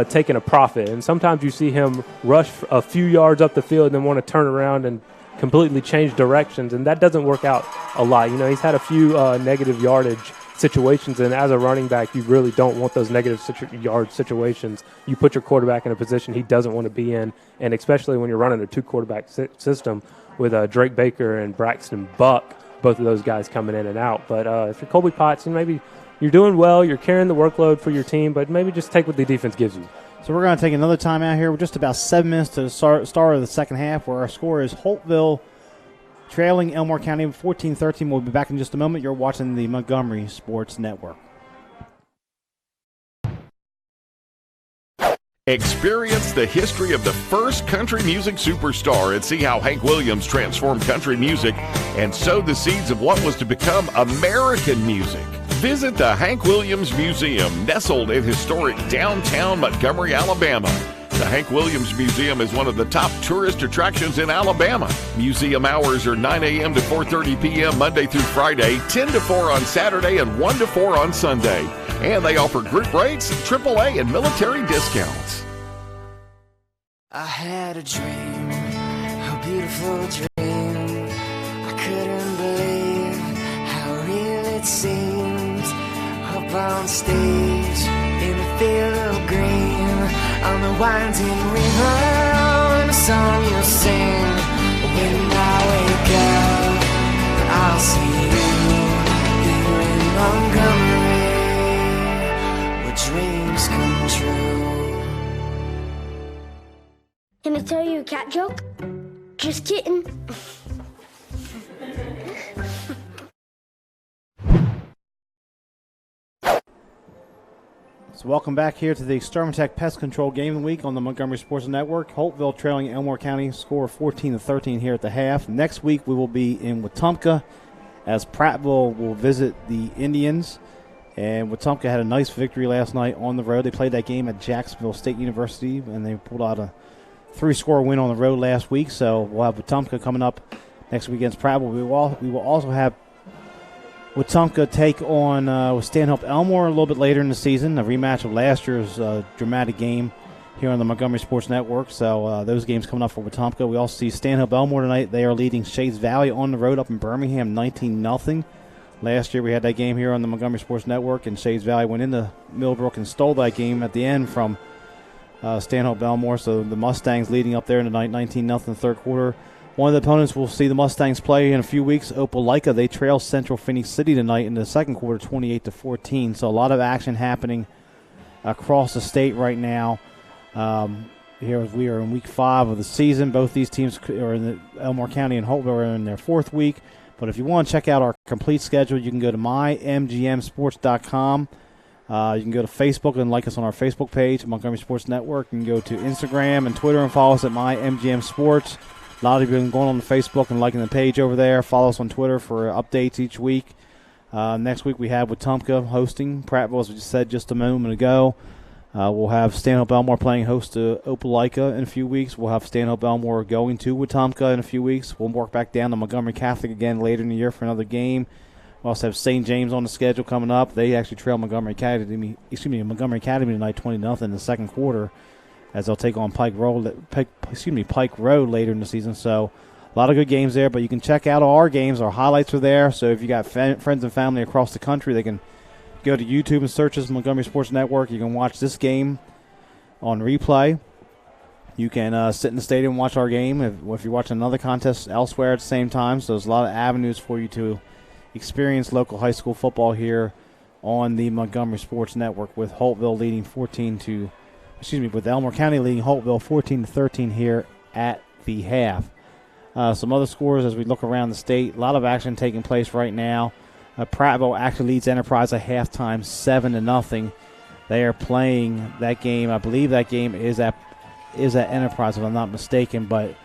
taking a profit. And sometimes you see him rush a few yards up the field and then want to turn around and completely change directions, and that doesn't work out a lot. You know, he's had a few negative yardage situations, and as a running back, you really don't want those negative yard situations. You put your quarterback in a position he doesn't want to be in, and especially when you're running a two-quarterback system with Drake Baker and Braxton Buck, both of those guys coming in and out. But if you're Colby Potts, maybe you're doing well, you're carrying the workload for your team, but maybe just take what the defense gives you. So we're going to take another time out here. We're just about 7 minutes to the start of the second half, where our score is Holtville trailing Elmore County 14-13. We'll be back in just a moment. You're watching the Montgomery Sports Network. Experience the history of the first country music superstar and see how Hank Williams transformed country music and sowed the seeds of what was to become American music. Visit the Hank Williams Museum, nestled in historic downtown Montgomery, Alabama. The Hank Williams Museum is one of the top tourist attractions in Alabama. Museum hours are 9 a.m. to 4:30 p.m. Monday through Friday, 10 to 4 on Saturday, and 1 to 4 on Sunday. And they offer group rates, AAA, and military discounts. I had a dream, a beautiful dream. I couldn't believe how real it seemed. Up on stage, in a field of green, on the winding river, and a song you'll sing. When I wake up, I'll see you here in Montgomery, where dreams come true. Can I tell you a cat joke? Just kidding. So welcome back here to the Extermatech Pest Control Game of the Week on the Montgomery Sports Network. Holtville trailing Elmore County, score 14-13 here at the half. Next week we will be in Wetumpka as Prattville will visit the Indians. And Wetumpka had a nice victory last night on the road. They played that game at Jacksonville State University, and they pulled out a 3-score win on the road last week. So we'll have Wetumpka coming up next week against Prattville. We will also have Wetumpka take on Stanhope Elmore a little bit later in the season, a rematch of last year's dramatic game here on the Montgomery Sports Network. So those games coming up for Wetumpka. We also see Stanhope Elmore tonight. They are leading Shades Valley on the road up in Birmingham 19-0. Last year we had that game here on the Montgomery Sports Network, and Shades Valley went into Millbrook and stole that game at the end from Stanhope Elmore. So the Mustangs leading up there in the night 19-0 third quarter. One of the opponents we'll see the Mustangs play in a few weeks, Opelika. They trail Central Phoenix City tonight in the second quarter, 28-14. So a lot of action happening across the state right now. Here as we are in week 5 of the season. Both these teams are in Elmore County and Holtville are in their 4th week. But if you want to check out our complete schedule, you can go to mymgmsports.com. You can go to Facebook and like us on our Facebook page, Montgomery Sports Network. You can go to Instagram and Twitter and follow us at mymgmsports. A lot of you have been going on to Facebook and liking the page over there. Follow us on Twitter for updates each week. Next week we have Wetumpka hosting Prattville, as we just said just a moment ago. We'll have Stanhope Elmore playing host to Opelika in a few weeks. We'll have Stanhope Elmore going to Wetumpka in a few weeks. We'll work back down to Montgomery Catholic again later in the year for another game. We also have St. James on the schedule coming up. They actually trail Montgomery Academy tonight 20-0 in the second quarter, as they'll take on Pike Road later in the season. So a lot of good games there, but you can check out all our games. Our highlights are there. So if you got friends and family across the country, they can go to YouTube and search us Montgomery Sports Network. You can watch this game on replay. You can sit in the stadium and watch our game if you're watching another contest elsewhere at the same time. So there's a lot of avenues for you to experience local high school football here on the Montgomery Sports Network, with Holtville leading with Elmore County leading Holtville 14-13 here at the half. Some other scores as we look around the state. A lot of action taking place right now. Prattville actually leads Enterprise at halftime 7-0. They are playing that game. I believe that game is at Enterprise, if I'm not mistaken. But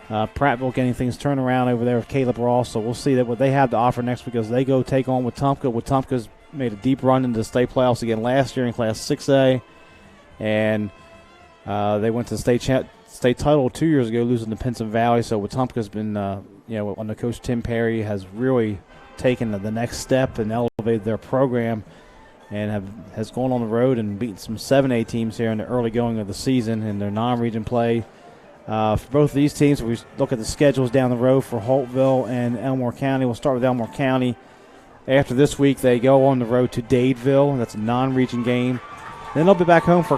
Prattville getting things turned around over there with Caleb Ross, so we'll see that what they have to offer next week as they go take on Wetumpka. Wetumpka's made a deep run into the state playoffs again last year in Class 6A, and they went to the state title 2 years ago, losing to Pinson Valley. So Wetumpka's been, under Coach Tim Perry, has really taken the next step and elevated their program, and has gone on the road and beaten some 7A teams here in the early going of the season in their non-region play. For both of these teams, we look at the schedules down the road for Holtville and Elmore County. We'll start with Elmore County. After this week, they go on the road to Dadeville. That's a non-region game. Then they'll be back home for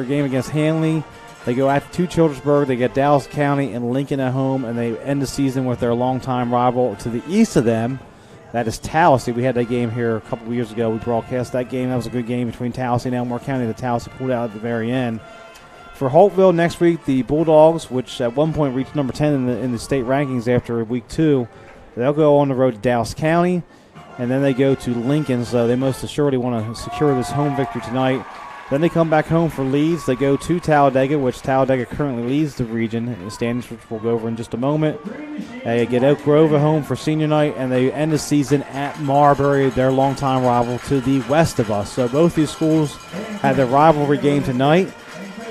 a game against Hanley. They go out to Childersburg. They get Dallas County and Lincoln at home, and they end the season with their longtime rival to the east of them. That is Tallahassee. We had that game here a couple of years ago. We broadcast that game. That was a good game between Tallahassee and Elmore County. The Tallahassee pulled out at the very end. For Holtville next week, the Bulldogs, which at one point reached number 10 in the state rankings after week 2, they'll go on the road to Dallas County, and then they go to Lincoln, so they most assuredly want to secure this home victory tonight. Then they come back home for Leeds. They go to Talladega, which Talladega currently leads the region in the standings, which we'll go over in just a moment. They get Oak Grove at home for senior night, and they end the season at Marbury, their longtime rival to the west of us. So both these schools had their rivalry game tonight,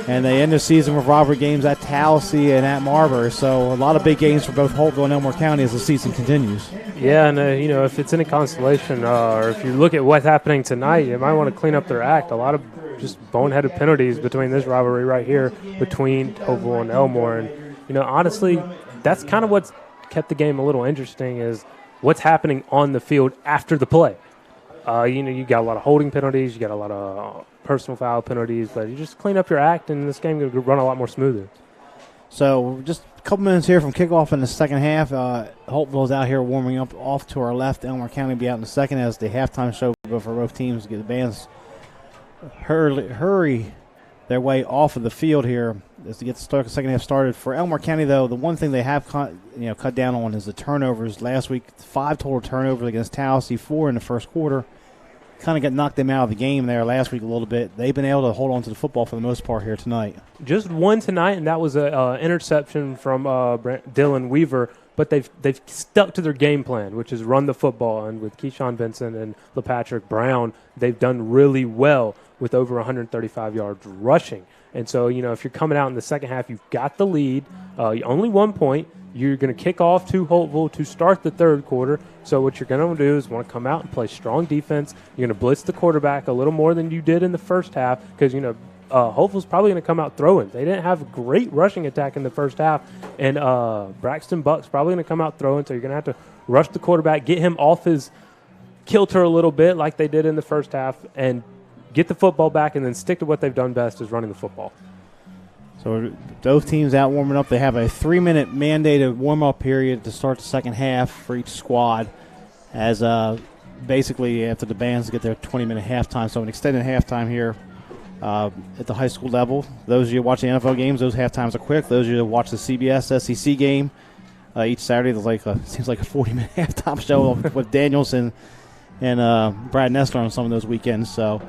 and they end the season with rivalry games at Tallahassee and at Marbury. So a lot of big games for both Holtville and Elmore County as the season continues. Yeah, and if it's any consolation, or if you look at what's happening tonight, you might want to clean up their act. A lot of just boneheaded penalties between this rivalry right here between Holtville and Elmore. And, honestly, that's kind of what's kept the game a little interesting is what's happening on the field after the play. You got a lot of holding penalties, you got a lot of personal foul penalties, but you just clean up your act, and this game will run a lot more smoother. So just a couple minutes here from kickoff in the second half. Holtville's out here warming up off to our left. Elmore County will be out in the second as the halftime show for both teams to get the bands hurry their way off of the field here as to get the second half started. For Elmore County, though, the one thing they have cut down on is the turnovers. Last week, 5 total turnovers against Tallahassee, 4 in the first quarter. Kind of got knocked them out of the game there last week a little bit. They've been able to hold on to the football for the most part here tonight. Just one tonight, and that was an interception from Dylan Weaver. But they've stuck to their game plan, which is run the football. And with Keyshawn Benson and LePatrick Brown, they've done really well with over 135 yards rushing. And so, if you're coming out in the second half, you've got the lead, only 1 point. You're going to kick off to Holtville to start the third quarter. So what you're going to do is want to come out and play strong defense. You're going to blitz the quarterback a little more than you did in the first half because, Holtville's probably going to come out throwing. They didn't have a great rushing attack in the first half, and Braxton Buck's probably going to come out throwing, so you're going to have to rush the quarterback, get him off his kilter a little bit like they did in the first half, and get the football back and then stick to what they've done best is running the football. So both teams out warming up. They have a 3-minute mandated warm-up period to start the second half for each squad as basically after the bands get their 20-minute halftime. So an extended halftime here at the high school level. Those of you watching the NFL games, those halftimes are quick. Those of you that watch the CBS SEC game, each Saturday there's seems like a 40-minute halftime show with Daniels and Brad Nestler on some of those weekends. So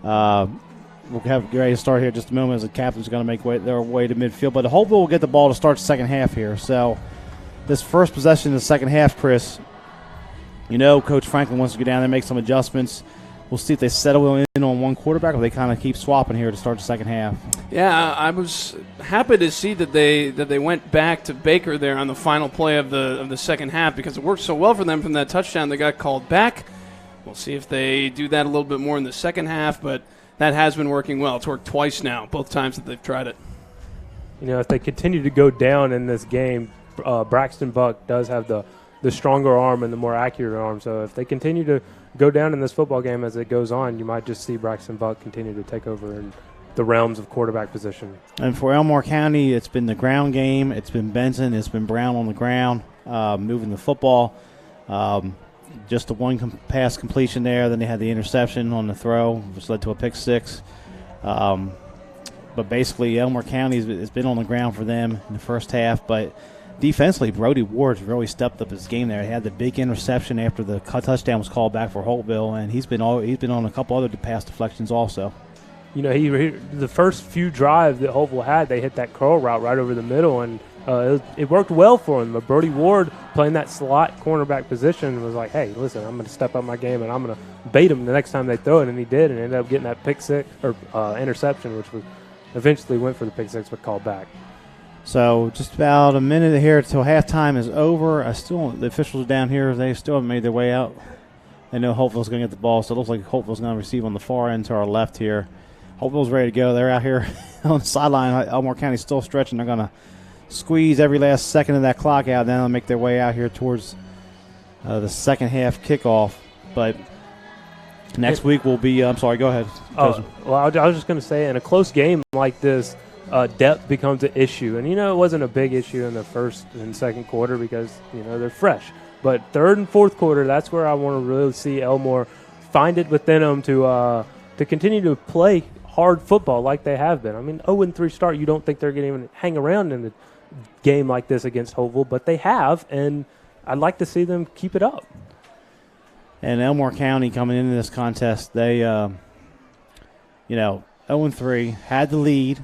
we'll get ready to start here in just a moment as the captain's going to make their way to midfield. But Holtville will get the ball to start the second half here. So this first possession in the second half, Chris, Coach Franklin wants to go down there and make some adjustments. We'll see if they settle in on one quarterback or they kind of keep swapping here to start the second half. Yeah, I was happy to see that they went back to Baker there on the final play of the second half because it worked so well for them from that touchdown. They got called back. We'll see if they do that a little bit more in the second half, but that has been working well. It's worked twice now, both times that they've tried it. If they continue to go down in this game, Braxton Buck does have the stronger arm and the more accurate arm. So if they continue to go down in this football game as it goes on, you might just see Braxton Buck continue to take over in the realms of quarterback position. And for Elmore County, it's been the ground game. It's been Benson. It's been Brown on the ground, moving the football. Just the one pass completion there. Then they had the interception on the throw, which led to a pick six. But basically, Elmore County has been on the ground for them in the first half. But defensively, Brody Ward's really stepped up his game there. He had the big interception after the touchdown was called back for Holtville, and he's been on a couple other pass deflections also. the first few drives that Holtville had, they hit that curl route right over the middle, and it worked well for him. But Brody Ward, playing that slot cornerback position, was like, hey, listen, I'm going to step up my game, and I'm going to bait him the next time they throw it, and he did, and ended up getting that pick six or interception, which was eventually went for the pick six but called back. So just about a minute here until halftime is over. The officials down here, they still haven't made their way out. They know Holtville's going to get the ball, so it looks like Holtville's going to receive on the far end to our left here. Holtville's ready to go. They're out here on the sideline. Elmore County's still stretching. They're going to squeeze every last second of that clock out. Then they'll make their way out here towards the second half kickoff. But next week will be I'm sorry, go ahead. Well, I was just going to say, in a close game like this, depth becomes an issue. And, it wasn't a big issue in the first and second quarter because, they're fresh. But third and fourth quarter, that's where I want to really see Elmore find it within them to continue to play hard football like they have been. I mean, 0-3 start, you don't think they're going to even hang around in a game like this against Holtville, but they have, and I'd like to see them keep it up. And Elmore County coming into this contest, they, 0-3, had the lead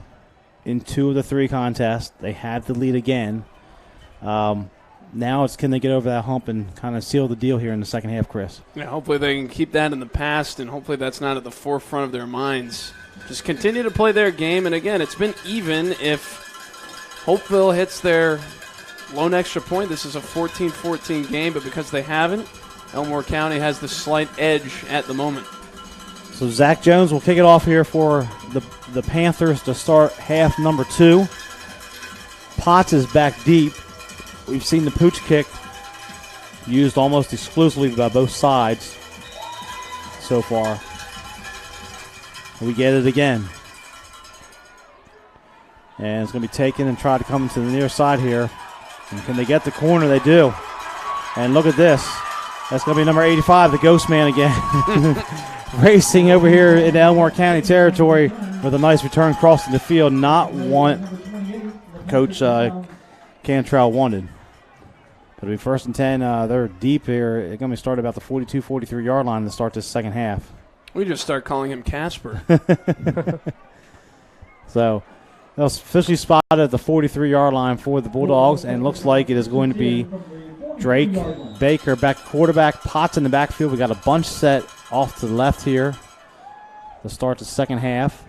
in 2 of the 3 contests. They had the lead again. Now it's can they get over that hump and kind of seal the deal here in the second half, Chris? Yeah, hopefully they can keep that in the past, and hopefully that's not at the forefront of their minds. Just continue to play their game, and again, it's been even. If Holtville hits their lone extra point, this is a 14-14 game, but because they haven't, Elmore County has the slight edge at the moment. So Zach Jones will kick it off here for the Panthers to start half number 2. Potts is back deep. We've seen the pooch kick used almost exclusively by both sides so far. We get it again. And it's going to be taken and try to come to the near side here. And can they get the corner? They do. And look at this. That's going to be number 85, the Ghost Man again. Racing over here in Elmore County territory with a nice return crossing the field. Not what Coach Cantrell wanted. It'll be 1st and 10. They're deep here. They're going to be started about the 42, 43-yard line to start this second half. We just start calling him Casper. So they'll officially spotted at the 43-yard line for the Bulldogs, and looks like it is going to be Drake Baker back quarterback. Potts in the backfield. We got a bunch set off to the left here to start the second half.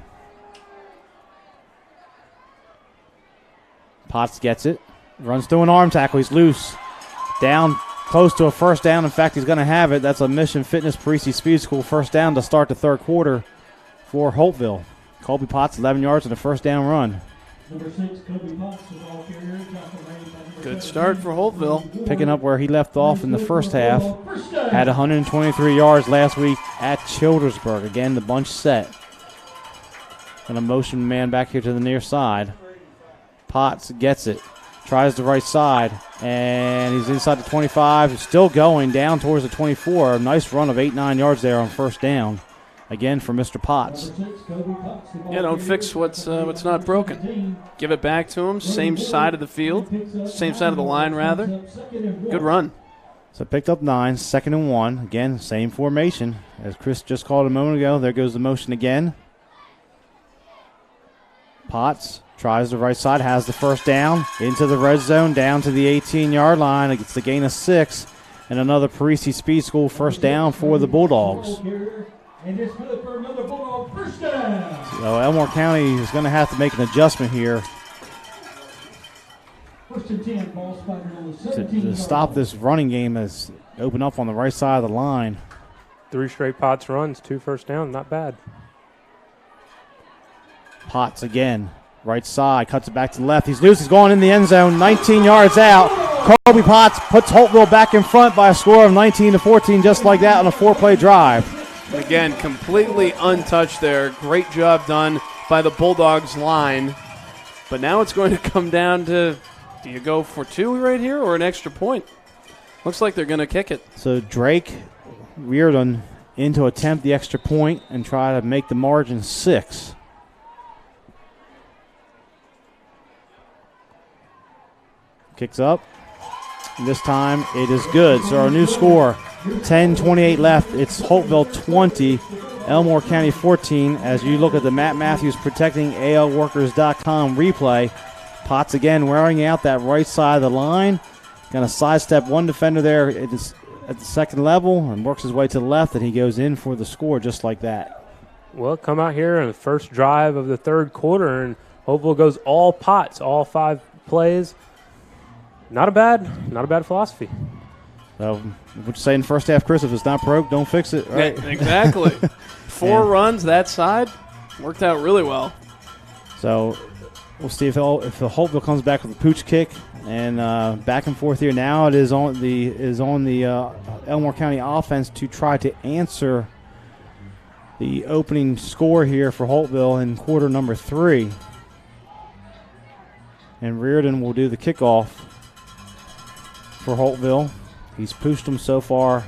Potts gets it. Runs through an arm tackle. He's loose. Down close to a first down. In fact, he's going to have it. That's a Mission Fitness Parisi Speed School first down to start the third quarter for Holtville. Colby Potts, 11 yards and a first down run. Number 6, Kobe Potts, the ball carrier. Good start for Holtville. Picking up where he left off in the first half. Had 123 yards last week at Childersburg. Again, the bunch set. Going to motion man back here to the near side. Potts gets it. Tries the right side, and he's inside the 25. He's still going down towards the 24. A nice run of 8-9 yards there on first down. Again for Mr. Potts. Yeah, don't fix what's not broken. Give it back to him. Same side of the field. Same side of the line, rather. Good run. So picked up 9, 2nd and 1. Again, same formation. As Chris just called a moment ago, there goes the motion again. Potts tries the right side, has the first down, into the red zone, down to the 18-yard line. It gets the gain of 6, and another Parisi Speed School first down for the Bulldogs. And it's good for another Bulldog first down. So Elmore County is going to have to make an adjustment here 1st and 10, ball spotted on the 17. to stop this running game as open up on the right side of the line. 3 straight Potts runs, 2 first down, not bad. Potts again. Right side, cuts it back to the left. He's loose. He's going in the end zone. 19 yards out. Colby Potts puts Holtville back in front by a score of 19-14, just like that on a 4-play drive. Again, completely untouched there. Great job done by the Bulldogs line. But now it's going to come down to, do you go for 2 right here or an extra point? Looks like they're going to kick it. So Drake Reardon in to attempt the extra point and try to make the margin 6. Kicks up. And this time it is good. So our new score, 10-28 left. It's Holtville 20, Elmore County 14. As you look at the Matt Matthews Protecting ALWorkers.com replay, Potts again wearing out that right side of the line. Going to sidestep one defender there at the second level and works his way to the left, and he goes in for the score just like that. Well, come out here in the first drive of the third quarter, and Holtville goes all Potts, all 5 plays. Not a bad philosophy. So, what you say in the first half, Chris? If it's not broke, don't fix it, right? Yeah, exactly. 4 runs that side worked out really well. So, we'll see if the Holtville comes back with a pooch kick and back and forth here. Now it is on the Elmore County offense to try to answer the opening score here for Holtville in quarter number 3. And Reardon will do the kickoff for Holtville. He's pushed them so far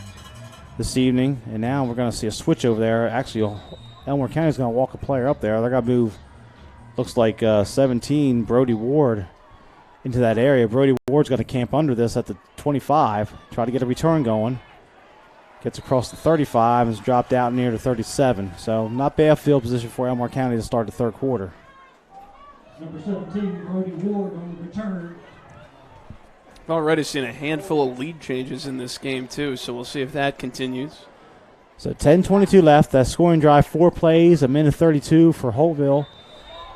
this evening, and now we're going to see a switch over there. Actually, Elmore County is going to walk a player up there. They're going to move, looks like 17, Brody Ward, into that area. Brody Ward's going to camp under this at the 25, try to get a return going. Gets across the 35 and is dropped out near the 37. So not bad field position for Elmore County to start the third quarter. Number 17, Brody Ward on the return. I've already seen a handful of lead changes in this game, too, so we'll see if that continues. So 10:22 left. That scoring drive, 4 plays, a minute 32 for Holtville.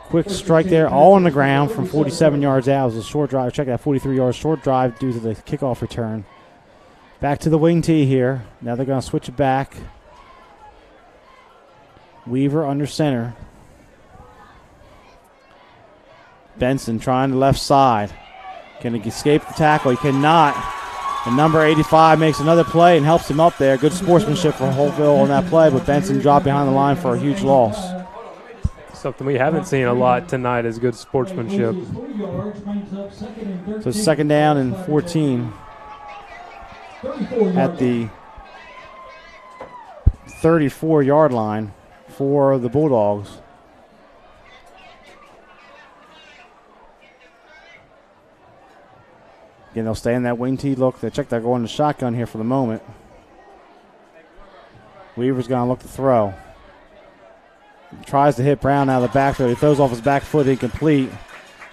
Quick strike there, all on the ground from 47 yards out. It was a short drive. Check that 43 yards short drive due to the kickoff return. Back to the wing tee here. Now they're going to switch it back. Weaver under center. Benson trying the left side. Can he escape the tackle? He cannot. And number 85 makes another play and helps him up there. Good sportsmanship for Holtville on that play, but Benson dropped behind the line for a huge loss. Something we haven't seen a lot tonight is good sportsmanship. So second down and 14 at the 34-yard line for the Bulldogs. Again, they'll stay in that wing tee look. They check they're going to shotgun here for the moment. Weaver's going to look to throw. He tries to hit Brown out of the backfield. He throws off his back foot, incomplete.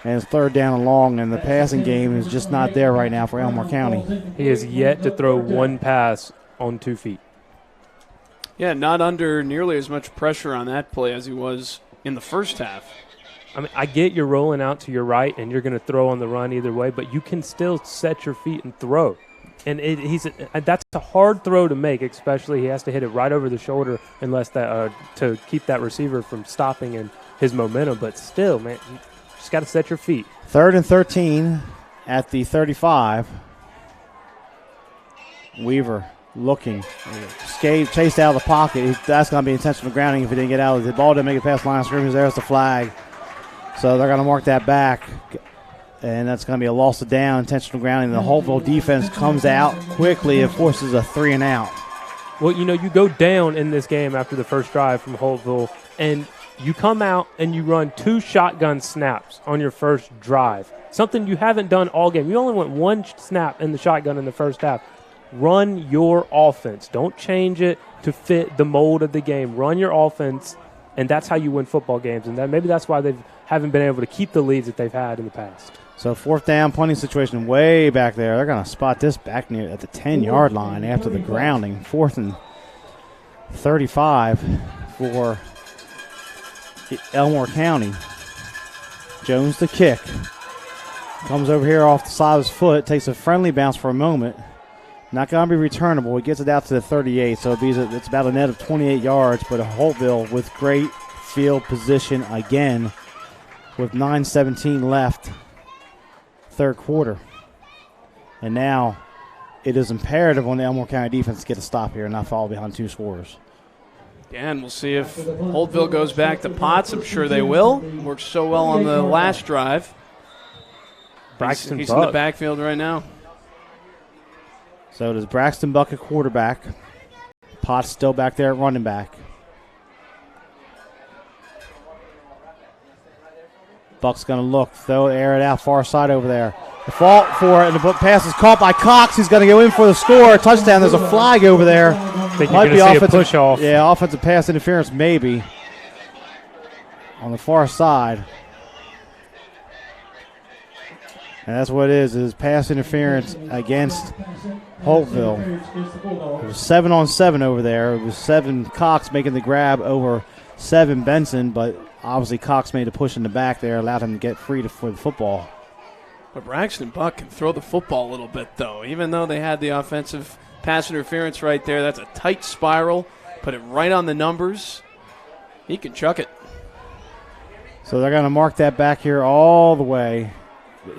And it's third down and long, and the passing game is just not there right now for Elmore County. He has yet to throw one pass on 2 feet. Yeah, not under nearly as much pressure on that play as he was in the first half. I mean, I get you're rolling out to your right and you're going to throw on the run either way, but you can still set your feet and throw. And that's a hard throw to make, especially he has to hit it right over the shoulder unless that to keep that receiver from stopping and his momentum. But still, man, you just got to set your feet. 3rd and 13 at the 35. Weaver looking, chased out of the pocket. That's going to be intentional grounding if he didn't get out. The ball didn't make it past the line of scrimmage. There's the flag. So they're going to mark that back, and that's going to be a loss of down, intentional grounding. The Holtville defense comes out quickly and forces a 3 and out. Well, you know, you go down in this game after the first drive from Holtville, and you come out and you run 2 shotgun snaps on your first drive, something you haven't done all game. You only went 1 snap in the shotgun in the first half. Run your offense. Don't change it to fit the mold of the game. Run your offense, and that's how you win football games, and maybe that's why they haven't been able to keep the leads that they've had in the past. So 4th down, punting situation way back there. They're going to spot this back near at the 10-yard line after the grounding. 4th and 35 for Elmore County. Jones the kick. Comes over here off the side of his foot, takes a friendly bounce for a moment. Not going to be returnable. He gets it out to the 38, so it's about a net of 28 yards, but a Holtville with great field position again with 9:17 left, third quarter. And now it is imperative on the Elmore County defense to get a stop here and not fall behind 2 scores. Yeah, and we'll see if Holtville goes back to Potts. I'm sure they will. Worked so well on the last drive. He's in the backfield right now. So does Braxton Buck at quarterback. Potts still back there at running back. Buck's going to look, air it out far side over there. The fault for it, and the pass is caught by Cox. He's going to go in for the score. Touchdown. There's a flag over there think you're going to see a push off. Yeah, offensive pass interference maybe on the far side. And that's what it is pass interference against Holtville. It was 7-on-7 over there. It was 7 Cox making the grab over 7 Benson, but obviously Cox made a push in the back there, allowed him to get free for the football. But Braxton Buck can throw the football a little bit, though. Even though they had the offensive pass interference right there, that's a tight spiral. Put it right on the numbers. He can chuck it. So they're going to mark that back here all the way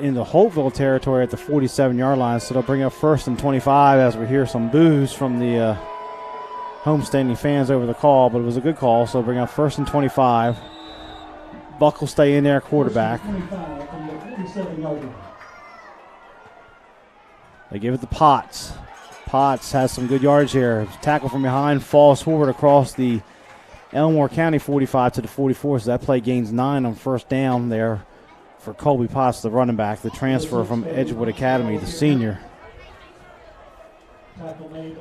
in the Holtville territory at the 47-yard line. So they'll bring up 1st and 25 as we hear some boos from the homestanding fans over the call, but it was a good call. So bring up 1st and 25. Buck will stay in there, quarterback. They give it to Potts. Potts has some good yards here. Tackle from behind, falls forward across the Elmore County 45 to the 44. So that play gains 9 on 1st down there for Colby Potts, the running back, the transfer from Edgewood Academy, the senior.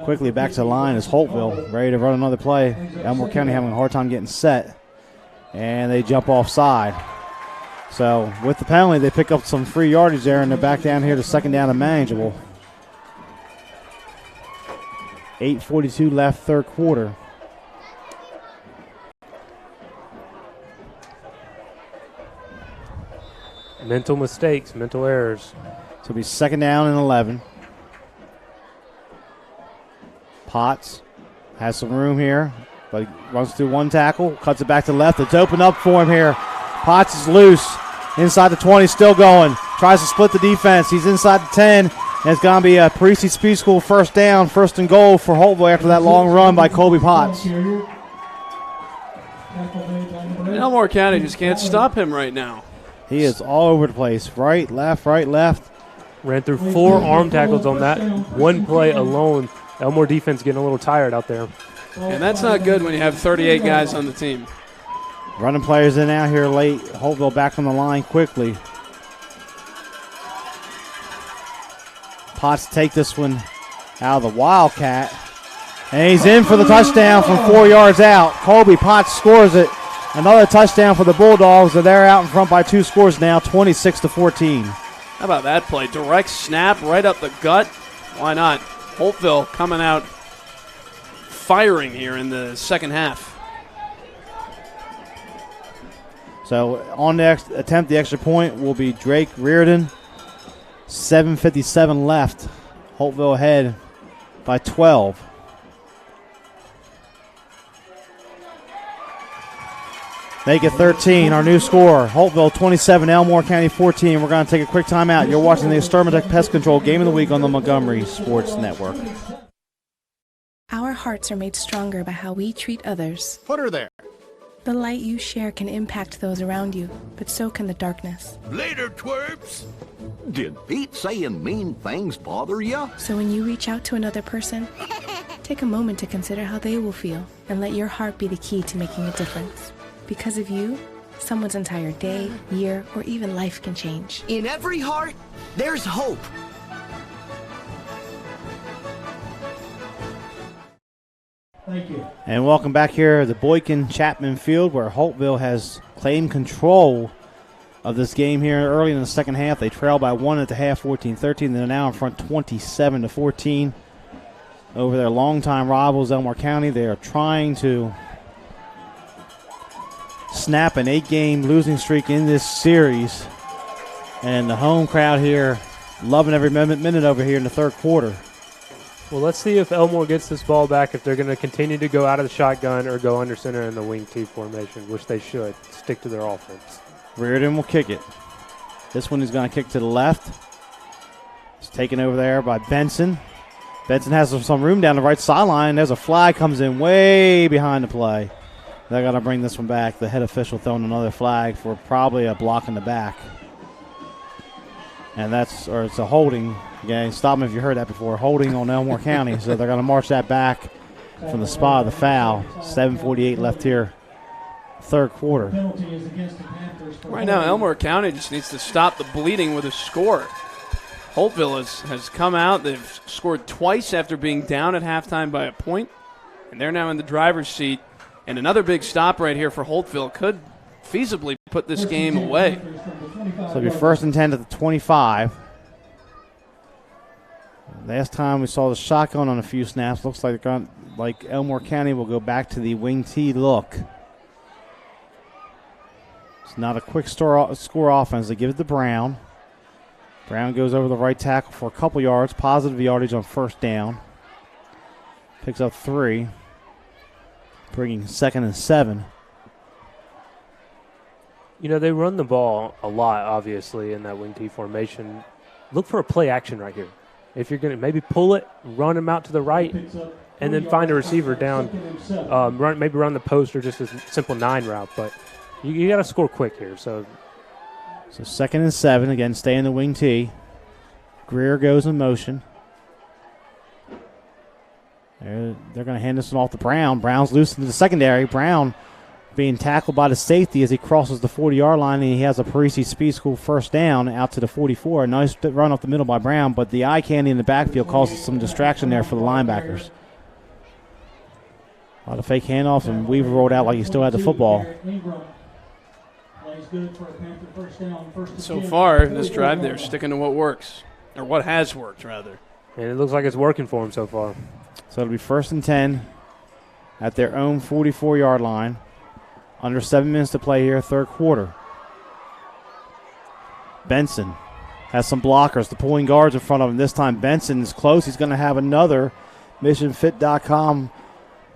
Quickly back to the line is Holtville, ready to run another play. Elmore County having a hard time getting set, and they jump offside. So with the penalty, they pick up some free yardage there, and they're back down here to 2nd down and manageable. 8:42 left, 3rd quarter. Mental mistakes, mental errors. So it'll be 2nd down and 11. Potts has some room here, but he runs through 1 tackle, cuts it back to the left. It's open up for him here. Potts is loose. Inside the 20, still going. Tries to split the defense. He's inside the 10. And it's going to be a Parisi Speed School 1st down, 1st and goal for Holtville after that long run by Colby Potts. Elmore County just can't stop him right now. He is all over the place. Right, left, right, left. Ran through 4 arm tackles on that one play alone. Elmore defense getting a little tired out there. And that's not good when you have 38 guys on the team. Running players in out here late. Holtville back on the line quickly. Potts take this one out of the Wildcat. And he's in for the touchdown from 4 yards out. Colby Potts scores it. Another touchdown for the Bulldogs. They're out in front by 2 scores now, 26-14. How about that play? Direct snap right up the gut. Why not? Holtville coming out firing here in the second half. So on the attempt, the extra point will be Drake Reardon. 7:57 left. Holtville ahead by 12. Make it 13, our new score. Holtville 27, Elmore County 14. We're going to take a quick timeout. You're watching the Extermatech Pest Control Game of the Week on the Montgomery Sports Network. Our hearts are made stronger by how we treat others. Put her there. The light you share can impact those around you, but so can the darkness. Later, twerps. Did Pete saying mean things bother you? So when you reach out to another person, take a moment to consider how they will feel and let your heart be the key to making a difference. Because of you, someone's entire day, year, or even life can change. In every heart, there's hope. Thank you. And welcome back here at the Boykin Chapman Field, where Holtville has claimed control of this game here early in the second half. They trail by 1 at the half, 14-13. They're now in front 27-14 over their longtime rivals, Elmore County. They are trying to snap an 8-game losing streak in this series. And the home crowd here loving every minute over here in the third quarter. Well, let's see if Elmore gets this ball back, if they're going to continue to go out of the shotgun or go under center in the wing T formation, which they should. Stick to their offense. Reardon will kick it. This one is going to kick to the left. It's taken over there by Benson. Benson has some room down the right sideline. There's a flag comes in way behind the play. They're going to bring this one back. The head official throwing another flag for probably a block in the back. And it's a holding. Again, stop me if you heard that before. Holding on Elmore County. So they're going to march that back from the spot of the foul. 7:48 left here, third quarter. Right now, Elmore County just needs to stop the bleeding with a score. Holtville has come out. They've scored twice after being down at halftime by a point. And they're now in the driver's seat. And another big stop right here for Holtville could feasibly put this game away. So it'll be 1st and 10 at the 25. Last time we saw the shotgun on a few snaps. Looks like Elmore County will go back to the wing T look. It's not a quick score offense. They give it to Brown. Brown goes over the right tackle for a couple yards. Positive yardage on 1st down. Picks up 3. Bringing 2nd and 7. You know, they run the ball a lot, obviously, in that wing T formation. Look for a play action right here. If you're going to maybe pull it, run him out to the right, and then find a receiver down, maybe run the post or just a simple 9 route. But you got to score quick here. So 2nd and 7. Again, stay in the wing T. Greer goes in motion. They're going to hand this one off to Brown. Brown's loose into the secondary. Brown being tackled by the safety as he crosses the 40-yard line, and he has a Parisi Speed School 1st down out to the 44. A nice run up the middle by Brown, but the eye candy in the backfield causes some distraction there for the linebackers. A lot of fake handoffs, and Weaver rolled out like he still had the football. So far, this drive, they're sticking to what works, or what has worked, rather. And it looks like it's working for them so far. So it'll be 1st and 10 at their own 44-yard line. Under 7 minutes to play here, 3rd quarter. Benson has some blockers, the pulling guards in front of him. This time Benson is close. He's going to have another MissionFit.com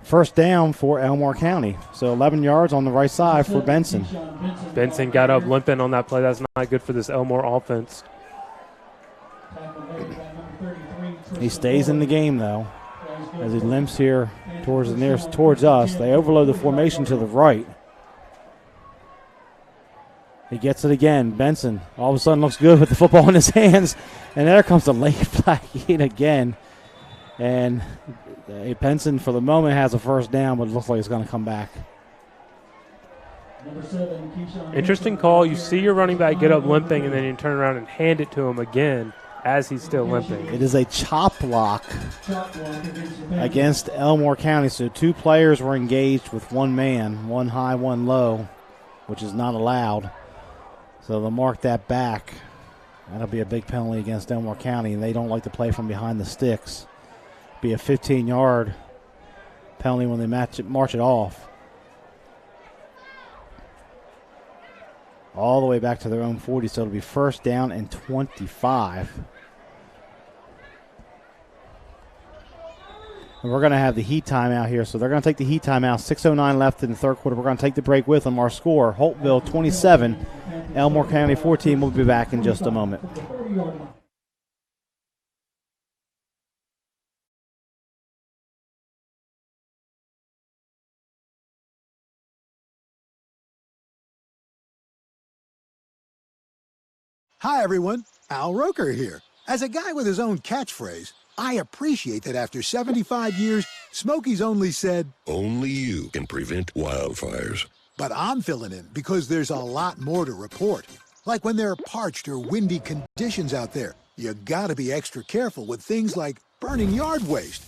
1st down for Elmore County. So 11 yards on the right side for Benson. Benson got up limping on that play. That's not good for this Elmore offense. He stays in the game, though, as he limps here towards us. They overload the formation to the right. He gets it again. Benson all of a sudden looks good with the football in his hands. And there comes the late flag in again. And Benson, for the moment, has a 1st down, but it looks like it's going to come back. Interesting call. You see your running back get up limping, and then you turn around and hand it to him again as he's still limping. It is a chop block against Elmore County. So 2 players were engaged with 1 man, 1 high, 1 low, which is not allowed. So they'll mark that back. That'll be a big penalty against Elmore County, and they don't like to play from behind the sticks. Be a 15-yard penalty when they march it off. All the way back to their own 40, so it'll be 1st down and 25. And we're going to have the heat timeout here, so they're going to take the heat timeout. 6:09 left in the 3rd quarter. We're going to take the break with them. Our score, Holtville 27, Elmore County 14. We'll be back in just a moment. Hi, everyone. Al Roker here. As a guy with his own catchphrase, I appreciate that after 75 years, Smokey's only said, "Only you can prevent wildfires." But I'm filling in because there's a lot more to report. Like when there are parched or windy conditions out there, you gotta be extra careful with things like burning yard waste.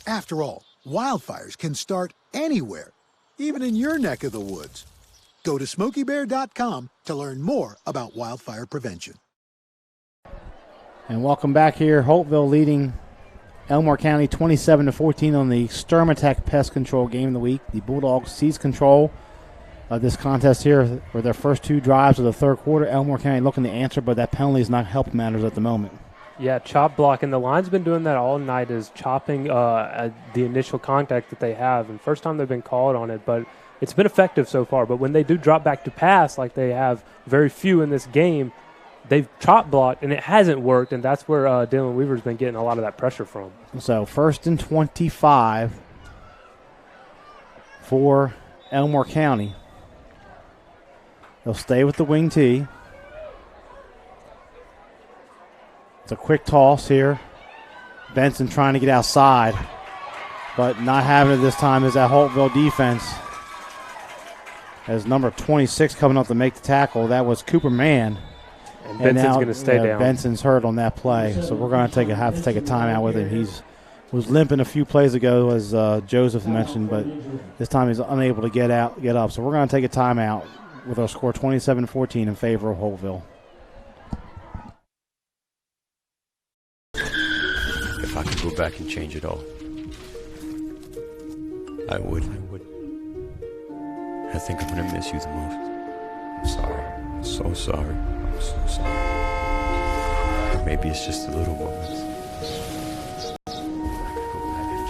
After all, wildfires can start anywhere, even in your neck of the woods. Go to SmokeyBear.com to learn more about wildfire prevention. And welcome back here. Holtville leading Elmore County 27-14 on the Sturmatech Pest Control Game of the Week. The Bulldogs seize control of this contest here for their first 2 drives of the 3rd quarter. Elmore County looking to answer, but that penalty is not helping matters at the moment. Yeah, chop block, and the line's been doing that all night, is chopping the initial contact that they have. And first time they've been called on it, but it's been effective so far. But when they do drop back to pass, like they have very few in this game, they've chop blocked, and it hasn't worked, and that's where Dylan Weaver's been getting a lot of that pressure from. So 1st and 25 for Elmore County. They'll stay with the wing T. It's a quick toss here. Benson trying to get outside, but not having it this time is that Holtville defense. As number 26 coming up to make the tackle, that was Cooper Mann. And Benson's going to stay down. Benson's hurt on that play, so we're going to have to take a timeout with him. was limping a few plays ago, as Joseph mentioned, but this time he's unable to get up. So we're going to take a timeout with our score 27-14 in favor of Holtville. If I could go back and change it all, I would. I think I'm going to miss you the most. I'm sorry. I'm so sorry. I'm so sorry. Maybe it's just the little moments. If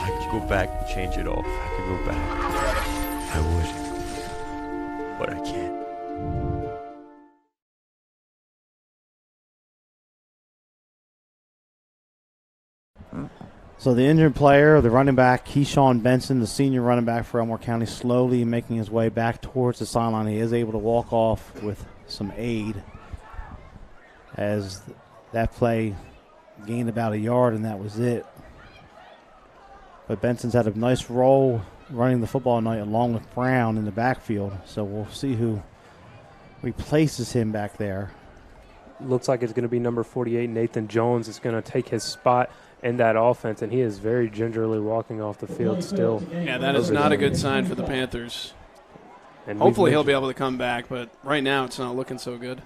I could go back and change it all, if I could go back, I would. But I can't. So the injured player, the running back, Keyshawn Benson, the senior running back for Elmore County, slowly making his way back towards the sideline. He is able to walk off with some aid as that play gained about a yard, and that was it. But Benson's had a nice role running the football tonight along with Brown in the backfield. So we'll see who replaces him back there. Looks like it's going to be number 48, Nathan Jones, is going to take his spot in that offense, and he is very gingerly walking off the field still. Yeah, that is not a good sign for the Panthers. And hopefully he'll be able to come back, but right now it's not looking so good.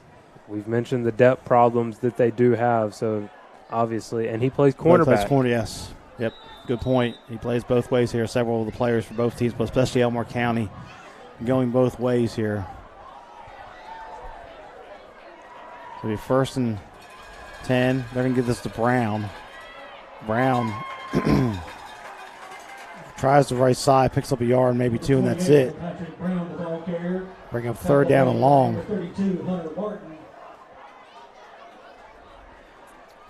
We've mentioned the depth problems that they do have, so obviously, and he plays cornerback. Yes. Yep, good point. He plays both ways here. Several of the players for both teams, but especially Elmore County, going both ways here. So it'll be 1st and 10. They're going to give this to Brown. Brown tries the right side, picks up a yard, maybe 2, and that's it. Bring up 3rd down and long.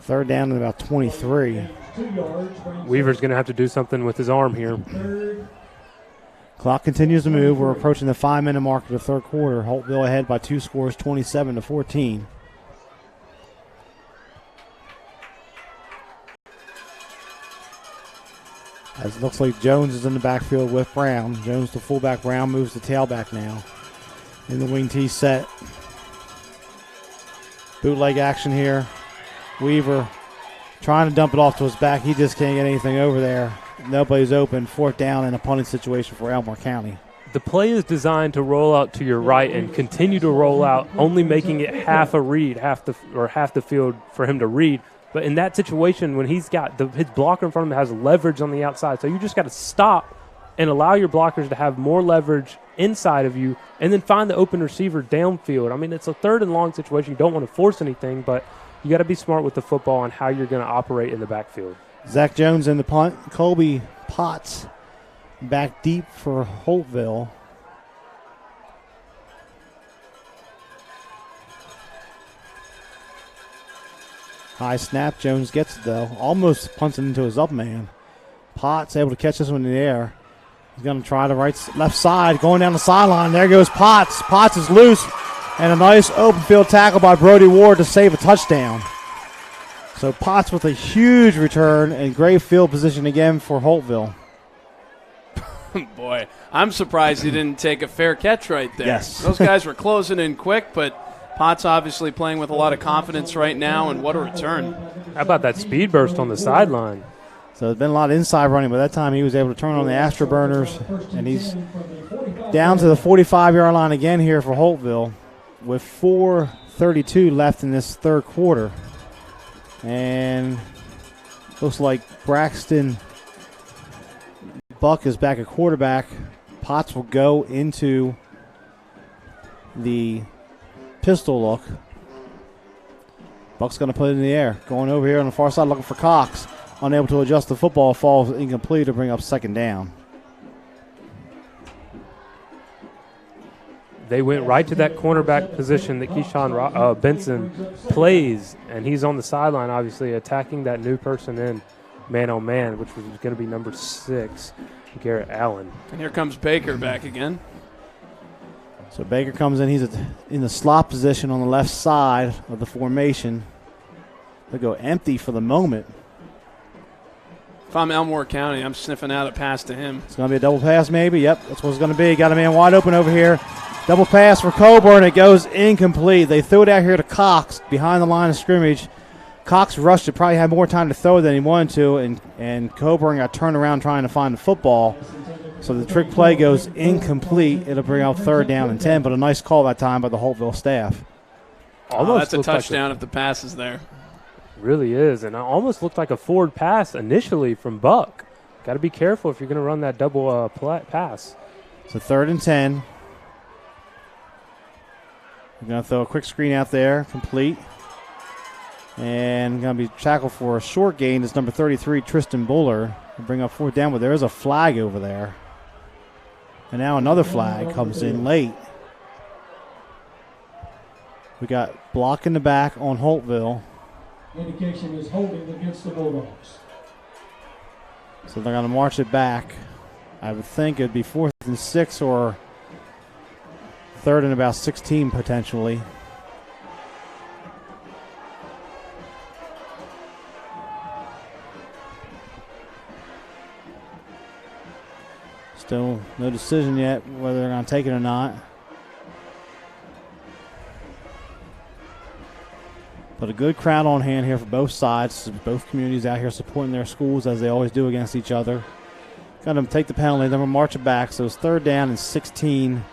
3rd down and about 23. Weaver's going to have to do something with his arm here. Clock continues to move. We're approaching the 5-minute mark of the third quarter. Holtville ahead by 2 scores, 27-14. As it looks like Jones is in the backfield with Brown. Jones to fullback. Brown moves to tailback now. In the wing T set. Bootleg action here. Weaver trying to dump it off to his back. He just can't get anything over there. Nobody's open. 4th down in a punting situation for Elmore County. The play is designed to roll out to your right and continue to roll out, only making it half a read, half the field for him to read. But in that situation, when he's got his blocker in front of him has leverage on the outside, so you just got to stop and allow your blockers to have more leverage inside of you, and then find the open receiver downfield. I mean, it's a 3rd and long situation. You don't want to force anything, but you got to be smart with the football and how you're going to operate in the backfield. Zach Jones in the punt. Colby Potts back deep for Holtville. High snap. Jones gets it, though. Almost punts it into his up man. Potts able to catch this one in the air. He's going to try the left side, going down the sideline. There goes Potts. Potts is loose. And a nice open field tackle by Brody Ward to save a touchdown. So Potts with a huge return and great field position again for Holtville. Boy, I'm surprised he didn't take a fair catch right there. Yes. Those guys were closing in quick, but Potts obviously playing with a lot of confidence right now, and what a return. How about that speed burst on the sideline? So there's been a lot of inside running, but that time he was able to turn on the afterburners, and he's down to the 45-yard line again here for Holtville with 4:32 left in this third quarter. And looks like Braxton Buck is back at quarterback. Potts will go into the pistol look. Buck's going to put it in the air. Going over here on the far side looking for Cox. Unable to adjust the football. Falls incomplete to bring up 2nd down. They went right to that cornerback position that Keyshawn Benson plays, and he's on the sideline, obviously, attacking that new person in man-on-man, which was going to be number 6, Garrett Allen. And here comes Baker back again. So Baker comes in. He's in the slot position on the left side of the formation. They'll go empty for the moment. If I'm Elmore County, I'm sniffing out a pass to him. It's going to be a double pass maybe. Yep, that's what it's going to be. Got a man wide open over here. Double pass for Coburn. It goes incomplete. They threw it out here to Cox behind the line of scrimmage. Cox rushed it, probably had more time to throw than he wanted to, and Coburn got turned around trying to find the football. So the trick play goes incomplete. It'll bring out 3rd down and 10, but a nice call that time by the Holtville staff. That's a touchdown if the pass is there. Really is, and it almost looked like a forward pass initially from Buck. Got to be careful if you're going to run that double pass. So 3rd and 10. We're going to throw a quick screen out there, complete. And going to be tackled for a short gain is number 33, Tristan Buller. And bring up 4th down, but there is a flag over there. And now another flag comes in late. We got block in the back on Holtville. Indication is holding against the Bulldogs. So they're going to march it back. I would think it'd be 4th and 6 or 3rd and about 16 potentially. Still no decision yet whether they're going to take it or not. But a good crowd on hand here for both sides. Both communities out here supporting their schools as they always do against each other. Got them take the penalty, then we'll march it back. So it's 3rd down and 16.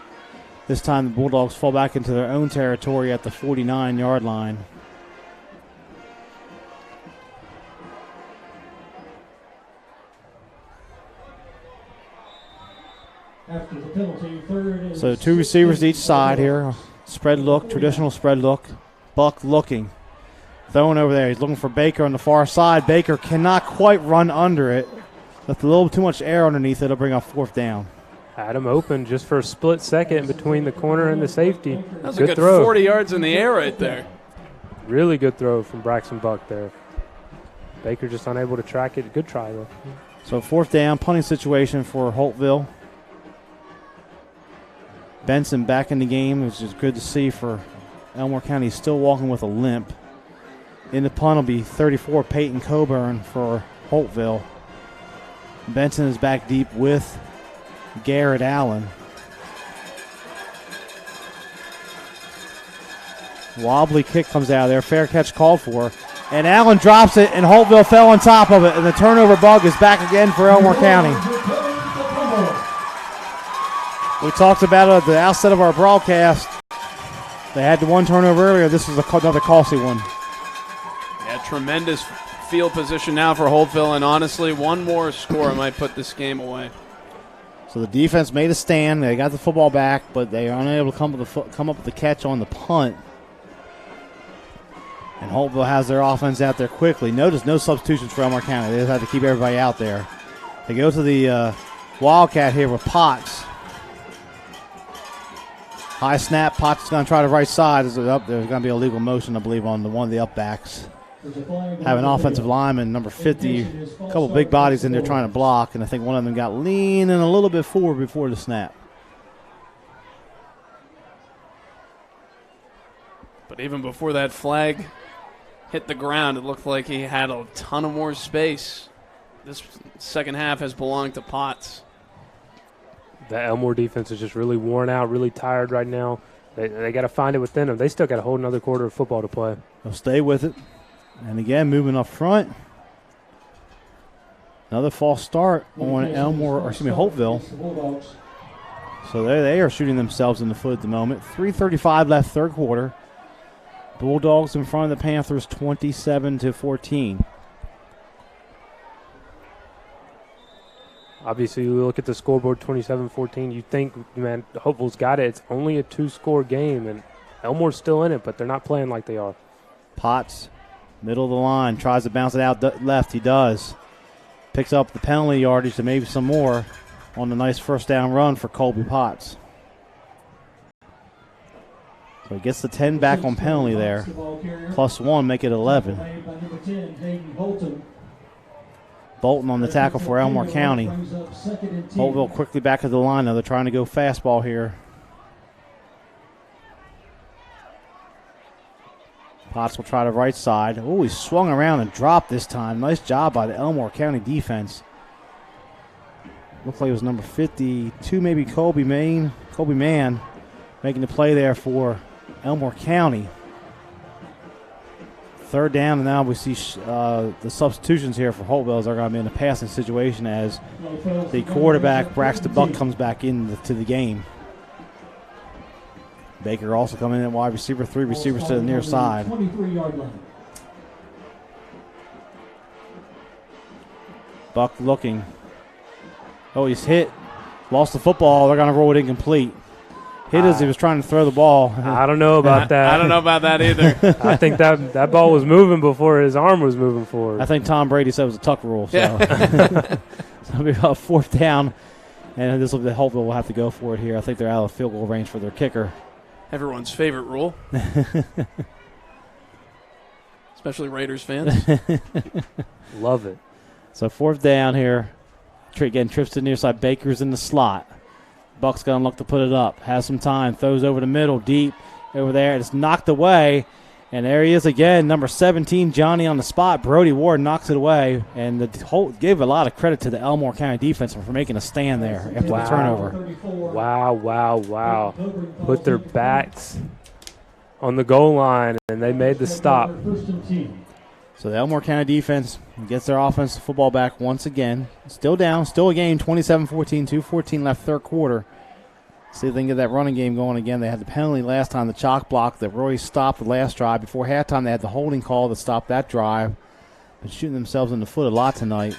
This time the Bulldogs fall back into their own territory at the 49-yard line. After the penalty, 3rd and So 2 receivers each side here. Spread look, traditional spread look. Buck looking. Throwing over there. He's looking for Baker on the far side. Baker cannot quite run under it. Left a little too much air underneath it. It'll bring up 4th down. Had him open just for a split second between the corner and the safety. That was a good throw. 40 yards in the air right there. Really good throw from Braxton Buck there. Baker just unable to track it. Good try, though. So 4th down, punting situation for Holtville. Benson back in the game, which is good to see for Elmore County. He's still walking with a limp. In the punt will be 34, Peyton Coburn for Holtville. Benson is back deep with Garrett Allen. Wobbly kick comes out of there. Fair catch called for. And Allen drops it, and Holtville fell on top of it. And the turnover bug is back again for Elmore County. We talked about it at the outset of our broadcast. They had the 1 turnover earlier. This is another costly one. Yeah, tremendous field position now for Holtville, and honestly, 1 more score might put this game away. So the defense made a stand. They got the football back, but they are unable to come up with the catch on the punt. And Holtville has their offense out there quickly. Notice no substitutions for Elmore County. They just have to keep everybody out there. They go to the Wildcat here with Potts. High snap. Potts is going to try the right side. There's going to be a legal motion, I believe, on one of the upbacks. Have an offensive lineman, number 50, a couple big bodies in there trying to block, and I think one of them got leaning a little bit forward before the snap. But even before that flag hit the ground, it looked like he had a ton of more space. This second half has belonged to Potts. The Elmore defense is just really worn out, really tired right now. They got to find it within them. They still got a whole another quarter of football to play. They'll stay with it. And again, moving up front. Another false start on Holtville. So they are shooting themselves in the foot at the moment. 3:35 left, 3rd quarter. Bulldogs in front of the Panthers, 27-14. Obviously, you look at the scoreboard, 27-14. You think, man, Hopeville's got it. It's only a 2-score game, and Elmore's still in it, but they're not playing like they are. Potts, middle of the line, tries to bounce it out left. He does. Picks up the penalty yardage and maybe some more on the nice 1st down run for Colby Potts. So he gets the 10 back on penalty there. +1, make it 11. Bolton on the tackle for Elmore County. Holtville quickly back to the line, though. They're trying to go fastball here. Potts will try the right side. Oh, he swung around and dropped this time. Nice job by the Elmore County defense. Looks like it was number 52, maybe Colby Mann, making the play there for Elmore County. Third down, and now we see the substitutions here for Holtville are going to be in a passing situation as the quarterback, Braxton Buck, comes back into the game. Baker also coming in at wide receiver, 3 receivers to the near side. 23-yard line. Buck looking. Oh, he's hit. Lost the football. They're going to roll it incomplete. Hit as he was trying to throw the ball. I don't know about that. I don't know about that either. I think that ball was moving before his arm was moving forward. I think Tom Brady said it was a tuck rule. So, so it'll be about 4th down, and this will be Holtville will have to go for it here. I think they're out of field goal range for their kicker. Everyone's favorite rule. Especially Raiders fans. Love it. So 4th down here. Getting trips to the near side. Baker's in the slot. Buck's going to look to put it up. Has some time. Throws over the middle. Deep over there. It's knocked away. And there he is again. Number 17, Johnny on the spot. Brody Ward knocks it away. And give a lot of credit to the Elmore County defense for making a stand there after the turnover. Wow. Put their backs on the goal line, and they made the stop. So the Elmore County defense gets their offensive football back once again. Still down, still a game, 27-14, 2:14 left third quarter. See if they can get that running game going again. They had the penalty last time, the chalk block that really stopped the last drive. Before halftime, they had the holding call that stopped that drive. Been shooting themselves in the foot a lot tonight.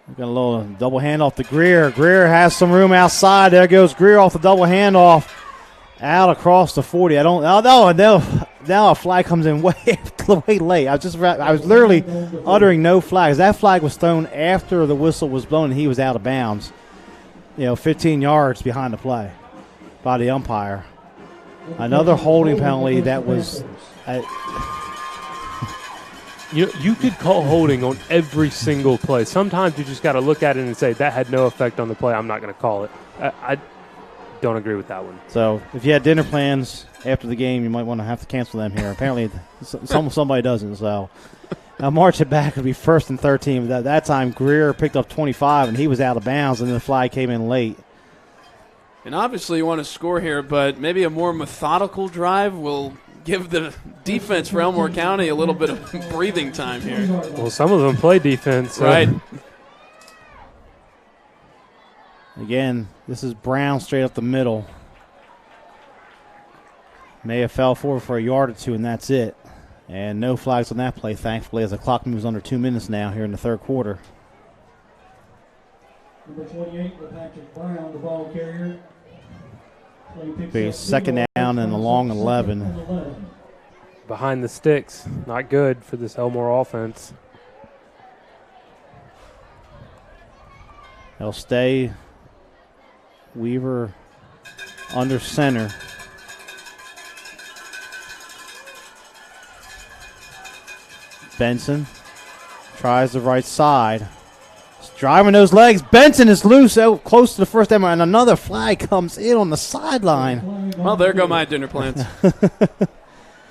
We've got a little double handoff to Greer. Greer has some room outside. There goes Greer off the double handoff. Out across the 40. Now a flag comes in way late. I was literally uttering no flags. That flag was thrown after the whistle was blown and he was out of bounds. 15 yards behind the play by the umpire. Another holding penalty that was. You could call holding on every single play. Sometimes you just got to look at it and say that had no effect on the play. I'm not going to call it. I don't agree with that one. So if you had dinner plans after the game, you might want to have to cancel them here. Apparently, somebody doesn't. So now march it back. It'll be 1st and 13. That time, Greer picked up 25, and he was out of bounds, and the flag came in late. And obviously you want to score here, but maybe a more methodical drive will give the defense for Elmore County a little bit of breathing time here. Well, some of them play defense. So. Right. Again, this is Brown straight up the middle. May have fell forward for a yard or two, and that's it. And no flags on that play, thankfully, as the clock moves under 2 minutes now here in the third quarter. Number 28, Patrick Brown, the ball carrier. Be 2nd down and a long 11. Behind the sticks, not good for this Elmore offense. They'll stay. Weaver under center. Benson tries the right side. He's driving those legs. Benson is loose out close to the first down, and another flag comes in on the sideline. Well, there go my dinner plans.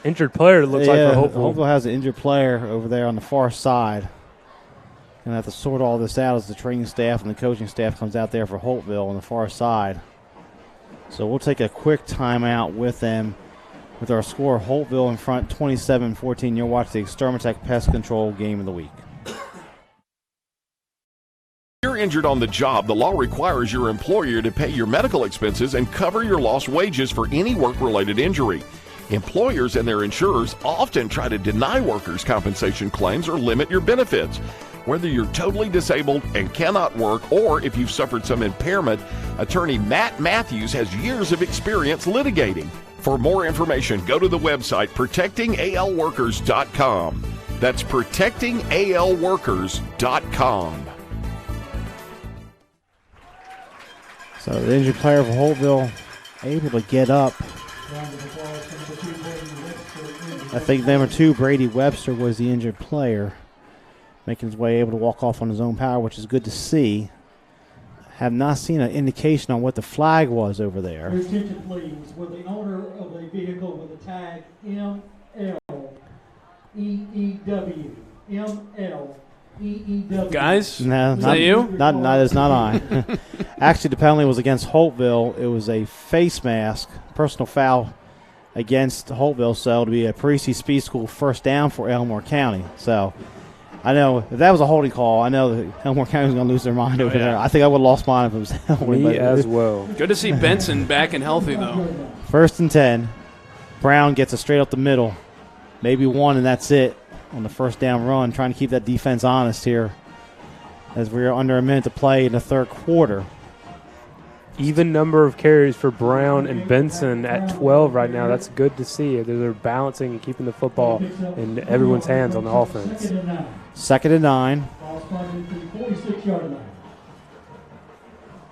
Injured player, it looks like, for Holtville. Holtville has an injured player over there on the far side. Going to have to sort all this out as the training staff and the coaching staff comes out there for Holtville on the far side. So we'll take a quick timeout with them. With our score, Holtville in front 27-14. You'll watch the Extermatech Pest Control Game of the Week. If you're injured on the job, the law requires your employer to pay your medical expenses and cover your lost wages for any work-related injury. Employers and their insurers often try to deny workers' compensation claims or limit your benefits. Whether you're totally disabled and cannot work, or if you've suffered some impairment, attorney Matt Matthews has years of experience litigating. For more information, go to the website protectingalworkers.com. That's protectingalworkers.com. So the injured player for Holtville able to get up. I think number 2, Brady Webster, was the injured player, making his way able to walk off on his own power, which is good to see. Have not seen an indication on what the flag was over there. Your attention, please, with the owner of a vehicle with the tag MLEEW, ML Guys, No, is that you? Not, it's not I. Actually, the penalty was against Holtville. It was a face mask, personal foul against Holtville, so it'll be a Parisi Speed School first down for Elmore County. So I know if that was a holding call, I know that Elmore County was going to lose their mind over there. I think I would have lost mine if it was holding. Me as well. Good to see Benson back and healthy, though. 1st and 10. Brown gets it straight up the middle. Maybe one, and that's it on the first down run, trying to keep that defense honest here as we're under a minute to play in the third quarter. Even number of carries for Brown and Benson at 12 right now. That's good to see. They're balancing and keeping the football in everyone's hands on the offense. 2nd and 9.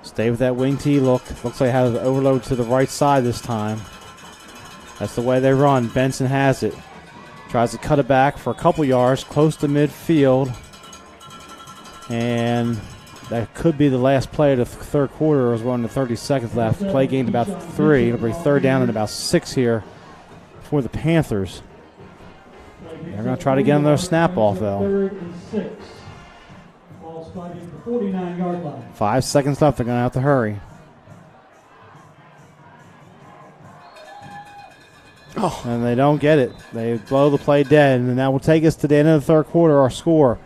Stay with that wing T look. Looks like it has an overload to the right side this time. That's the way they run. Benson has it. Tries to cut it back for a couple yards, close to midfield. And that could be the last play of the third quarter as we're on the 30 seconds left. Play gained about 3. It'll be 3rd down and about 6 here for the Panthers. They're going to try to get another snap off, though. 5 seconds left. They're going to have to hurry. Oh. And they don't get it. They blow the play dead. And that will take us to the end of the third quarter. Our score.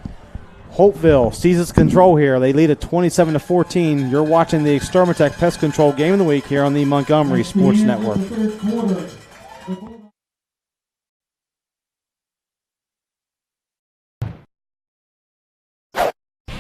Holtville seizes control here. They lead at 27-14. You're watching the Extermatech Pest Control Game of the Week here on the Montgomery Sports Network.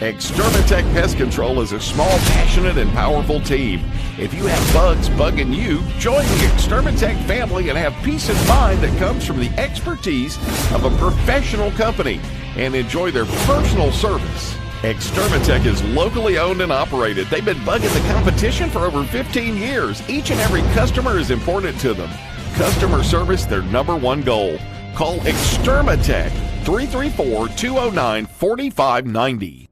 Extermatech Pest Control is a small, passionate, and powerful team. If you have bugs bugging you, join the Extermatech family and have peace of mind that comes from the expertise of a professional company and enjoy their personal service. Extermatech is locally owned and operated. They've been bugging the competition for over 15 years. Each and every customer is important to them. Customer service, their #1 goal. Call Extermatech 334-209-4590.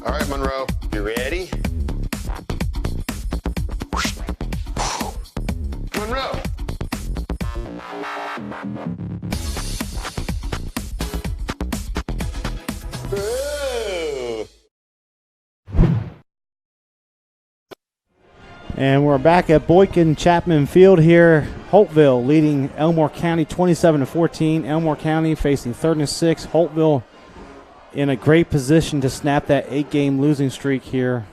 All right, Monroe, you ready? Monroe. Ooh. And we're back at Boykin Chapman Field here. Holtville leading Elmore County 27-14. Elmore County facing 3rd and 6. Holtville in a great position to snap that 8-game losing streak here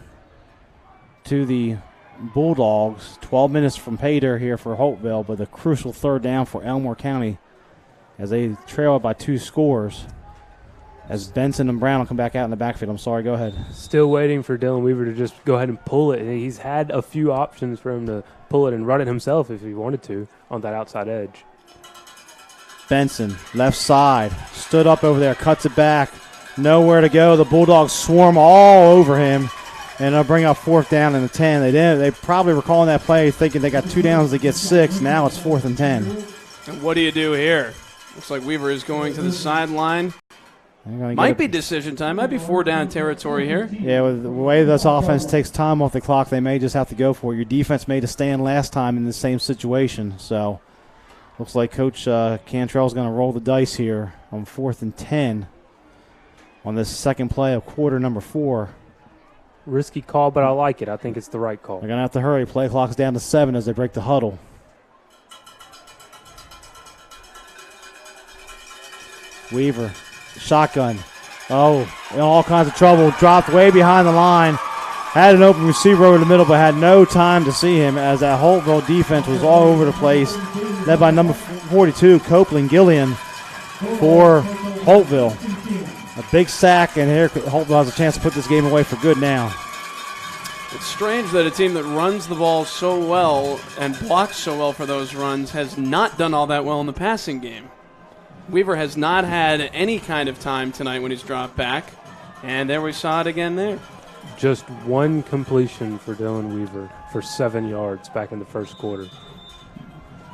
to the Bulldogs. 12 minutes from pay dirt here for Holtville, but a crucial 3rd down for Elmore County as they trail by 2 scores. As Benson and Brown will come back out in the backfield. I'm sorry, go ahead. Still waiting for Dylan Weaver to just go ahead and pull it. He's had a few options for him to pull it and run it himself if he wanted to on that outside edge. Benson, left side, stood up over there, cuts it back. Nowhere to go. The Bulldogs swarm all over him, and they'll bring up 4th down and 10. They probably were calling that play thinking they got 2 downs to get 6. Now it's 4th and 10. And what do you do here? Looks like Weaver is going to the sideline. Might be decision time. Might be 4 down territory here. Yeah, with the way this offense takes time off the clock, they may just have to go for it. Your defense made a stand last time in the same situation. So looks like Coach Cantrell's going to roll the dice here on 4th and 10 on this second play of quarter number 4. Risky call, but I like it. I think it's the right call. They're going to have to hurry. Play clock's down to 7 as they break the huddle. Weaver, shotgun. Oh, in all kinds of trouble. Dropped way behind the line. Had an open receiver over the middle, but had no time to see him as that Holtville defense was all over the place. Led by number 42, Copeland Gillian for Holtville. A big sack, and here Holtville has a chance to put this game away for good now. It's strange that a team that runs the ball so well and blocks so well for those runs has not done all that well in the passing game. Weaver has not had any kind of time tonight when he's dropped back, and there we saw it again there. Just 1 completion for Dylan Weaver for 7 yards back in the first quarter.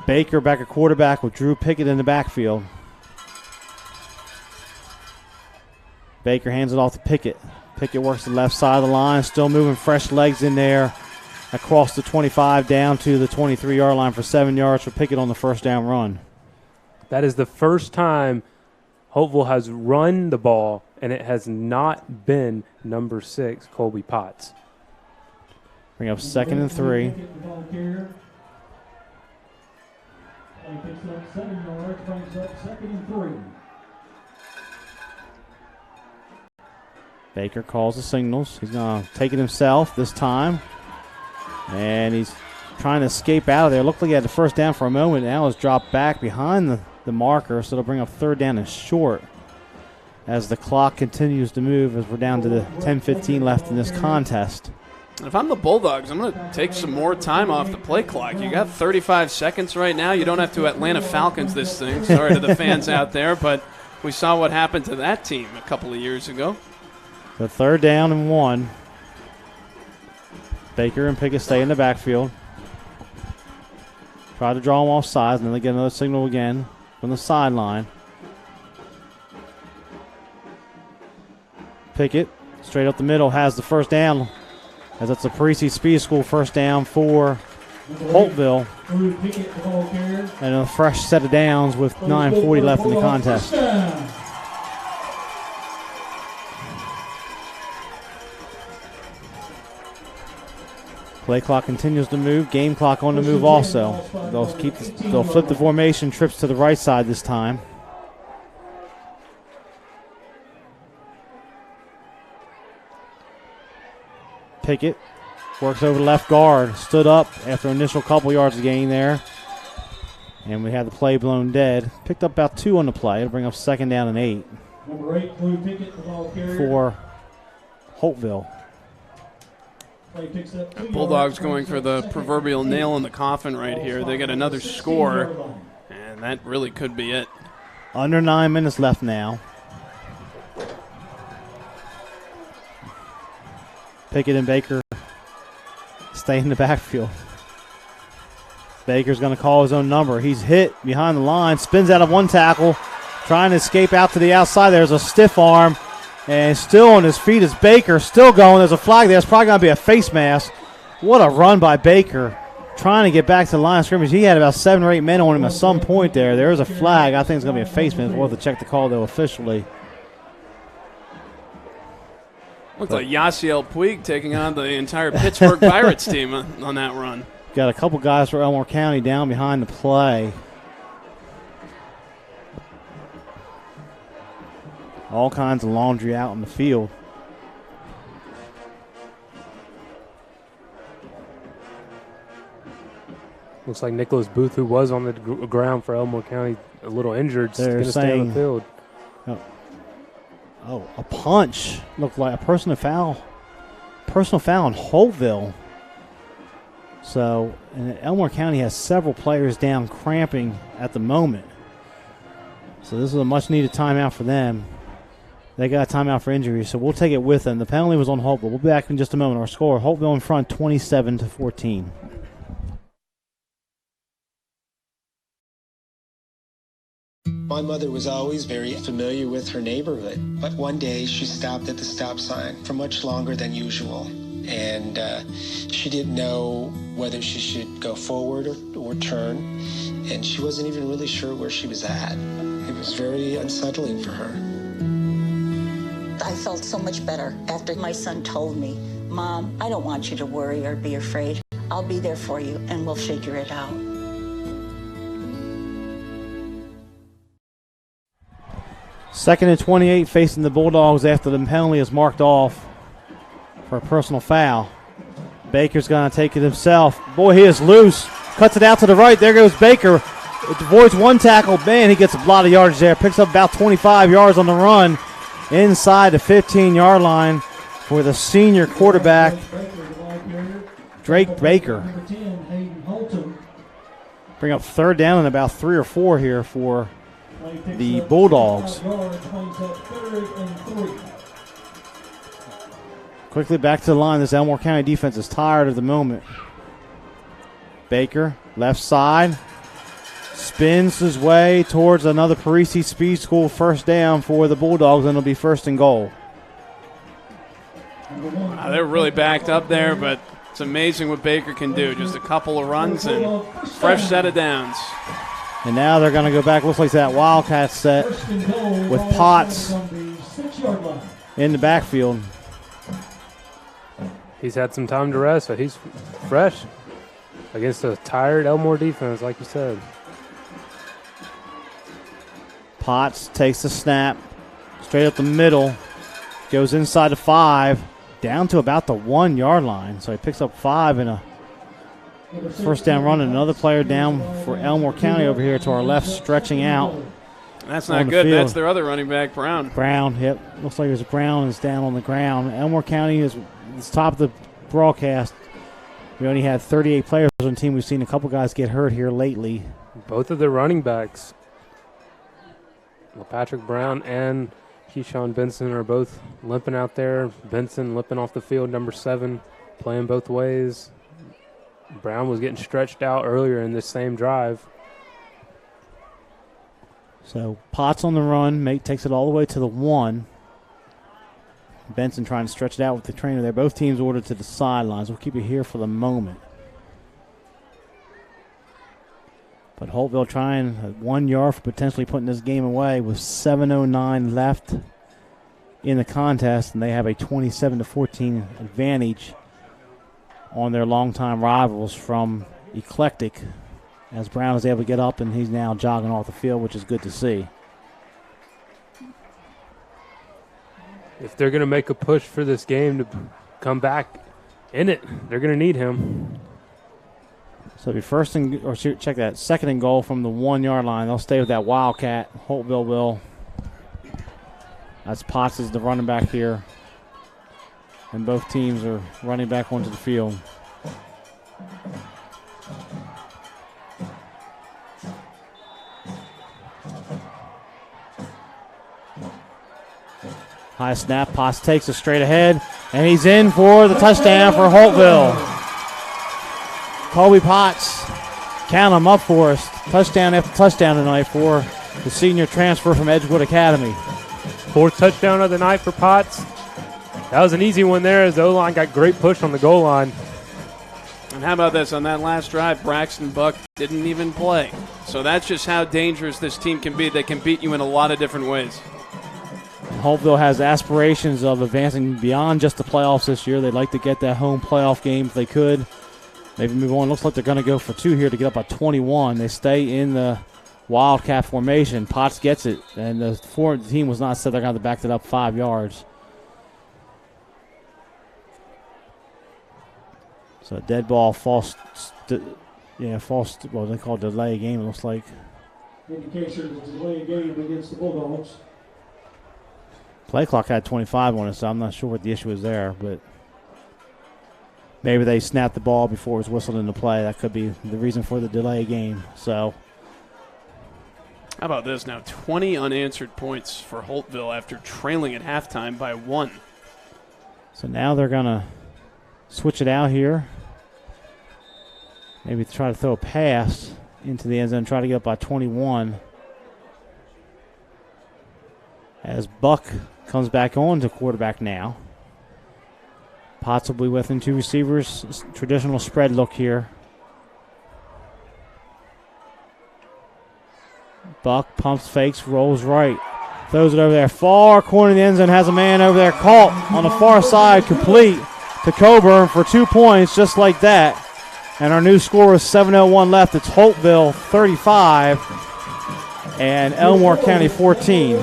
Baker back at quarterback with Drew Pickett in the backfield. Baker hands it off to Pickett. Pickett works the left side of the line, still moving fresh legs in there across the 25 down to the 23-yard line for 7 yards for Pickett on the first down run. That is the first time Holtville has run the ball and it has not been number 6, Colby Potts. Bring up 2nd and 3. Picks up 7 yards, brings up 2nd and 3. Baker calls the signals. He's going to take it himself this time. And he's trying to escape out of there. Looked like he had the first down for a moment. Now he's dropped back behind the marker, so it'll bring up 3rd down and short as the clock continues to move as we're down to the 10:15 left in this contest. If I'm the Bulldogs, I'm going to take some more time off the play clock. You got 35 seconds right now. You don't have to Atlanta Falcons this thing. Sorry to the fans out there, but we saw what happened to that team a couple of years ago. The 3rd down and 1. Baker and Pickett stay in the backfield. Try to draw them off sides, and then they get another signal again from the sideline. Pickett, straight up the middle, has the first down, as it's a Parisi Speed School first down for Holtville. And a fresh set of downs with 9:40 left in the contest. Play clock continues to move. Game clock on the move also. They'll flip the formation. Trips to the right side this time. Pickett works over the left guard. Stood up after initial couple yards of gain there. And we had the play blown dead. Picked up about 2 on the play. It'll bring up 2nd down and 8 Number 8, Blue Pickett, the ball carrier. for Holtville. Bulldogs going for the proverbial nail in the coffin right here. They get another score, and that really could be it. Under 9 minutes left now. Pickett and Baker stay in the backfield. Baker's going to call his own number. He's hit behind the line, spins out of one tackle, trying to escape out to the outside. There's a stiff arm. And still on his feet is Baker, still going. There's a flag there. It's probably going to be a face mask. What a run by Baker, trying to get back to the line of scrimmage. He had about 7 or 8 men on him at some point there. There's a flag. I think it's going to be a face mask. We'll have to check the call, though, officially. Looks like Yasiel Puig taking on the entire Pittsburgh Pirates team on that run. Got a couple guys for Elmore County down behind the play. All kinds of laundry out in the field. Looks like Nicholas Booth, who was on the ground for Elmore County, a little injured, is going to stay on the field. Oh, a punch. Looked like a personal foul. Personal foul in Holtville. So, and Elmore County has several players down cramping at the moment. So this is a much-needed timeout for them. They got a timeout for injury, so we'll take it with them. The penalty was on Holtville. We'll be back in just a moment. Our score, Holtville in front, 27-14. My mother was always very familiar with her neighborhood, but one day she stopped at the stop sign for much longer than usual, and she didn't know whether she should go forward or turn, and she wasn't even really sure where she was at. It was very unsettling for her. I felt so much better after my son told me, "Mom, I don't want you to worry or be afraid. I'll be there for you, and we'll figure it out." Second and 28 facing the Bulldogs after the penalty is marked off for a personal foul. Baker's going to take it himself. Boy, he is loose. Cuts it out to the right. There goes Baker. It avoids one tackle. Man, he gets a lot of yardage there. Picks up about 25 yards on the run inside the 15-yard line for the senior quarterback, Drake Baker. Bring up third down and about 3 or 4 here for the Bulldogs. Quickly back to the line. This Elmore County defense is tired at the moment. Baker, left side, spins his way towards another Parisi Speed School first down for the Bulldogs, and it'll be 1st and goal. Wow, they're really backed up there, but it's amazing what Baker can do. Just a couple of runs and fresh set of downs. And now they're going to go back. Looks like that Wildcat set with Potts 6-yard line. in the backfield. He's had some time to rest, so he's fresh against a tired Elmore defense, like you said. Potts takes the snap, straight up the middle, goes inside the 5, down to about the 1-yard line. So he picks up 5 in a first down run. And another player down for Elmore County over here to our left, stretching out. That's not good. That's their other running back, Brown. Brown, yep. Looks like there's Brown is down on the ground. Elmore County is top of the broadcast. We only had 38 players on the team. We've seen a couple guys get hurt here lately. Both of their running backs, Patrick Brown and Keyshawn Benson, are both limping out there. Benson limping off the field, number 7, playing both ways. Brown was getting stretched out earlier in this same drive. So Potts on the run, takes it all the way to the 1. Benson trying to stretch it out with the trainer there. Both teams ordered to the sidelines. We'll keep it here for the moment. But Holtville trying 1 yard for potentially putting this game away with 7:09 left in the contest, and they have a 27-14 advantage on their longtime rivals from Eclectic, as Brown is able to get up and he's now jogging off the field, which is good to see. If they're going to make a push for this game to come back in it, they're going to need him. So it'll be check that, 2nd and goal from the 1-yard line. They'll stay with that Wildcat. Holtville will. That's Potts is the running back here. And both teams are running back onto the field. High snap, Potts takes it straight ahead, and he's in for the touchdown for Holtville. Colby Potts, count him up for us. Touchdown after touchdown tonight for the senior transfer from Edgewood Academy. 4th touchdown of the night for Potts. That was an easy one there as the O-line got great push on the goal line. And how about this? On that last drive, Braxton Buck didn't even play. So that's just how dangerous this team can be. They can beat you in a lot of different ways. Holtville has aspirations of advancing beyond just the playoffs this year. They'd like to get that home playoff game if they could. Maybe move on. Looks like they're going to go for 2 here to get up by 21. They stay in the Wildcat formation. Potts gets it, and the team was not set. They're going to back it up 5 yards. So a dead ball, false, well, they call it delay game, it looks like. Indication of the delay game against the Bulldogs. Play clock had 25 on it, so I'm not sure what the issue is there, but maybe they snapped the ball before it was whistled into play. That could be the reason for the delay game. So, how about this now? 20 unanswered points for Holtville after trailing at halftime by 1. So now they're going to switch it out here. Maybe try to throw a pass into the end zone, try to get up by 21. As Buck comes back on to quarterback now. Potts will be with him, 2 receivers. Traditional spread look here. Buck pumps, fakes, rolls right. Throws it over there. Far corner of the end zone. Has a man over there caught on the far side. Complete to Coburn for 2 points, just like that. And our new score is 7:01 left. It's Holtville 35 and Elmore County 14.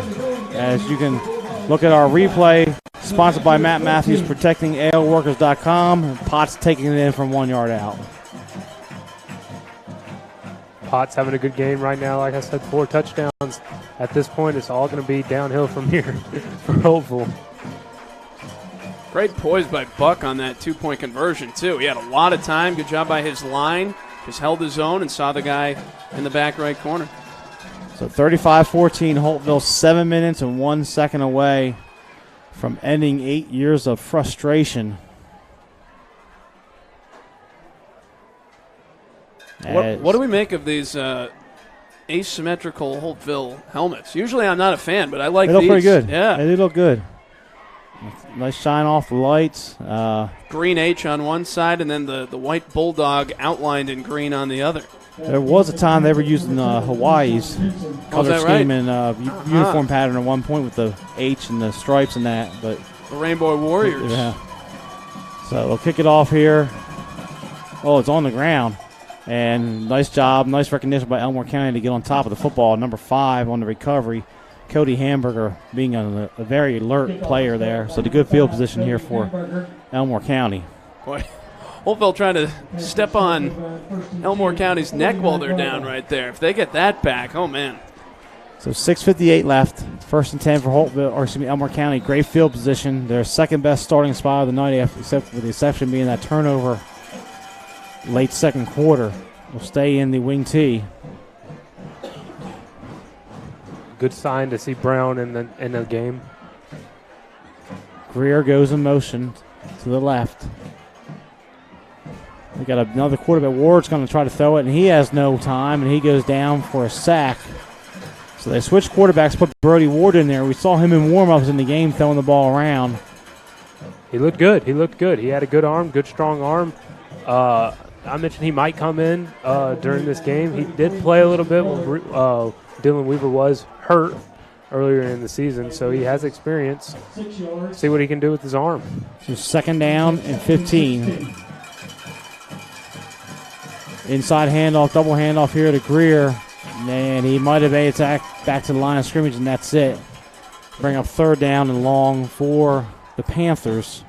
As you can look at our replay, sponsored by Matt Matthews, protectingalworkers.com. Potts taking it in from 1 yard out. Potts having a good game right now. Like I said, 4 touchdowns. At this point, it's all going to be downhill from here for Holtville. Great poise by Buck on that 2-point conversion, too. He had a lot of time. Good job by his line. Just held his own and saw the guy in the back right corner. So 35-14, Holtville 7 minutes and 1 second away from ending 8 years of frustration. What do we make of these asymmetrical Holtville helmets? Usually I'm not a fan, but I like these. They look pretty good. Yeah. They look good. Nice shine off the lights. Green H on one side and then the white bulldog outlined in green on the other. There was a time they were using Hawaii's color scheme and uniform pattern at one point with the H and the stripes and that. But the Rainbow Warriors. Yeah. So they'll kick it off here. Oh, it's on the ground. And nice job, nice recognition by Elmore County to get on top of the football. Number 5 on the recovery. Cody Hamburger being a very alert player there. So the good field position here for Elmore County. Boy, Holtville trying to step on Elmore County's neck while they're down right there. If they get that back, oh, man. So 6:58 left. 1st and 10 for Elmore County. Great field position. Their second best starting spot of the night, except with the exception being that turnover late second quarter. Will stay in the wing tee. Good sign to see Brown in the game. Greer goes in motion to the left. We got another quarterback. Ward's going to try to throw it, and he has no time, and he goes down for a sack. So they switched quarterbacks, put Brody Ward in there. We saw him in warm-ups in the game throwing the ball around. He looked good. He had a good arm, good strong arm. I mentioned he might come in during this game. He did play a little bit when Dylan Weaver was hurt earlier in the season, so he has experience. See what he can do with his arm. So 2nd down and 15. Inside handoff, double handoff here to Greer. And he might have made it back to the line of scrimmage, and that's it. Bring up 3rd down and long for the Panthers.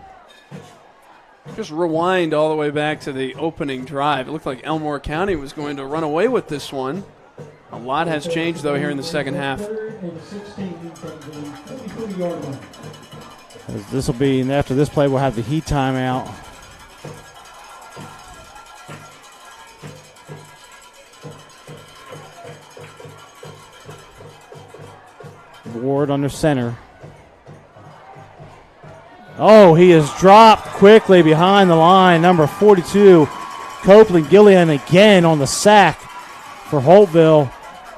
Just rewind all the way back to the opening drive. It looked like Elmore County was going to run away with this one. A lot has changed, though, here in the second half. This will be, and after this play, we'll have the heat timeout. Ward under center. Oh, he is dropped quickly behind the line. Number 42, Copeland Gillian again on the sack for Holtville.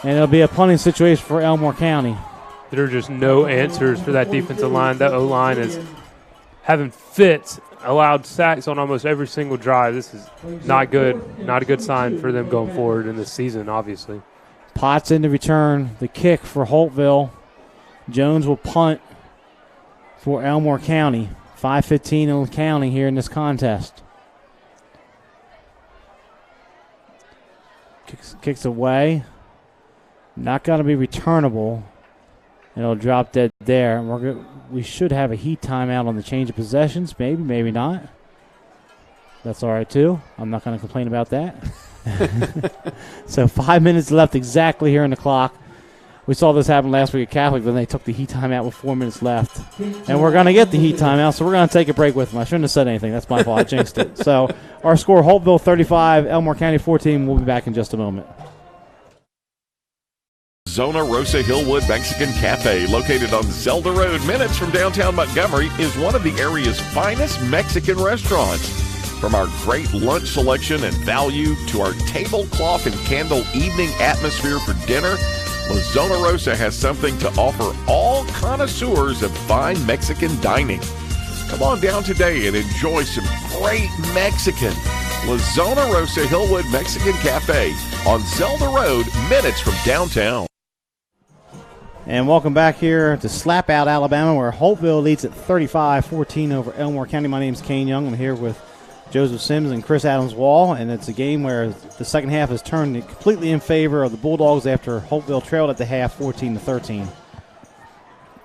And it'll be a punting situation for Elmore County. There are just no answers for that defensive line. That O-line is having fits, allowed sacks on almost every single drive. This is not good. Not a good sign for them going forward in this season, obviously. Potts in to return the kick for Holtville. Jones will punt for Elmore County. 5:15 in the county here in this contest. Kicks away. Not going to be returnable. And it'll drop dead there. And we should have a heat timeout on the change of possessions. Maybe, maybe not. That's all right, too. I'm not going to complain about that. So 5 minutes left exactly here in the clock. We saw this happen last week at Catholic. Then they took the heat timeout with 4 minutes left. And we're going to get the heat timeout, so we're going to take a break with them. I shouldn't have said anything. That's my fault. I jinxed it. So our score, Holtville 35, Elmore County 14. We'll be back in just a moment. Zona Rosa Hillwood Mexican Cafe, located on Zelda Road, minutes from downtown Montgomery, is one of the area's finest Mexican restaurants. From our great lunch selection and value to our tablecloth and candle evening atmosphere for dinner, La Zona Rosa has something to offer all connoisseurs of fine Mexican dining. Come on down today and enjoy some great Mexican. La Zona Rosa Hillwood Mexican Cafe on Zelda Road, minutes from downtown. And welcome back here to Slap Out, Alabama, where Holtville leads at 35-14 over Elmore County. My name's Kane Young. I'm here with Joseph Sims and Chris Adams-Wall, and it's a game where the second half has turned completely in favor of the Bulldogs after Holtville trailed at the half 14-13.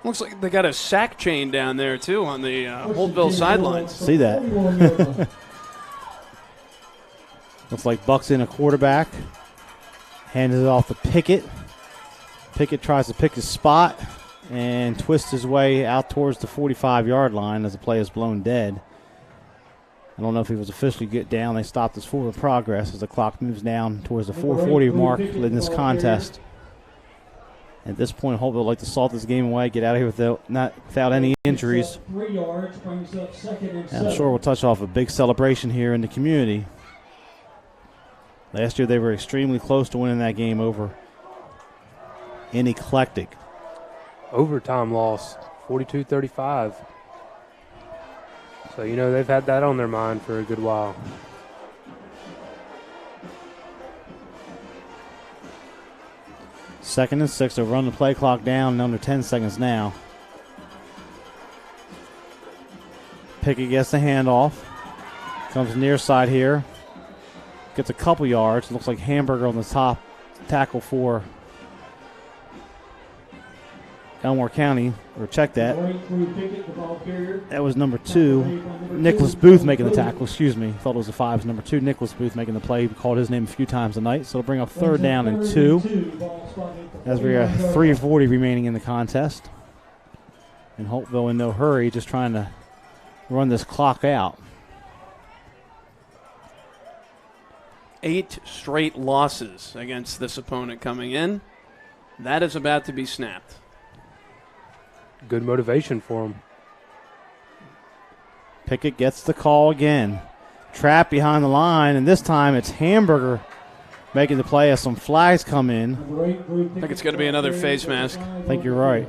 Looks like they got a sack chain down there, too, on the Holtville sidelines. See that? Looks like Buck's in a quarterback. Hands it off to Pickett. Pickett tries to pick his spot and twists his way out towards the 45-yard line as the play is blown dead. I don't know if he was officially get down. They stopped his forward progress as the clock moves down towards the 4:40 mark in this contest. At this point, Holtville would like to salt this game away, get out of here without any injuries. And I'm sure we'll touch off a big celebration here in the community. Last year they were extremely close to winning that game over in Eclectic. Overtime loss, 42-35. So, you know, they've had that on their mind for a good while. 2nd and 6. They'll run the play clock down in under 10 seconds now. Pickett gets the handoff. Comes near side here. Gets a couple yards. Looks like Hamburger on the top tackle for Elmore County. Or check that. That was number 2. Nicholas Booth making the tackle. Excuse me. Thought it was a 5. It was number 2. Nicholas Booth making the play. We called his name a few times tonight. So it'll bring up 3rd down and 2. As we are 3:40 remaining in the contest. And Holtville in no hurry, just trying to run this clock out. 8 straight losses against this opponent coming in. That is about to be snapped. Good motivation for him. Pickett gets the call again. Trap behind the line, and this time it's Hamburger making the play as some flags come in. I think it's going to be another face mask. I think you're right.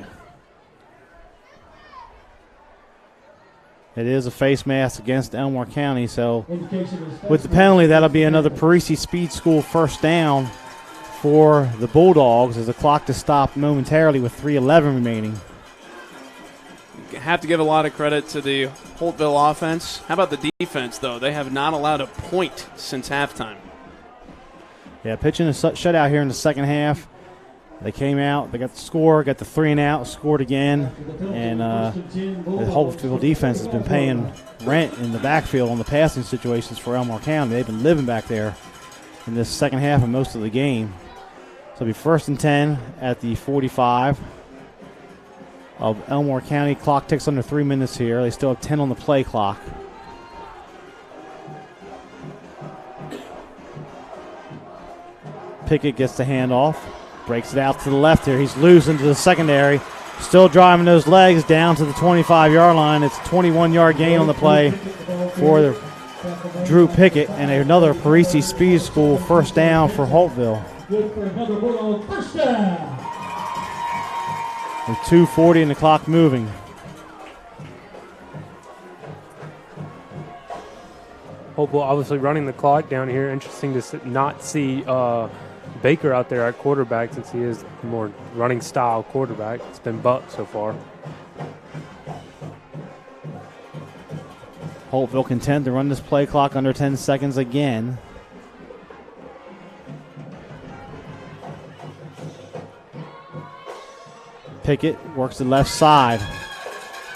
It is a face mask against Elmore County, so with the penalty, that'll be another Parisi Speed School first down for the Bulldogs as the clock is stopped momentarily with 3:11 remaining. You have to give a lot of credit to the Holtville offense. How about the defense, though? They have not allowed a point since halftime. Yeah, pitching a shutout here in the second half. They came out, they got the score, got the 3 and out, scored again, and the Holtville defense has been paying rent in the backfield on the passing situations for Elmore County. They've been living back there in this second half and most of the game. So it'll be 1st and 10 at the 45 of Elmore County. Clock ticks under 3 minutes here. They still have 10 on the play clock. Pickett gets the handoff. Breaks it out to the left here. He's loose into the secondary. Still driving those legs down to the 25-yard line. It's a 21-yard gain on the play for Drew Pickett, and another Parisi Speed School first down for Holtville. With 2:40 and the clock moving. Holtville obviously running the clock down here. Interesting to not see Baker out there at quarterback, since he is the more running style quarterback. It's been Buck so far. Holtville content to run this play clock under 10 seconds again. Pickett works the left side.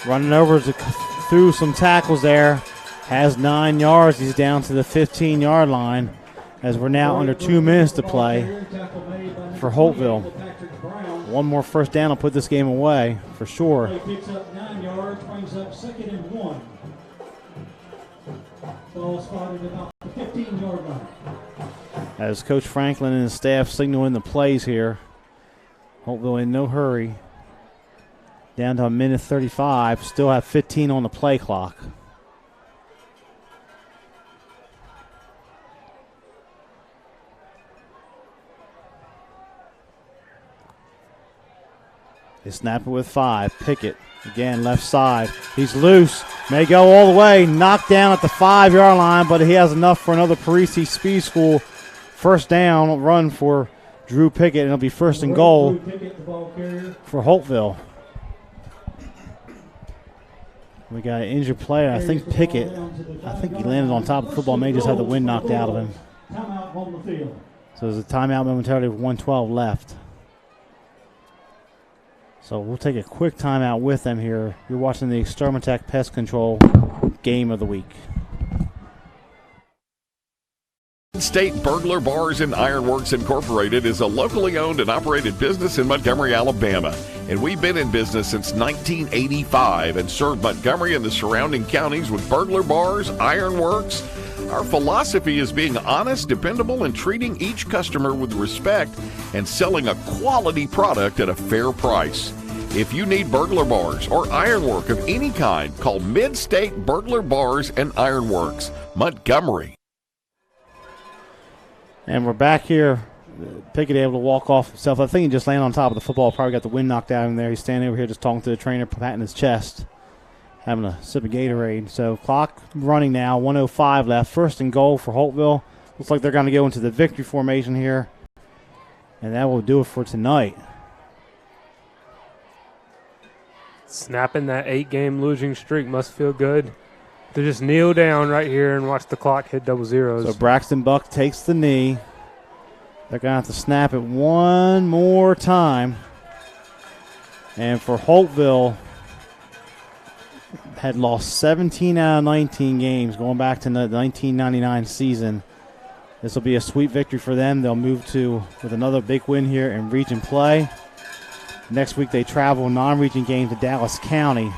Running over through some tackles there. Has 9 yards. He's down to the 15-yard line as we're now under 2 minutes to play for Holtville. One more first down will put this game away for sure. Picks up 9 yards, brings up 2nd and 1. Ball spotted about the 15-yard line. As Coach Franklin and his staff signaling the plays here. Holtville in no hurry. Down to a minute 35. Still have 15 on the play clock. They snap it with 5. Pickett, again, left side. He's loose. May go all the way. Knocked down at the 5-yard line, but he has enough for another Parisi Speed School first down run for Drew Pickett, and it'll be 1st and goal for Holtville. We got an injured player. I think Pickett, he landed on top of the football. May just have the wind knocked out of him. So there's a timeout momentarily with 1:12 left. So we'll take a quick timeout with them here. You're watching the Extermatech Pest Control Game of the Week. State Burglar Bars and Ironworks Incorporated is a locally owned and operated business in Montgomery, Alabama. And we've been in business since 1985 and served Montgomery and the surrounding counties with burglar bars, ironworks. Our philosophy is being honest, dependable, and treating each customer with respect and selling a quality product at a fair price. If you need burglar bars or ironwork of any kind, call Mid-State Burglar Bars and Ironworks, Montgomery. And we're back here. Pickett able to walk off himself. I think he just landed on top of the football. Probably got the wind knocked out of him there. He's standing over here just talking to the trainer, patting his chest, having a sip of Gatorade. So clock running now, 1:05 left. 1st and goal for Holtville. Looks like they're going to go into the victory formation here. And that will do it for tonight. Snapping that 8-game losing streak must feel good. To just kneel down right here and watch the clock hit double zeros. So Braxton Buck takes the knee. They're going to have to snap it one more time. And for Holtville, had lost 17 out of 19 games going back to the 1999 season. This will be a sweet victory for them. They'll move with another big win here in region play. Next week they travel non-region game to Dallas County.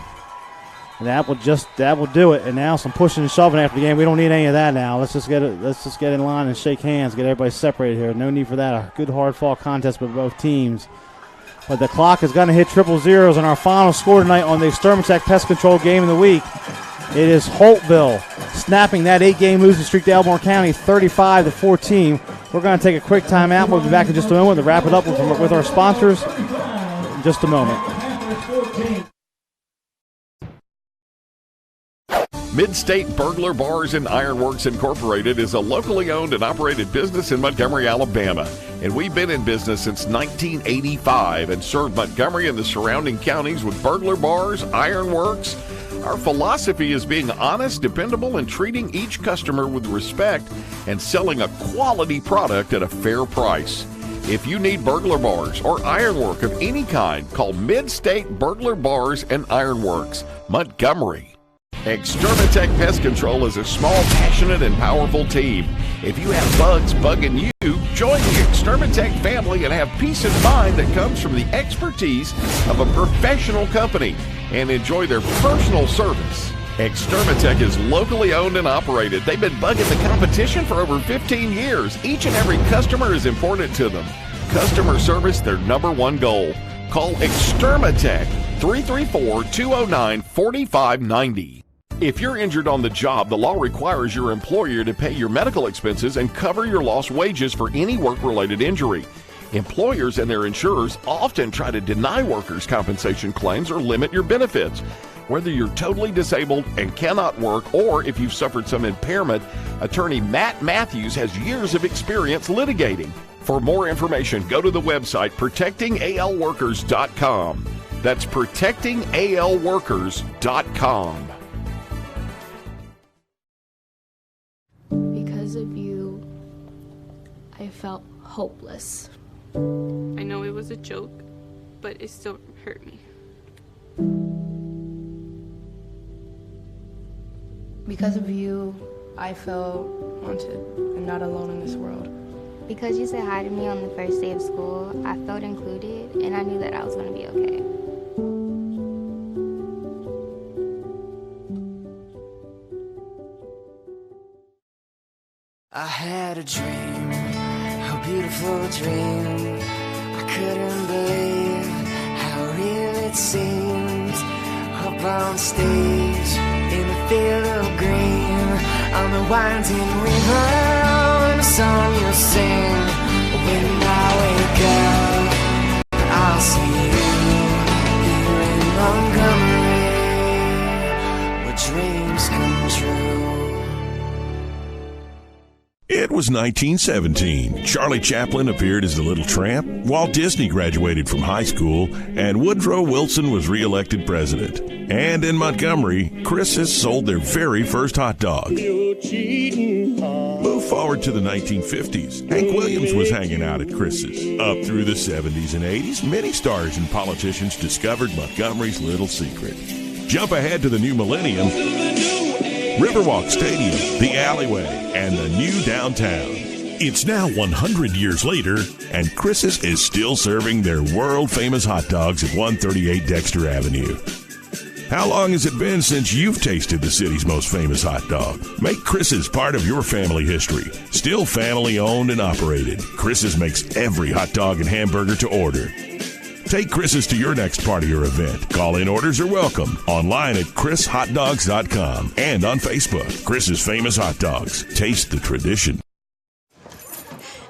And that will do it. And now some pushing and shoving after the game. We don't need any of that now. Let's just get in line and shake hands, get everybody separated here. No need for that. A good hard-fought contest with both teams. But the clock is going to hit triple zeros on our final score tonight on the Extermatech Pest Control Game of the Week. It is Holtville snapping that 8-game losing streak to Elmore County, 35-14. We're going to take a quick timeout. We'll be back in just a moment to wrap it up with our sponsors in just a moment. Mid-State Burglar Bars and Ironworks Incorporated is a locally owned and operated business in Montgomery, Alabama. And we've been in business since 1985 and served Montgomery and the surrounding counties with burglar bars, ironworks. Our philosophy is being honest, dependable, and treating each customer with respect and selling a quality product at a fair price. If you need burglar bars or ironwork of any kind, call Mid-State Burglar Bars and Ironworks, Montgomery. Extermatech Pest Control is a small, passionate, and powerful team. If you have bugs bugging you, join the Extermatech family and have peace of mind that comes from the expertise of a professional company and enjoy their personal service. Extermatech is locally owned and operated. They've been bugging the competition for over 15 years. Each and every customer is important to them. Customer service, their number one goal. Call Extermatech 334-209-4590. If you're injured on the job, the law requires your employer to pay your medical expenses and cover your lost wages for any work-related injury. Employers and their insurers often try to deny workers' compensation claims or limit your benefits. Whether you're totally disabled and cannot work or if you've suffered some impairment, attorney Matt Matthews has years of experience litigating. For more information, go to the website protectingalworkers.com. That's protectingalworkers.com. Because of you, I felt hopeless. I know it was a joke, but it still hurt me. Because of you, I felt wanted and not alone in this world. Because you said hi to me on the first day of school, I felt included, and I knew that I was going to be okay. I had a dream, a beautiful dream. I couldn't believe how real it seemed. Up on stage, in a field of green, on the winding river, and a song you'll sing. When I wake up, I'll see you here in Montgomery, where dreams come true. It was 1917. Charlie Chaplin appeared as the Little Tramp, Walt Disney graduated from high school, and Woodrow Wilson was reelected president. And in Montgomery, Chris's sold their very first hot dog. Move forward to the 1950s. Hank Williams was hanging out at Chris's. Up through the 70s and 80s, many stars and politicians discovered Montgomery's little secret. Jump ahead to the new millennium. Riverwalk Stadium, the alleyway, and the new downtown. It's now 100 years later, and Chris's is still serving their world-famous hot dogs at 138 Dexter Avenue. How long has it been since you've tasted the city's most famous hot dog? Make Chris's part of your family history. Still family-owned and operated, Chris's makes every hot dog and hamburger to order. Take Chris's to your next party or event. Call-in orders are welcome. Online at chrishotdogs.com and on Facebook. Chris's Famous Hot Dogs. Taste the tradition.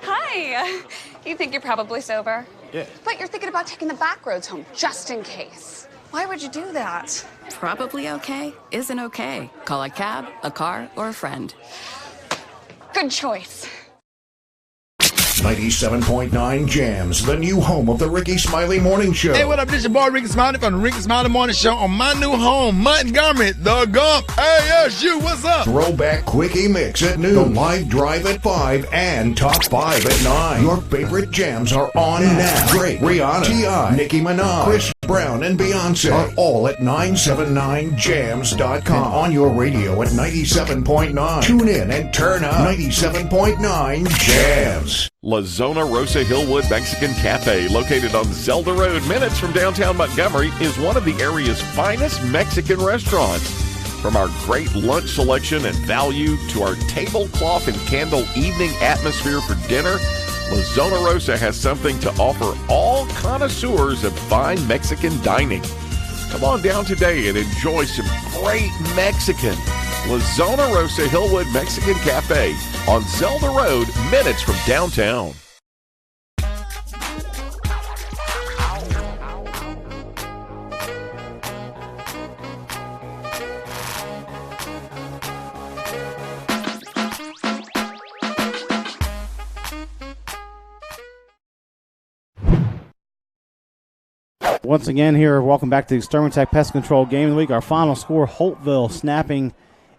Hi. You think you're probably sober? Yeah. But you're thinking about taking the back roads home just in case. Why would you do that? Probably okay isn't okay. Call a cab, a car, or a friend. Good choice. 97.9 Jams, the new home of the Ricky Smiley Morning Show. Hey, what up? This your boy Ricky Smiley from the Ricky Smiley Morning Show on my new home, Montgomery, the Gump. ASU, what's up? Throwback Quickie Mix at noon, the live drive at 5, and Top 5 at 9. Your favorite jams are on now. Drake, Rihanna, T.I., Nicki Minaj, Chris Brown, and Beyonce are all at 979jams.com. And on your radio at 97.9. Tune in and turn up 97.9 Jams. La Zona Rosa Hillwood Mexican Cafe, located on Zelda Road, minutes from downtown Montgomery, is one of the area's finest Mexican restaurants. From our great lunch selection and value to our tablecloth and candle evening atmosphere for dinner, La Zona Rosa has something to offer all connoisseurs of fine Mexican dining. Come on down today and enjoy some great Mexican. La Zona Rosa Hillwood Mexican Cafe on Zelda Road, minutes from downtown. Once again here, welcome back to the Extermatech Pest Control Game of the Week. Our final score, Holtville snapping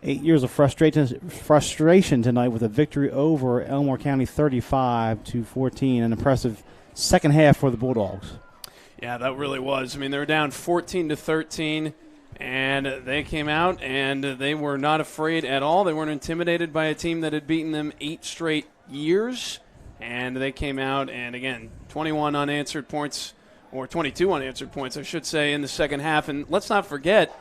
8 years of frustration tonight with a victory over Elmore County 35-14. An impressive second half for the Bulldogs. Yeah, that really was. I mean, they were down 14-13, and they came out, and they were not afraid at all. They weren't intimidated by a team that had beaten them 8 straight years, and they came out, and again, 21 unanswered points, or 22 unanswered points, I should say, in the second half. And let's not forget,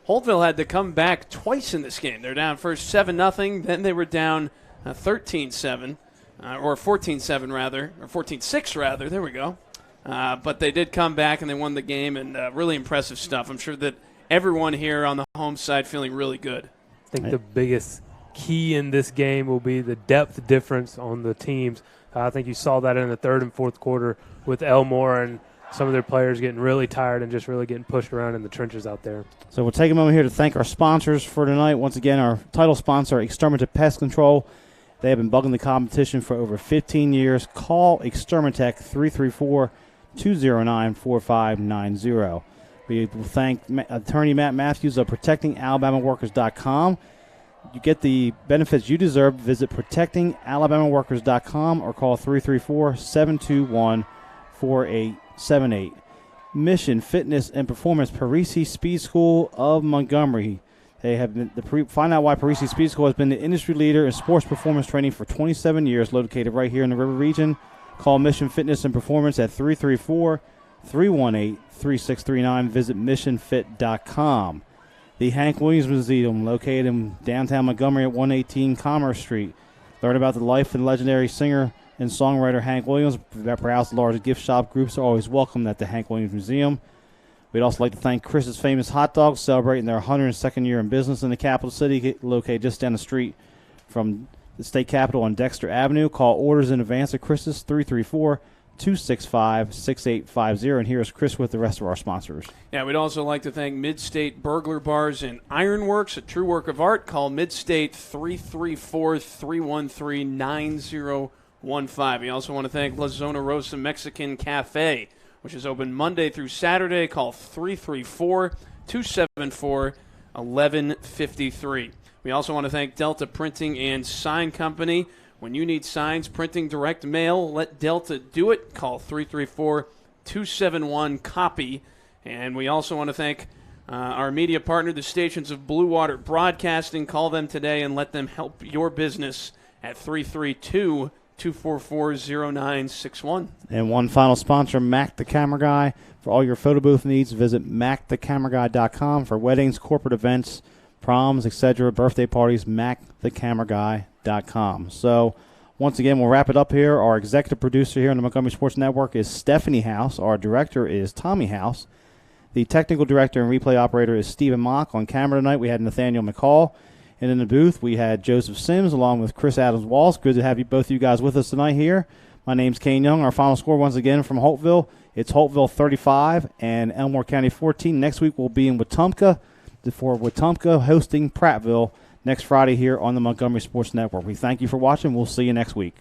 Holtville had to come back twice in this game. They're down first 7-0, then they were down 13-7, or 14-7 rather, or 14-6 rather. There we go. But they did come back and they won the game, and really impressive stuff. I'm sure that everyone here on the home side feeling really good. I think the biggest key in this game will be the depth difference on the teams. I think you saw that in the third and fourth quarter with Elmore and some of their players getting really tired and just really getting pushed around in the trenches out there. So we'll take a moment here to thank our sponsors for tonight. Once again, our title sponsor, Extermatech Pest Control. They have been bugging the competition for over 15 years. Call Extermatech 334-209-4590. We will thank Attorney Matt Matthews of ProtectingAlabamaWorkers.com. You get the benefits you deserve. Visit ProtectingAlabamaWorkers.com or call 334-721-4878. Mission Fitness and Performance Parisi Speed School of Montgomery. They have been find out why Parisi Speed School has been the industry leader in sports performance training for 27 years, located right here in the River Region. Call Mission Fitness and Performance at 334-318-3639. Visit missionfit.com. The Hank Williams Museum, located in downtown Montgomery at 118 Commerce Street. Learn about the life and legendary singer and songwriter Hank Williams. Perhaps large gift shop groups are always welcome at the Hank Williams Museum. We'd also like to thank Chris's Famous Hot Dogs, celebrating their 102nd year in business in the capital city, located just down the street from the state capitol on Dexter Avenue. Call orders in advance at Chris's 334-265-6850. And here's Chris with the rest of our sponsors. Yeah, we'd also like to thank Midstate Burglar Bars and Ironworks, a true work of art. Call Midstate 334-313-9015. We also want to thank La Zona Rosa Mexican Cafe, which is open Monday through Saturday. Call 334-274-1153. We also want to thank Delta Printing and Sign Company. When you need signs, printing, direct mail, let Delta do it. Call 334-271-COPY. And we also want to thank our media partner, the stations of Blue Water Broadcasting. Call them today and let them help your business at 332-244-0961. And one final sponsor, Mac the Camera Guy. For all your photo booth needs, visit macthecameraguy.com. For weddings, corporate events, proms, etc., birthday parties, macthecameraguy.com. So, once again, we'll wrap it up here. Our executive producer here on the Montgomery Sports Network is Stephanie House. Our director is Tommy House. The technical director and replay operator is Stephen Mock. On camera tonight, we had Nathaniel McCall. And in the booth, we had Joseph Sims along with Chris Adams-Walls. Good to have both of you guys with us tonight here. My name's Kane Young. Our final score, once again, from Holtville. It's Holtville 35 and Elmore County 14. Next week, we'll be in Wetumpka for Wetumpka hosting Prattville next Friday here on the Montgomery Sports Network. We thank you for watching. We'll see you next week.